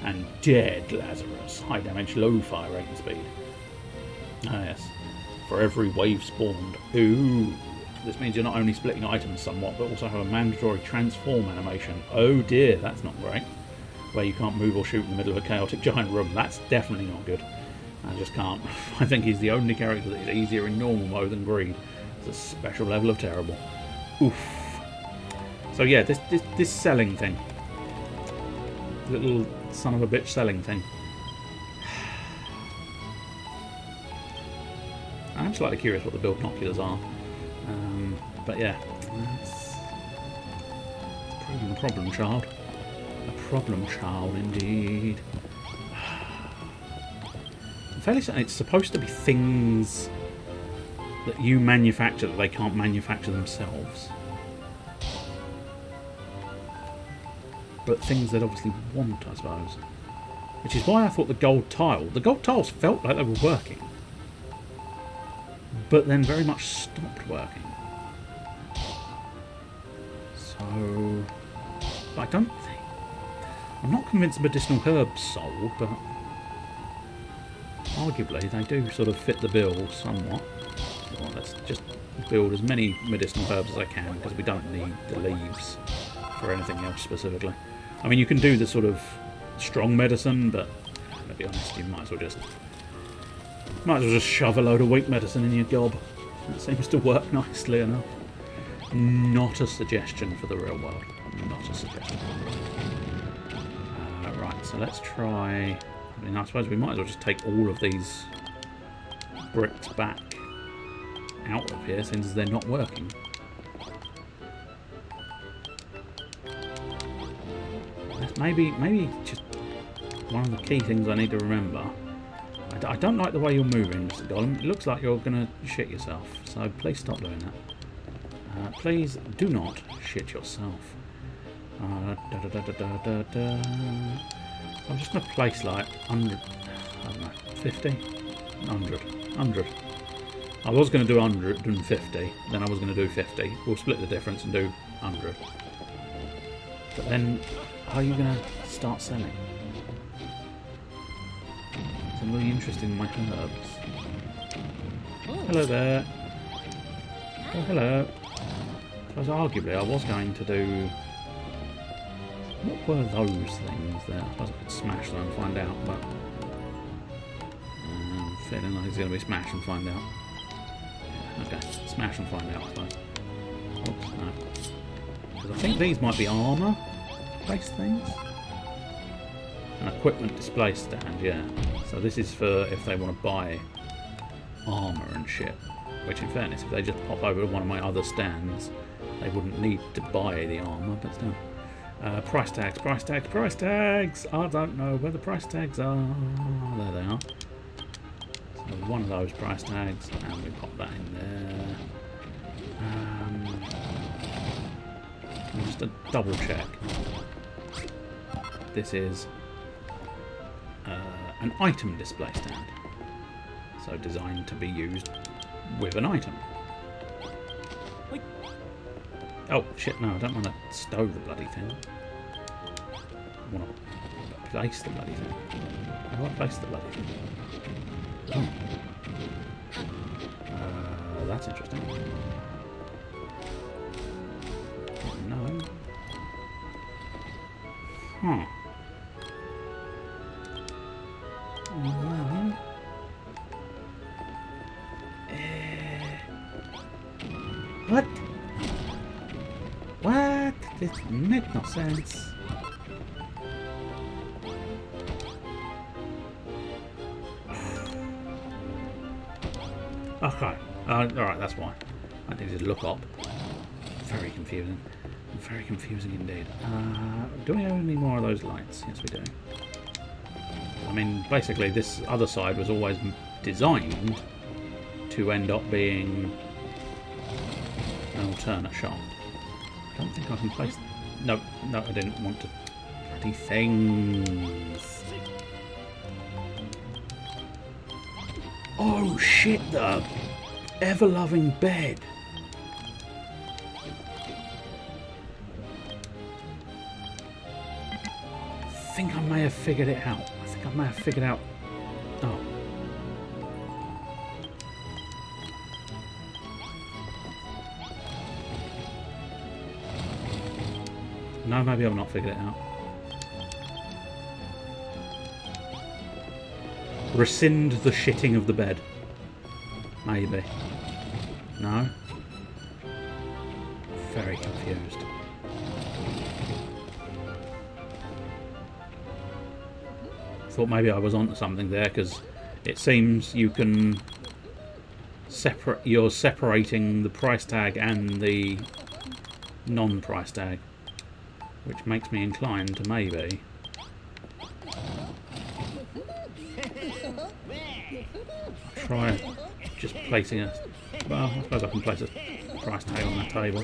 and Dead Lazarus. High damage, low fire rate and speed. Ah, yes. For every wave spawned. Ooh. This means you're not only splitting items somewhat, but also have a mandatory transform animation. Oh dear, that's not great. Where you can't move or shoot in the middle of a chaotic giant room. That's definitely not good. I just can't. I think he's the only character that is easier in normal mode than Greed. It's a special level of terrible. Oof. So yeah, this selling thing. Little son of a bitch selling thing. I'm slightly curious what the build binoculars are. But yeah, it's proving a problem child. A problem child indeed. I'm fairly certain it's supposed to be things that you manufacture that they can't manufacture themselves. But things that obviously want, I suppose. Which is why I thought the gold tiles felt like they were working. But then very much stopped working. So, but I don't think... I'm not convinced medicinal herbs sold, but arguably they do sort of fit the bill somewhat. Well, let's just build as many medicinal herbs as I can, because we don't need the leaves for anything else specifically. I mean, you can do the sort of strong medicine, but to be honest, you might as well just shove a load of weak medicine in your gob. That seems to work nicely enough. Not a suggestion for the real world. Not a suggestion. Right, so let's try... I mean, I suppose we might as well just take all of these bricks back out of here since they're not working. Maybe just one of the key things I need to remember. I don't like the way you're moving, Mr. Golem. It looks like you're going to shit yourself, so please stop doing that. Please do not shit yourself. I'm just going to place like 100, I don't know, 50? 100. I was going to do 150, then I was going to do 50. We'll split the difference and do 100. But then, how are you going to start selling? I'm really interested in my herbs. Hello there. Oh, hello. I suppose arguably I was going to do... What were those things there? I suppose I could smash them and find out, but... I'm feeling like it's going to be smash and find out. Yeah, okay, smash and find out, I suppose. Oops, no. Because I think these might be armour-based things. An equipment display stand, yeah. So this is for if they want to buy armour and shit. Which, in fairness, if they just pop over to one of my other stands, they wouldn't need to buy the armour, but still. Price tags, price tags, price tags! I don't know where the price tags are. There they are. So one of those price tags, and we pop that in there. And just a double check. This is an item display stand. So designed to be used with an item. Oh shit, no, I don't want to stow the bloody thing. I want to place the bloody thing. How do I place the bloody thing? Oh. That's interesting. No. Huh. Well. What? What? This makes no sense. Okay. Alright, that's why. I needed to look up. Very confusing. Very confusing indeed. Do we have any more of those lights? Yes, we do. I mean, basically, this other side was always designed to end up being an alternate shop. I don't think I can place... No, I didn't want to... Bloody things. Oh shit, the ever-loving bed. I think I may have figured it out. Oh. No, maybe I've not figured it out. Rescind the shitting of the bed. Maybe. No? Very confused. Thought maybe I was onto something there, because it seems you can separate. You're separating the price tag and the non-price tag, which makes me inclined to maybe try just placing a... Well, I suppose I can place a price tag on that table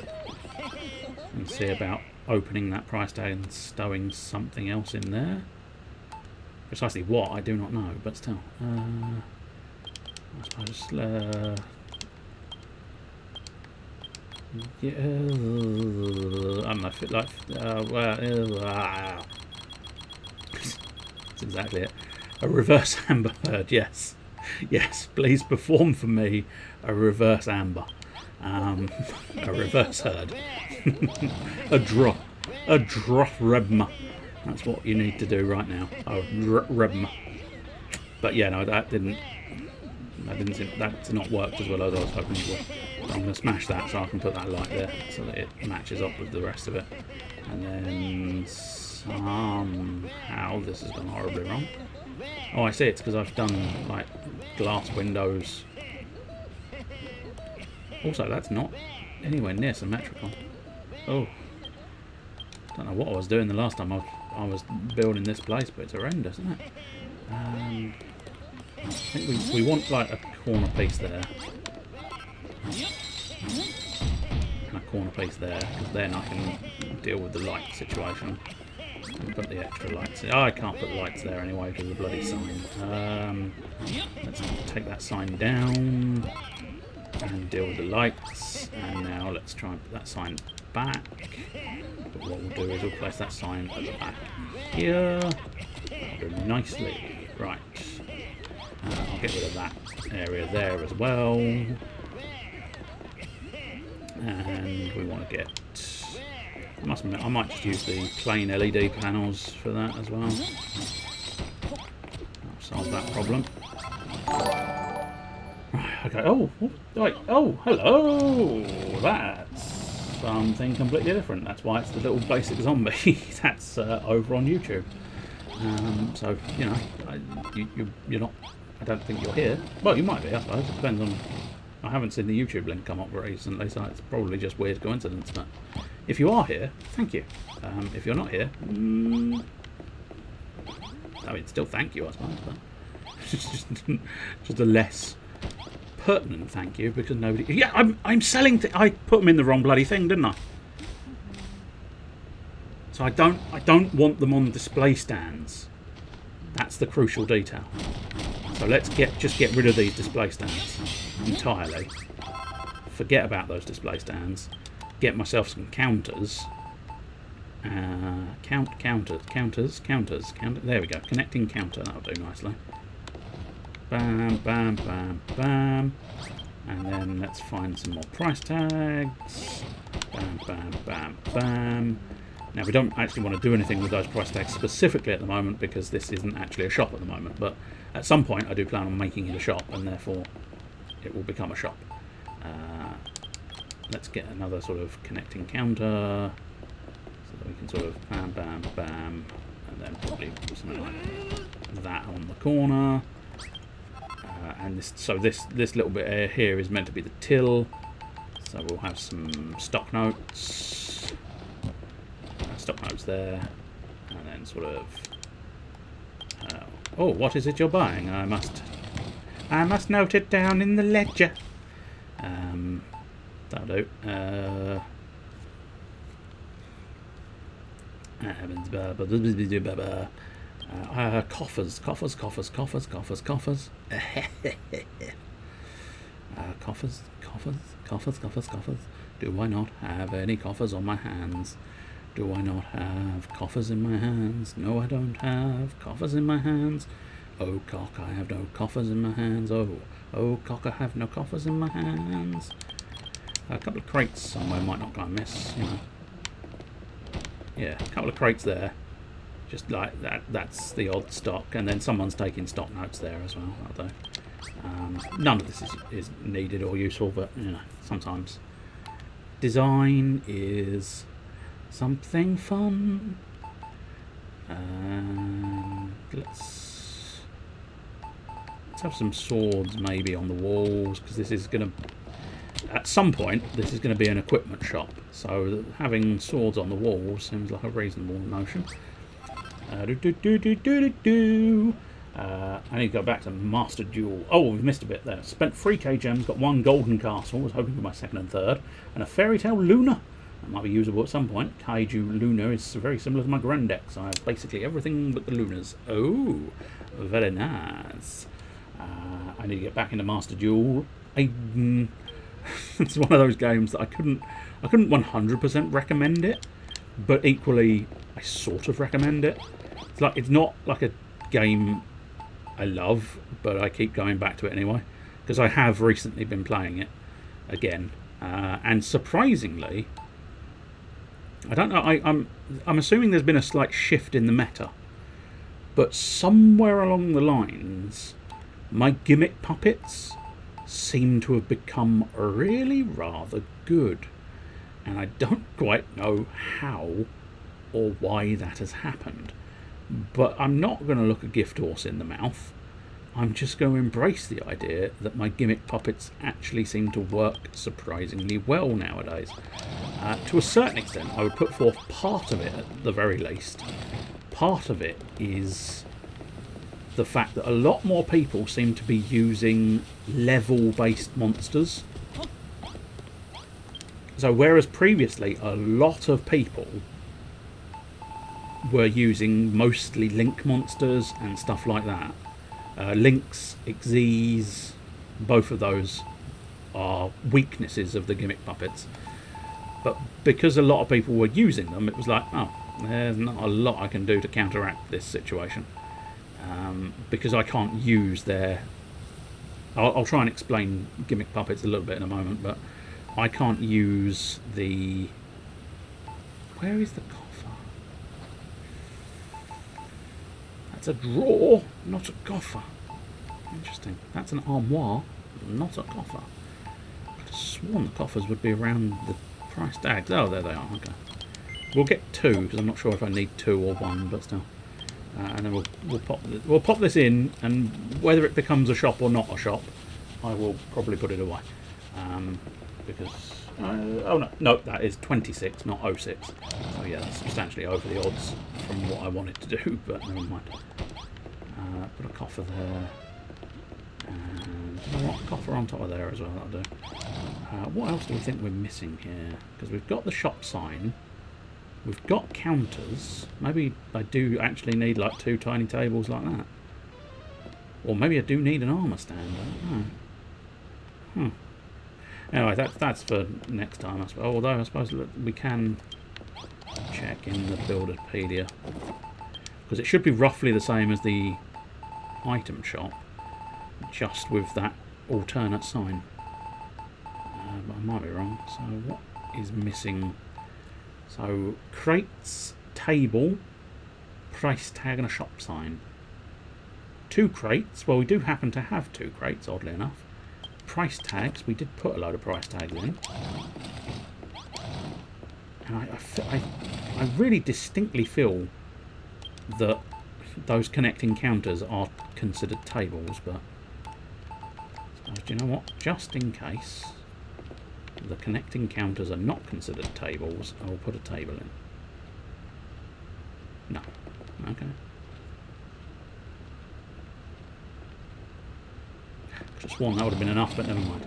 and see about opening that price tag and stowing something else in there. Precisely what, I do not know, but still. I suppose... yeah, I don't know if it like... That's exactly it. A reverse amber herd, yes. Yes, please perform for me a reverse amber. A reverse herd. A drop rebma. That's what you need to do right now. A rebma. But yeah, no, that didn't that's not worked as well as I was hoping it would. So I'm going to smash that so I can put that light there so that it matches up with the rest of it. And then somehow this has gone horribly wrong. Oh, I see, it's because I've done like glass windows. Also, that's not anywhere near symmetrical. Oh, don't know what I was doing the last time I was building this place, but it's horrendous, isn't it? I think we want like a corner piece there and a corner piece there, because then I can deal with the light situation and put the extra lights in. Oh, I can't put lights there anyway because of the bloody sign. Let's take that sign down and deal with the lights, and now let's try and put that sign back. But what we'll do is we'll place that sign at the back here. That'll do nicely. Right. I'll get rid of that area there as well. And we want to get... I must admit, I might just use the plain LED panels for that as well. That'll solve that problem. Right, okay. Oh, wait. Oh, hello! That's something completely different. That's why it's the little basic zombie. That's over on YouTube. So, you know, you're not... I don't think you're here. Well, you might be, I suppose. It depends on... I haven't seen the YouTube link come up recently, so it's probably just weird coincidence. But if you are here, thank you. If you're not here, I mean, still thank you, I suppose. But just a less pertinent thank you because nobody. Yeah, I'm selling. I put them in the wrong bloody thing, didn't I? So I don't want them on display stands. That's the crucial detail. So let's just get rid of these display stands entirely. Forget about those display stands. Get myself some counters. Counters. There we go. Connecting counter. That'll do nicely. Bam, bam, bam, bam. And then let's find some more price tags. Bam, bam, bam, bam. Now, we don't actually want to do anything with those price tags specifically at the moment because this isn't actually a shop at the moment. But at some point, I do plan on making it a shop, and therefore it will become a shop. Let's get another sort of connecting counter so that we can sort of bam, bam, bam, and then probably something like that on the corner. And this little bit here is meant to be the till. So we'll have some stock notes. Stock notes there, and then sort of oh, what is it you're buying? I must note it down in the ledger. That'll do. Coffers. Coffers. Do I not have any coffers on my hands? Do I not have coffers in my hands? No, I don't have coffers in my hands. Oh, cock, I have no coffers in my hands. Oh, cock, I have no coffers in my hands. A couple of crates somewhere might not go amiss, you know. Yeah, a couple of crates there. Just like that. That's the odd stock. And then someone's taking stock notes there as well, although none of this is needed or useful, but, you know, sometimes design is something fun. Let's have some swords maybe on the walls, because this is going to, at some point, this is going to be an equipment shop. So having swords on the walls seems like a reasonable notion. I need to go back to Master Duel. Oh, we've missed a bit there. Spent 3k gems, got 1 golden castle, was hoping for my second and third, and a fairy tale Luna. That might be usable at some point. Kaiju Luna is very similar to my Grandex. I have basically everything but the Lunas. Oh, very nice. I need to get back into Master Duel. It's one of those games that I couldn't 100% recommend it, but equally I sort of recommend it. It's not like a game I love, but I keep going back to it anyway because I have recently been playing it again, and surprisingly, I don't know. I'm assuming there's been a slight shift in the meta, but somewhere along the lines, my gimmick puppets seem to have become really rather good, and I don't quite know how or why that has happened. But I'm not going to look a gift horse in the mouth. I'm just going to embrace the idea that my gimmick puppets actually seem to work surprisingly well nowadays. To a certain extent, I would put forth part of it at the very least. Part of it is the fact that a lot more people seem to be using level-based monsters. So whereas previously a lot of people were using mostly link monsters and stuff like that, links, Xyz, both of those are weaknesses of the gimmick puppets. But because a lot of people were using them, it was like, oh, there's not a lot I can do to counteract this situation. Because I can't use their... I'll try and explain gimmick puppets a little bit in a moment, but I can't use the... Where is the coffer? That's a drawer, not a coffer. Interesting. That's an armoire, not a coffer. I could have sworn the coffers would be around the price tags. Oh, there they are. Okay. We'll get 2 because I'm not sure if I need 2 or 1, but still. And then we'll pop this in, and whether it becomes a shop or not a shop, I will probably put it away. Because oh no, that is 26, not 06. So yeah, that's substantially over the odds from what I wanted to do, but never mind. Put a coffer there, and a coffer on top of there as well. That'll do. What else do we think we're missing here? Because we've got the shop sign, we've got counters. Maybe I do actually need like 2 tiny tables like that, or maybe I do need an armour stand. I don't know. Anyway, that's for next time, I suppose. Although I suppose we can check in the Builderpedia, because it should be roughly the same as the item shop, just with that alternate sign. But I might be wrong. So what is missing? So crates, table, price tag, and a shop sign. 2 crates. Well, we do happen to have 2 crates, oddly enough. Price tags, we did put a load of price tags in, and I really distinctly feel that those connecting counters are considered tables, but do you know what, just in case the connecting counters are not considered tables, I will put a table in. No. Okay. Just one, that would have been enough, but never mind.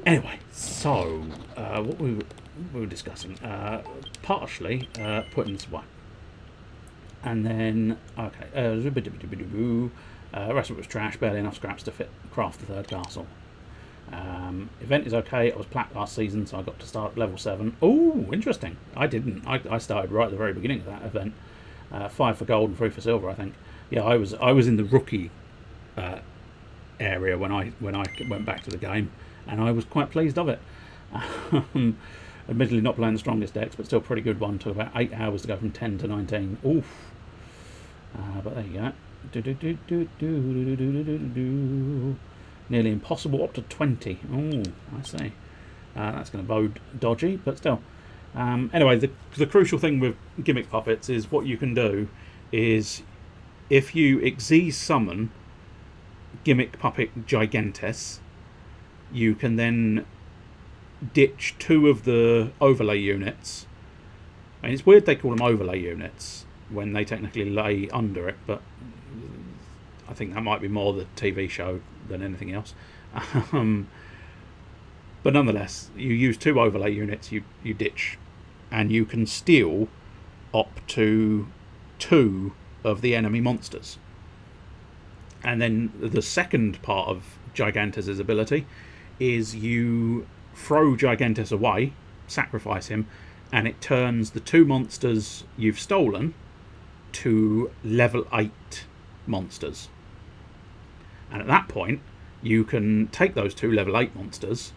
Anyway, so what we were discussing, partially putting this away, and then okay, the rest of it was trash, barely enough scraps to craft the 3rd castle. Event is okay. I was plat last season, so I got to start level 7. Oh, interesting. I didn't. I started right at the very beginning of that event. 5 for gold and 3 for silver, I think. Yeah, I was in the rookie area when I went back to the game, and I was quite pleased of it. Admittedly not playing the strongest decks, but still pretty good one. Took about 8 hours to go from 10 to 19. Oof. But there you go. Nearly impossible up to 20. Oh, I see. That's going to bode dodgy, but still. Anyway, the crucial thing with gimmick puppets is what you can do is, if you Xyz summon gimmick puppet Gigantes, you can then ditch 2 of the overlay units. And it's weird they call them overlay units when they technically lay under it, but I think that might be more the TV show than anything else. But nonetheless, you use 2 overlay units, you ditch, and you can steal up to 2 of the enemy monsters. And then the second part of Gigantes' ability is you throw Gigantes away, sacrifice him, and it turns the 2 monsters you've stolen to level 8 monsters. And at that point, you can take those 2 level 8 monsters,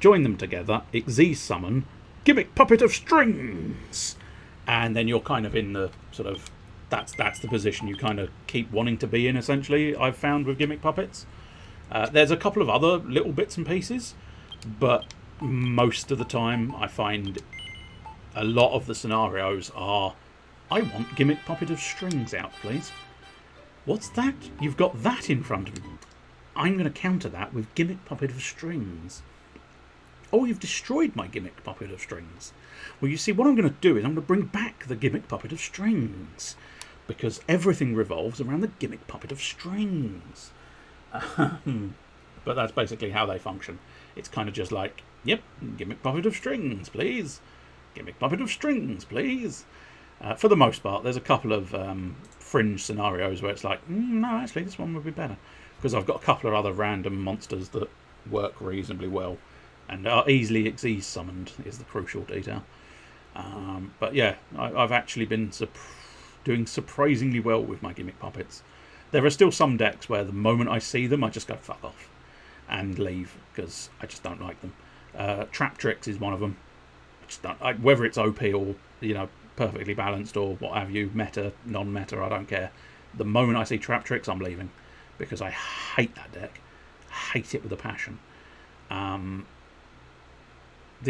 join them together, Xyz summon Gimmick Puppet of Strings, and then you're kind of in the sort of that's the position you kind of keep wanting to be in, essentially, I've found with gimmick puppets. There's a couple of other little bits and pieces, but most of the time I find a lot of the scenarios are, I want Gimmick Puppet of Strings out, please. What's that? You've got that in front of you. I'm going to counter that with Gimmick Puppet of Strings. Oh, you've destroyed my Gimmick Puppet of Strings. Well, you see, what I'm going to do is I'm going to bring back the Gimmick Puppet of Strings, because everything revolves around the Gimmick Puppet of Strings. But that's basically how they function. It's kind of just like, yep, Gimmick Puppet of Strings, please. Gimmick Puppet of Strings, please. For the most part, there's a couple of fringe scenarios where it's like, no, actually, this one would be better. Because I've got a couple of other random monsters that work reasonably well and are easily Xyz summoned, is the crucial detail. But yeah, I've actually been doing surprisingly well with my gimmick puppets. There are still some decks where the moment I see them, I just go, fuck off. and leave because I just don't like them. Trap Tricks is one of them. I just don't, whether it's OP or perfectly balanced or what have you, meta, non-meta, I don't care. The moment I see Trap Tricks, I'm leaving because I hate that deck. Hate it with a passion. The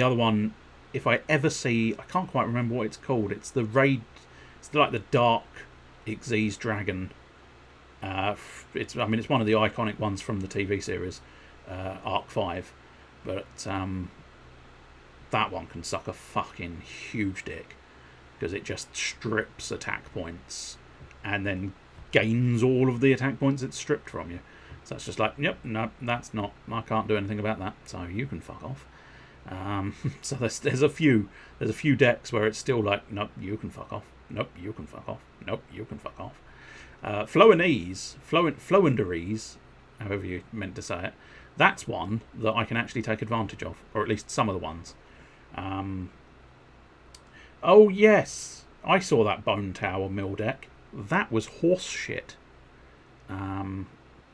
other one, if I ever see, I can't quite remember what it's called. It's the raid. It's like the Dark Xyz Dragon. It's one of the iconic ones from the TV series, Arc 5. But that one can suck a fucking huge dick because it just strips attack points and then gains all of the attack points it's stripped from you. So it's just like, yep, no, that's not. I can't do anything about that. So you can fuck off. So there's a few decks where it's still like, nope, you can fuck off. Nope, you can fuck off. Nope, you can fuck off. Floenderies, however you meant to say it, that's one that I can actually take advantage of, or at least some of the ones. Oh yes, I saw that Bone Tower mill deck. That was horse shit.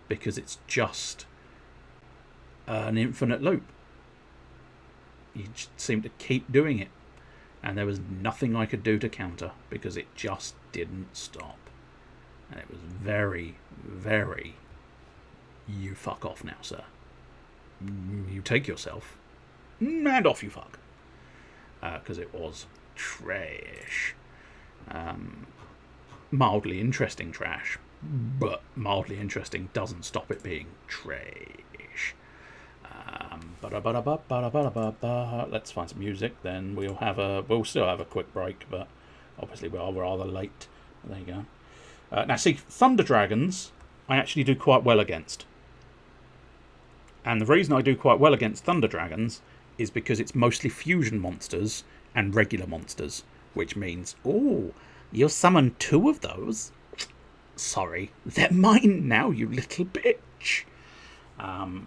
Because it's just an infinite loop. You just seem to keep doing it. And there was nothing I could do to counter because it just didn't stop. And it was very, very, you fuck off now, sir. You take yourself and off you fuck. Because it was trash. Mildly interesting trash. But mildly interesting doesn't stop it being trash. Let's find some music. Then we'll still have a quick break, but obviously we are rather late. There you go. Now, see, Thunder Dragons I actually do quite well against, and the reason I do quite well against Thunder Dragons is because it's mostly fusion monsters and regular monsters, which means, oh, you'll summon 2 of those. Sorry, they're mine now, you little bitch. And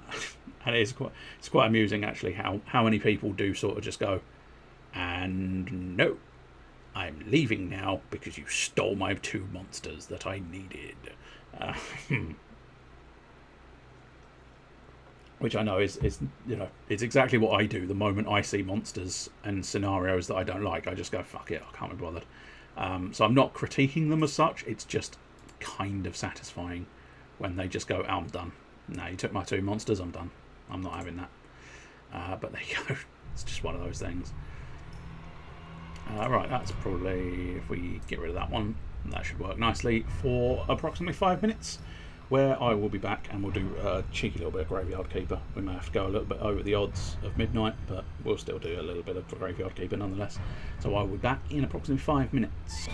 it's quite amusing actually how many people do sort of just go, and no, I'm leaving now because you stole my 2 monsters that I needed. Which I know is it's exactly what I do the moment I see monsters and scenarios that I don't like. I just go, fuck it, I can't be bothered. So I'm not critiquing them as such. It's just kind of satisfying when they just go, oh, I'm done. No, you took my 2 monsters, I'm done. I'm not having that. But there you go. It's just one of those things. Right, that's probably, if we get rid of that one, that should work nicely for approximately 5 minutes, where I will be back and we'll do a cheeky little bit of Graveyard Keeper. We may have to go a little bit over the odds of midnight, but we'll still do a little bit of Graveyard Keeper nonetheless. So I will be back in approximately 5 minutes.